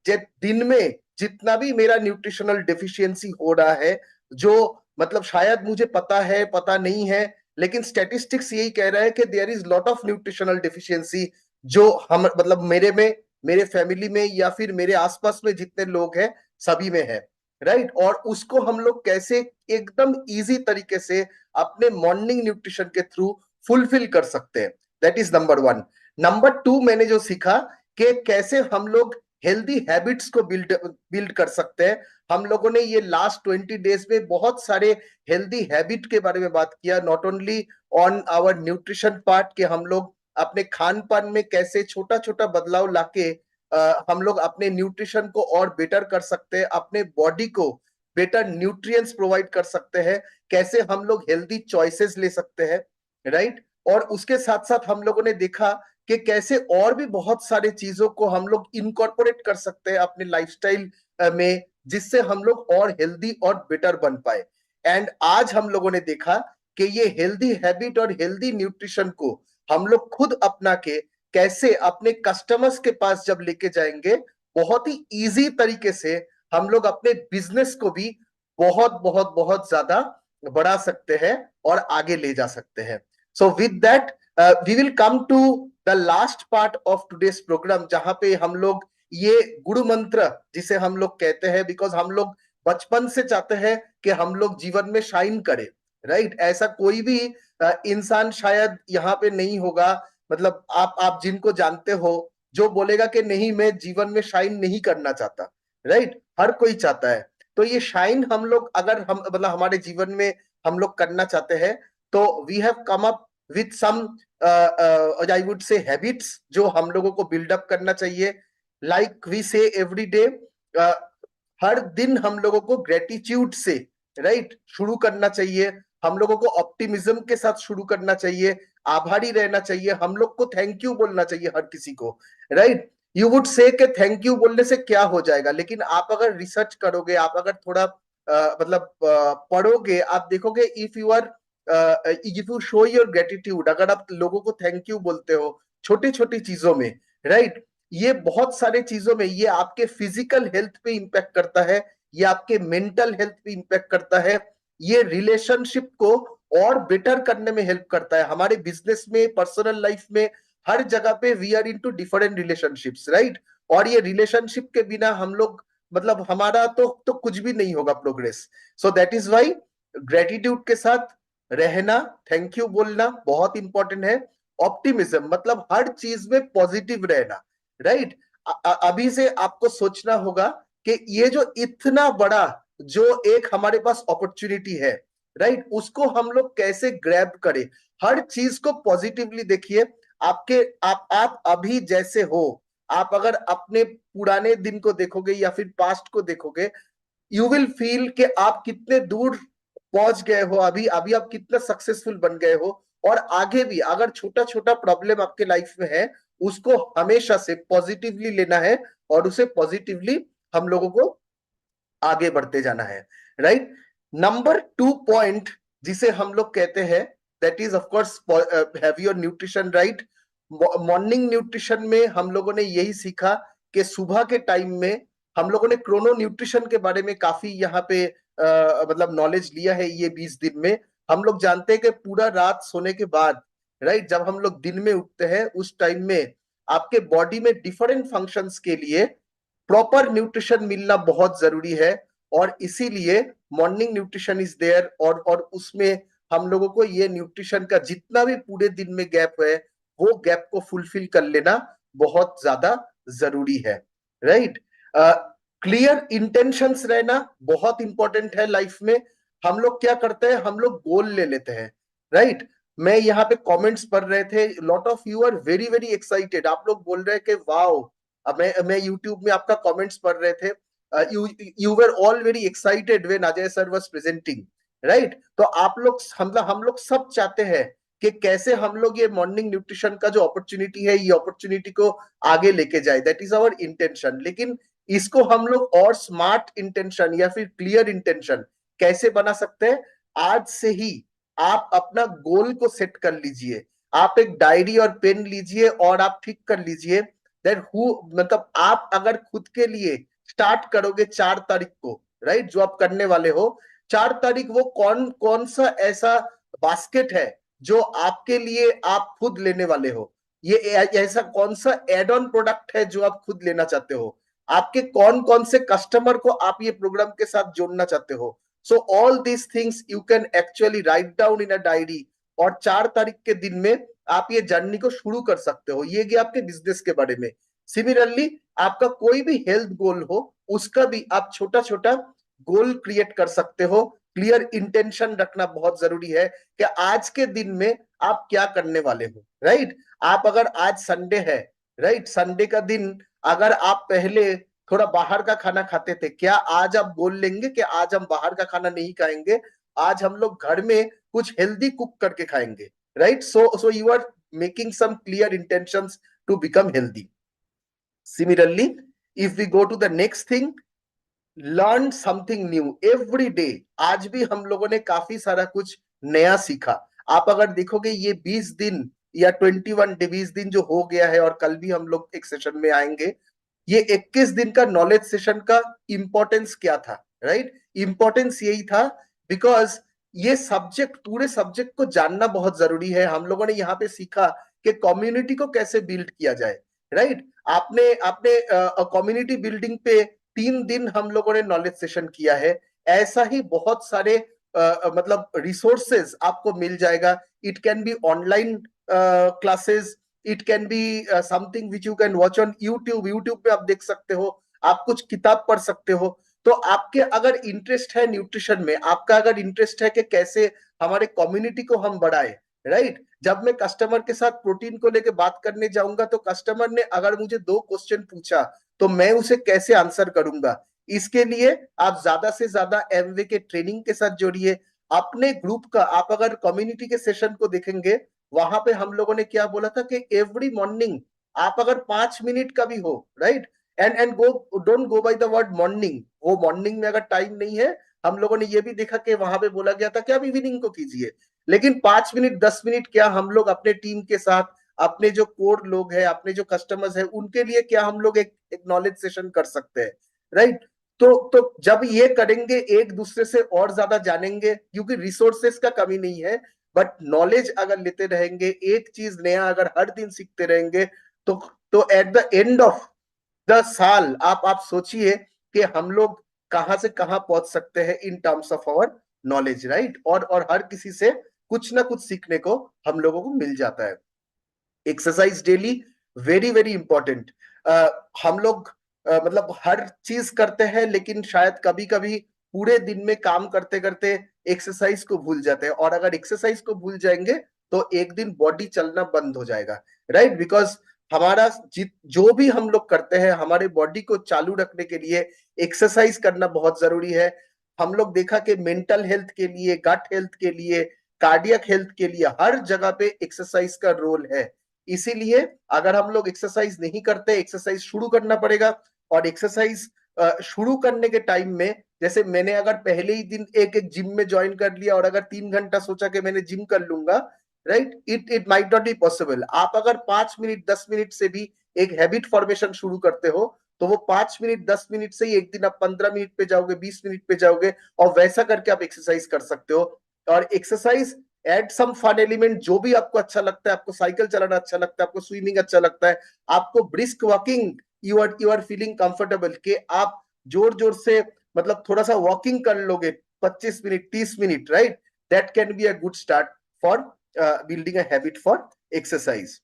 दिन में जितना भी मेरा न्यूट्रिशनल डेफिशिएंसी हो रहा है, जो मतलब शायद मुझे पता है पता नहीं है, लेकिन स्टैटिस्टिक्स यही कह रहा है कि there is lot of nutritional deficiency जो हम मतलब मेरे में, मेरे फैमिली में, या फिर मेरे आसपास में जितने लोग हैं सभी में है, राइट। और उसको हम लोग कैसे एकदम इजी तरीके से अपने मॉर्निंग न्यूट्रिशन के थ्रू फुलफिल कर सकते हैं, दैट इज नंबर 1। नंबर 2 मैंने जो सीखा कि कैसे हम लोग हेल्दी हैबिट्स को बिल्ड कर सकते हैं। हम लोगों ने ये लास्ट 20 डेज में बहुत सारे हेल्दी हैबिट के बारे में बात किया, not only on our nutrition part, के हम लोग अपने खान पान में कैसे छोटा छोटा बदलाव लाके हम लोग अपने न्यूट्रिशन को और बेटर कर सकते हैं, अपने बॉडी को बेटर न्यूट्रिएंट्स प्रोवाइड कर सकते हैं, कैसे हम लोग हेल्दी चॉइसेस ले सकते हैं, राइट। और उसके साथ साथ हम लोगों ने देखा कि कैसे और भी बहुत सारे चीजों को हम लोग इनकॉर्पोरेट कर सकते हैं अपने लाइफस्टाइल में, जिससे हम लोग और हेल्दी और बेटर बन पाए। एंड आज हम लोगों ने देखा कि ये हेल्दी हैबिट और हेल्दी न्यूट्रिशन को हम लोग खुद अपना के कैसे अपने कस्टमर्स के पास जब लेके जाएंगे, बहुत ही इजी तरीके से हम लोग अपने बिजनेस को भी बहुत बहुत बहुत ज्यादा बढ़ा सकते हैं और आगे ले जा सकते हैं। So with that we will come to the last part of today's programme, जहां पे हम लोग ये गुरु मंत्र जिसे हम लोग कहते हैं, बिकॉज हम लोग बचपन से चाहते हैं कि हम लोग जीवन में शाइन करें, राइट। ऐसा कोई भी इंसान शायद यहाँ पे नहीं होगा, मतलब आप जिनको जानते हो, जो बोलेगा कि नहीं मैं जीवन में शाइन नहीं करना चाहता, राइट? हर कोई चाहता है। तो ये शाइन हम लोग अगर हम मतलब हमारे जीवन में हम लोग करना चाहते हैं, तो we have come up with some I would say habits जो हम लोगों को बिल्डअप करना चाहिए। Like we say every day, हर दिन हम लोगों को ग्रेटिट्यूड से राइट शुरू करना चाहिए। हम लोगों को ऑप्टिमिज्म के साथ शुरू करना चाहिए, आभारी रहना चाहिए, हम लोग को थैंक यू बोलना चाहिए हर किसी को, राइट? यू वुड से कि थैंक यू बोलने से क्या हो जाएगा, लेकिन आप अगर रिसर्च करोगे, आप अगर थोड़ा मतलब पढ़ोगे, आप देखोगे if you show your gratitude, अगर आप लोगों को थैंक यू बोलते हो छोटी छोटी चीजों में, राइट, ये बहुत सारे चीजों में ये आपके फिजिकल हेल्थ पे इंपैक्ट करता है, ये आपके मेंटल हेल्थ पे इंपैक्ट करता है, ये रिलेशनशिप को और बेटर करने में हेल्प करता है। हमारे बिजनेस में, पर्सनल लाइफ में, हर जगह पे we are into different relationships, right? और ये रिलेशनशिप के बिना हम लोग मतलब हमारा तो कुछ भी नहीं होगा progress. So that is why gratitude के साथ रहना, थैंक यू बोलना बहुत इंपॉर्टेंट है। ऑप्टिमिज्म मतलब हर चीज में पॉजिटिव रहना, राइट? अभी से आपको सोचना होगा कि ये जो इतना बड़ा जो एक हमारे पास अपॉर्चुनिटी है, राइट, उसको हम लोग कैसे ग्रैब करें। हर चीज को पॉजिटिवली देखिए। आप अभी जैसे हो, आप अगर अपने पुराने दिन को देखोगे या फिर पास्ट को देखोगे, यू विल फील कि आप कितने दूर पहुंच गए हो, अभी अभी आप कितना सक्सेसफुल बन गए हो। और आगे भी अगर छोटा छोटा प्रॉब्लम आपके लाइफ में है, उसको हमेशा से पॉजिटिवली लेना है और उसे पॉजिटिवली हम लोगों को आगे बढ़ते जाना है, राइट? नंबर 2 पॉइंट जिसे हम लोग कहते हैं, that is of course have your nutrition right. Morning nutrition में हम लोगों ने यही सीखा कि सुबह के टाइम में हम लोगों ने क्रोनो न्यूट्रिशन के बारे में काफी यहाँ पे मतलब नॉलेज लिया है। ये 20 दिन में हम लोग जानते हैं कि पूरा रात सोने के बाद, राइट, जब हम लोग दिन में उठते हैं उस टाइम में आपके बॉडी में डिफरेंट फंक्शंस के लिए प्रॉपर न्यूट्रिशन मिलना बहुत जरूरी है। और इसीलिए मॉर्निंग न्यूट्रिशन इज देयर, और उसमें हम लोगों को ये न्यूट्रिशन का जितना भी पूरे दिन में गैप है, वो गैप को फुलफिल कर लेना बहुत ज्यादा जरूरी है, राइट? क्लियर इंटेंशंस रहना बहुत इंपॉर्टेंट है लाइफ में। हम लोग क्या करते हैं, हम लोग गोल ले लेते हैं, राइट? मैं यहाँ पे कमेंट्स पढ़ रहे थे, lot of you are very very excited, आप लोग बोल रहे हैं कि वाओ। अब मैं यूट्यूब में आपका कमेंट्स पढ़ रहे थे, you were all very excited when Ajay sir was presenting, right? तो आप लोग हम लोग सब चाहते हैं कि कैसे हम लोग ये मॉर्निंग न्यूट्रिशन का जो अपॉर्चुनिटी है, ये अपॉर्चुनिटी को आगे लेके जाए, दैट इज आवर इंटेंशन। लेकिन इसको हम लोग और स्मार्ट इंटेंशन या फिर क्लियर इंटेंशन कैसे बना सकते हैं? आज से ही आप अपना गोल को सेट कर लीजिए, आप एक डायरी और पेन लीजिए और आप ठीक कर लीजिए दैट मतलब आप अगर खुद के लिए स्टार्ट करोगे 4 तारीख को, राइट, जो आप करने वाले हो 4 तारीख, वो कौन कौन सा ऐसा बास्केट है जो आपके लिए आप खुद लेने वाले हो, ये ऐसा कौन सा एड ऑन प्रोडक्ट है जो आप खुद लेना चाहते हो, आपके कौन कौन से कस्टमर को आप ये प्रोग्राम के साथ जोड़ना चाहते हो। So all these things you can actually write down in a diary, और 4 तारीख के दिन में आप ये जर्नी को शुरू कर सकते हो। ये गया आपके बिजनेस के बारे में। सिमिलरली आपका कोई भी हेल्थ गोल हो, उसका भी आप छोटा छोटा गोल क्रिएट कर सकते हो। क्लियर इंटेंशन रखना बहुत जरूरी है कि आज के दिन में आप क्या करने वाले हो, राइट? आप अगर आज संडे है, राइट, संडे का दिन अगर आप पहले थोड़ा बाहर का खाना खाते थे, क्या आज आप बोल लेंगे कि आज हम बाहर का खाना नहीं खाएंगे, आज हम लोग घर में कुछ हेल्दी कुक करके खाएंगे, right? So you are making some clear intentions to become healthy. Similarly, if we go to the next thing, learn something new every day. आज भी हम लोगों ने काफी सारा कुछ नया सीखा। आप अगर देखोगे ये 20 दिन या 21 डे, 20 दिन जो हो गया है, और कल भी हम लोग एक सेशन में आएंगे, ये 21 दिन का नॉलेज सेशन का इंपॉर्टेंस क्या था, राइट? इंपॉर्टेंस यही था बिकॉज ये सब्जेक्ट, पूरे सब्जेक्ट को जानना बहुत जरूरी है। हम लोगों ने यहाँ पे सीखा कि कम्युनिटी को कैसे बिल्ड किया जाए, राइट? आपने आपने कम्युनिटी बिल्डिंग पे 3 दिन हम लोगों ने नॉलेज सेशन किया है। ऐसा ही बहुत सारे मतलब रिसोर्सेज आपको मिल जाएगा. It can be online classes, it can be something which you can watch on YouTube. YouTube पे आप देख सकते हो, आप कुछ किताब पढ़ सकते हो. तो आपके अगर इंटरेस्ट है न्यूट्रिशन में, आपका अगर इंटरेस्ट है कि कैसे हमारे कम्युनिटी को हम बढ़ाए, राइट. जब मैं कस्टमर के साथ प्रोटीन को लेके बात करने जाऊंगा तो कस्टमर ने अगर मुझे 2 क्वेश्चन पूछा तो मैं उसे कैसे आंसर करूंगा. इसके लिए आप ज्यादा से ज्यादा एमवे के ट्रेनिंग के साथ जोड़िए. अपने ग्रुप का, आप अगर कम्युनिटी के सेशन को देखेंगे, वहां पे हम लोगों ने क्या बोला था कि एवरी मॉर्निंग आप अगर 5 मिनट का भी हो, right, and go, don't go by the word morning. वो मॉर्निंग में अगर टाइम नहीं है, हम लोगों ने ये भी देखा कि वहां पे बोला गया था कि आप इवनिंग को कीजिए. लेकिन 5 मिनट 10 मिनट क्या हम लोग अपने टीम के साथ, अपने जो कोर लोग हैं, अपने जो कस्टमर्स हैं, उनके लिए क्या हम लोग एक नॉलेज सेशन कर सकते हैं, राइट. तो जब ये करेंगे एक दूसरे से और ज्यादा जानेंगे, क्योंकि रिसोर्सेस का कमी नहीं है, बट नॉलेज अगर लेते रहेंगे, एक चीज नया अगर हर दिन सीखते रहेंगे, तो at the end of the साल आप सोचिए कि हम लोग कहां से कहां पहुंच सकते हैं in terms of our knowledge, right. और हर किसी से कुछ ना कुछ सीखने को हम लोगों को मिल जाता है. Exercise daily, very very important. हम लोग मतलब हर चीज करते हैं, लेकिन शायद कभी कभी पूरे दिन में काम करते करते एक्सरसाइज को भूल जाते हैं. और अगर एक्सरसाइज को भूल जाएंगे तो एक दिन बॉडी चलना बंद हो जाएगा, राइट. बिकॉज हमारा जो भी हम लोग करते हैं, हमारे बॉडी को चालू रखने के लिए एक्सरसाइज करना बहुत जरूरी है. हम लोग देखा कि मेंटल हेल्थ के लिए, गट हेल्थ के लिए, कार्डियक हेल्थ के लिए हर जगह पे एक्सरसाइज का रोल है. इसीलिए अगर हम लोग एक्सरसाइज नहीं करते, एक्सरसाइज शुरू करना पड़ेगा. और एक्सरसाइज शुरू करने के टाइम में, जैसे मैंने अगर पहले ही दिन एक जिम में ज्वाइन कर लिया और अगर 3 घंटा सोचा कि मैंने जिम कर लूंगा, right, it might not be possible. आप अगर 5 मिनट 10 मिनट से भी एक हैबिट फॉर्मेशन शुरू करते हो, तो वो 5 मिनट 10 मिनट से ही एक दिन आप 15 मिनट पे जाओगे, 20 मिनट पे जाओगे, और वैसा करके आप एक्सरसाइज कर सकते हो. और exercise add some fun element, जो भी आपको अच्छा लगता है, आपको साइकिल चलाना अच्छा लगता है, आपको स्विमिंग अच्छा लगता है, आपको brisk walking, you are feeling comfortable कि आप जोर जोर से मतलब थोड़ा सा वॉकिंग कर लोगे 25 minute 30 minute, right. That can be a good start for building a habit for exercise.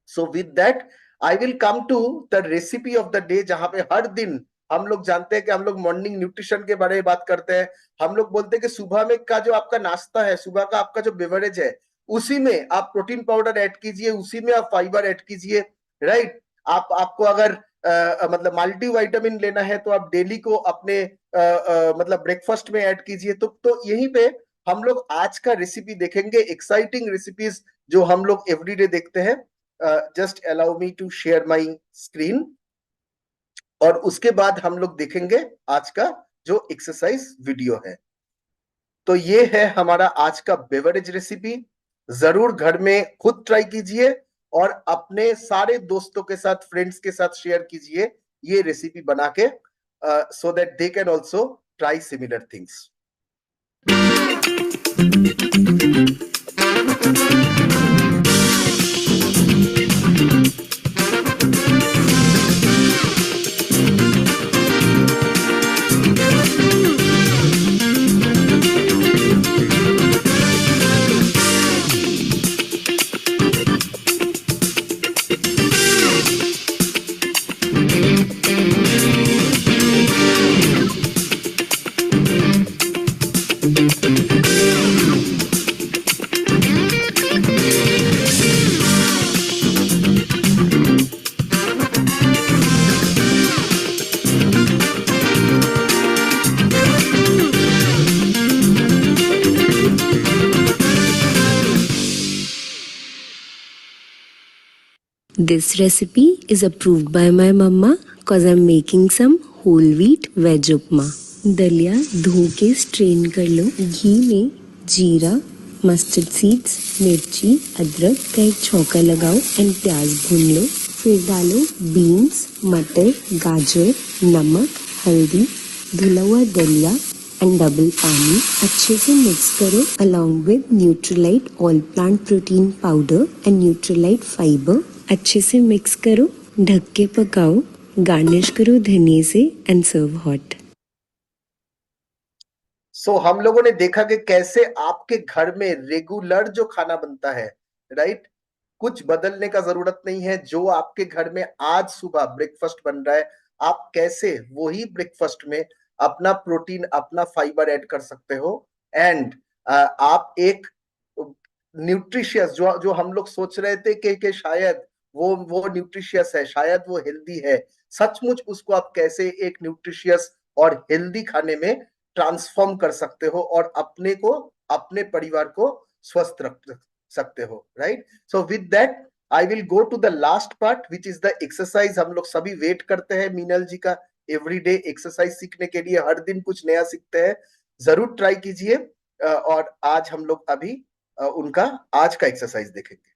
So with that I will come to the recipe of the day, जहां पे हर दिन हम लोग जानते हैं कि हम लोग मॉर्निंग न्यूट्रिशन के बारे में बात करते हैं. हम लोग बोलते हैं कि सुबह में का जो आपका नाश्ता है, सुबह का आपका जो बेवरेज है, उसी में आप प्रोटीन पाउडर ऐड कीजिए, उसी में आप फाइबर ऐड कीजिए, राइट. आपको अगर मतलब मल्टी विटामिन लेना है तो आप डेली को अपने मतलब ब्रेकफास्ट में ऐड कीजिए. तो यहीं पे हम लोग आज का रेसिपी देखेंगे, एक्साइटिंग रेसिपीज जो हम लोग एवरीडे देखते हैं. Just allow me to share my screen, और उसके बाद हम लोग देखेंगे आज का जो एक्सरसाइज वीडियो है. तो ये है हमारा आज का बेवरेज रेसिपी. जरूर घर में खुद ट्राई कीजिए और अपने सारे दोस्तों के साथ, फ्रेंड्स के साथ शेयर कीजिए ये रेसिपी बना के, so that they can also try similar things. This recipe is approved by my mama cause I'm making some whole wheat veg उपमा. दलिया धो के स्ट्रेन कर लो. घी में जीरा, मस्टर्ड सीड्स, मिर्ची, अदरक का एक छौंका लगाओ एंड प्याज भून लो. फिर डालो बीन्स, मटर, गाजर, नमक, हल्दी, धुला हुआ दलिया एंड डबल पानी. अच्छे से मिक्स करो along with Nutrilite all plant protein powder and Nutrilite fibre. अच्छे से मिक्स करो, ढक के पकाओ, गार्निश करो धनिया से एंड सर्व हॉट. सो हम लोगों ने देखा कि कैसे आपके घर में रेगुलर जो खाना बनता है, राइट, कुछ बदलने का जरूरत नहीं है। जो आपके घर में आज सुबह ब्रेकफास्ट बन रहा है, आप कैसे वही ब्रेकफास्ट में अपना प्रोटीन, अपना फाइबर ऐड कर सकते हो, एंड आप एक न्यूट्रिशियस, जो हम लोग सोच रहे थे कि शायद वो न्यूट्रिशियस है, शायद वो हेल्दी है, सचमुच उसको आप कैसे एक न्यूट्रिशियस और हेल्दी खाने में ट्रांसफॉर्म कर सकते हो और अपने को, अपने परिवार को स्वस्थ रख सकते हो, right. So with that I will go to the last part which is the exercise. हम लोग सभी वेट करते हैं मीनल जी का एवरीडे एक्सरसाइज सीखने के लिए, हर दिन कुछ नया सीखते हैं, जरूर ट्राई कीजिए। और आज हम लोग अभी उनका आज का एक्सरसाइज देखेंगे।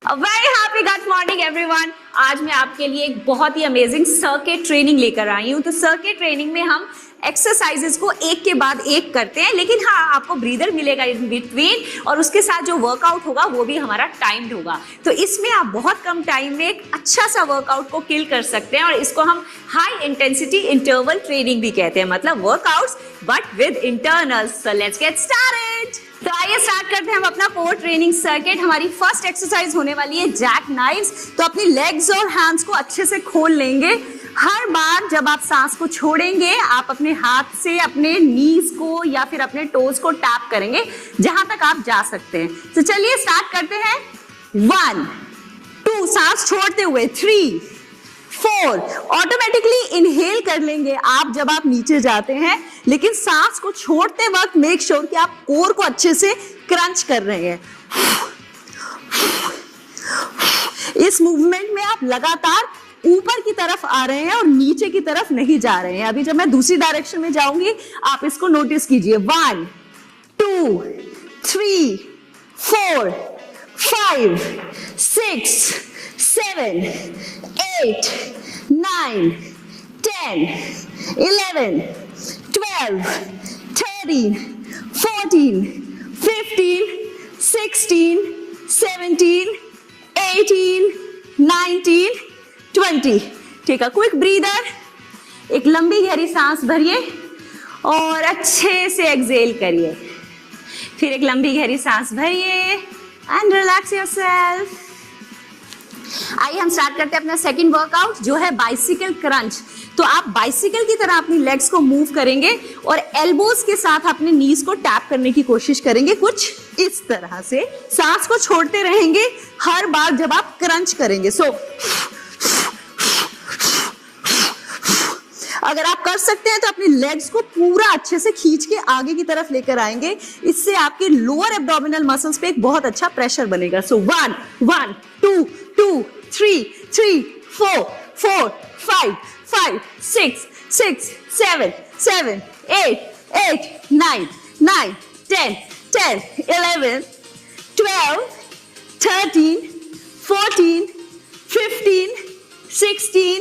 Very happy good morning everyone. आज मैं आपके लिए एक बहुत ही अमेजिंग सर्किट ट्रेनिंग लेकर आई हूँ। तो सर्किट ट्रेनिंग में हम एक्सरसाइजेस को एक के बाद एक करते हैं, लेकिन हाँ, आपको ब्रीदर मिलेगा इन बिटवीन, और उसके साथ जो वर्कआउट होगा वो भी हमारा टाइम्ड होगा। तो इसमें आप बहुत कम टाइम में एक अच्छा सा वर्कआउट को किल कर सकते हैं, और इसको हम हाई इंटेंसिटी इंटरवल ट्रेनिंग भी कहते हैं, मतलब workouts but with internals. So let's get started. तो आइए स्टार्ट करते हैं हम अपना कोर ट्रेनिंग सर्किट। हमारी फर्स्ट एक्सरसाइज होने वाली है जैक नाइव्स। तो अपनी लेग्स और हैंड्स को अच्छे से खोल लेंगे। हर बार जब आप सांस को छोड़ेंगे, आप अपने हाथ से अपने नीज को या फिर अपने टोज को टैप करेंगे जहां तक आप जा सकते हैं। तो चलिए स्टार्ट करते हैं। 1 2 सांस छोड़ते हुए, 3 4 ऑटोमेटिकली इनहेल कर लेंगे आप जब आप नीचे जाते हैं, लेकिन सांस को छोड़ते वक्त मेक श्योर कि आप कोर को अच्छे से क्रंच कर रहे हैं। इस मूवमेंट में आप लगातार ऊपर की तरफ आ रहे हैं और नीचे की तरफ नहीं जा रहे हैं। अभी जब मैं दूसरी डायरेक्शन में जाऊंगी, आप इसको नोटिस कीजिए। 1 2 3 4 5 6 7 8 9 10 11 12 13 14 15 16 17 18 19 20। ठीक है, क्विक ब्रीदर। एक लंबी गहरी सांस भरिए और अच्छे से एक्सहेल करिए। फिर एक लंबी गहरी सांस भरिए एंड रिलैक्स योरसेल्फ। आइए हम स्टार्ट करते हैं अपना सेकंड वर्कआउट, जो है बाइसिकल क्रंच। तो आप बाइसिकल की तरह अपनी लेग्स को मूव करेंगे और एल्बोज के साथ अपने नीज को टैप करने की कोशिश करेंगे, कुछ इस तरह से। सांस को छोड़ते रहेंगे हर बार जब आप क्रंच करेंगे। सो अगर आप कर सकते हैं तो अपनी लेग्स को पूरा अच्छे से खींच के आगे की तरफ लेकर आएंगे। इससे आपके लोअर एब्डोमिनल मसल्स पे एक बहुत अच्छा प्रेशर बनेगा। सो 1 1 2 2 3 3 4 4 5 5 6 6 7 7 8 8 9 9 10 10 11 12 13 14 15 16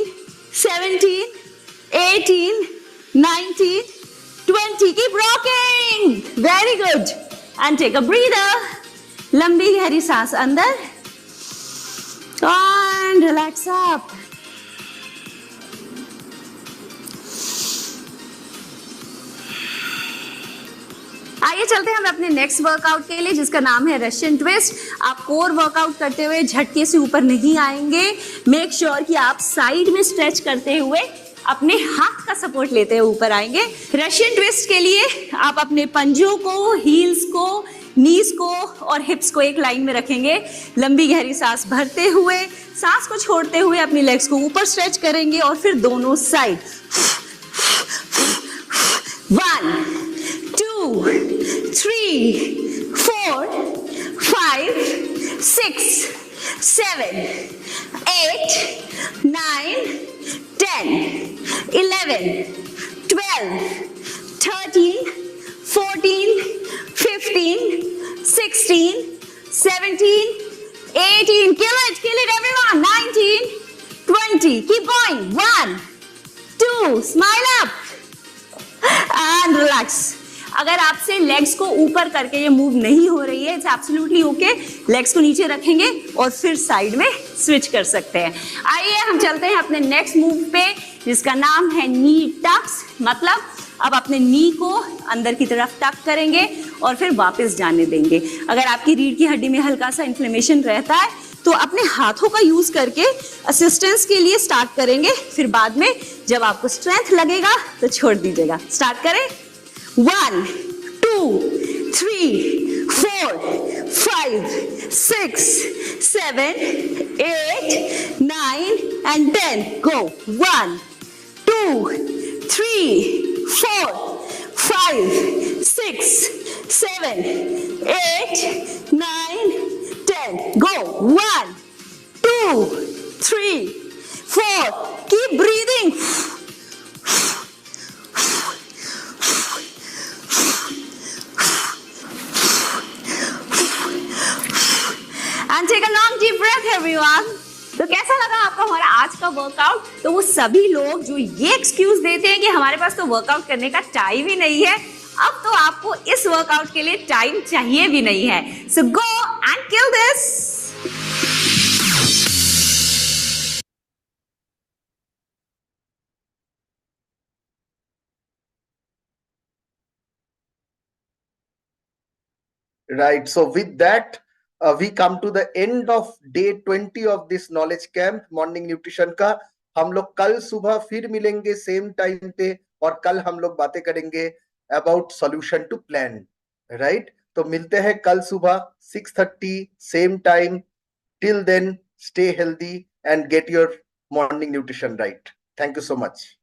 17 18 19 20। Keep rocking. Very good. And take a breather. लंबी गहरी सांस अंदर and relax up. आइए चलते हैं हम अपने नेक्स्ट वर्कआउट के लिए, जिसका नाम है रशियन ट्विस्ट। आप कोर वर्कआउट करते हुए झटके से ऊपर नहीं आएंगे। मेक श्योर कि आप साइड में स्ट्रेच करते हुए अपने हाथ का सपोर्ट लेते हुए ऊपर आएंगे। रशियन ट्विस्ट के लिए आप अपने पंजों को, हील्स को, नीज को और हिप्स को एक लाइन में रखेंगे। लंबी गहरी सांस भरते हुए, सांस को छोड़ते हुए अपनी लेग्स को ऊपर स्ट्रेच करेंगे और फिर दोनों side. 1 2 3 4 5 6 7 8 9 10 11 12 13 14 15 16 17 18, kill it everyone, 19 20, keep going, 1 2, smile up and relax। अगर आपसे लेग्स को ऊपर करके ये मूव नहीं हो रही है, इट्स एब्सोल्युटली ओके। लेग्स को नीचे रखेंगे और फिर साइड में स्विच कर सकते हैं। आइए हम चलते हैं अपने नेक्स्ट मूव पे। जिसका नाम है नी टक्स। मतलब अब अपने नी को अंदर की तरफ टक करेंगे और फिर वापस जाने देंगे। अगर आपकी रीढ़ की हड्डी में हल्का सा इन्फ्लेमेशन रहता है तो अपने हाथों का यूज करके असिस्टेंस के लिए स्टार्ट करेंगे, फिर बाद में जब आपको स्ट्रेंथ लगेगा तो छोड़ दीजिएगा। स्टार्ट करें। 1 2 3 4 5 6 7 8 9 and 10 go। 1 2 3 4 5 6 7 8 9 10 go। 1 2 3 4 keep breathing। And take a long deep breath everyone। तो कैसा लगा आपको हमारा आज का वर्कआउट? तो वो सभी लोग जो ये एक्सक्यूज देते हैं कि हमारे पास तो वर्कआउट करने का टाइम ही नहीं है, अब तो आपको इस वर्कआउट के लिए टाइम चाहिए भी नहीं है। So go and kill this. Right. So with that, we come to the end of day 20 of this knowledge camp morning nutrition का। हम लोग कल सुबह फिर मिलेंगे सेम टाइम पे और कल हम लोग बातें करेंगे about solution to plan. Right, तो मिलते हैं कल सुबह 6:30 same time. Till then, stay healthy and get your morning nutrition right. Thank you so much.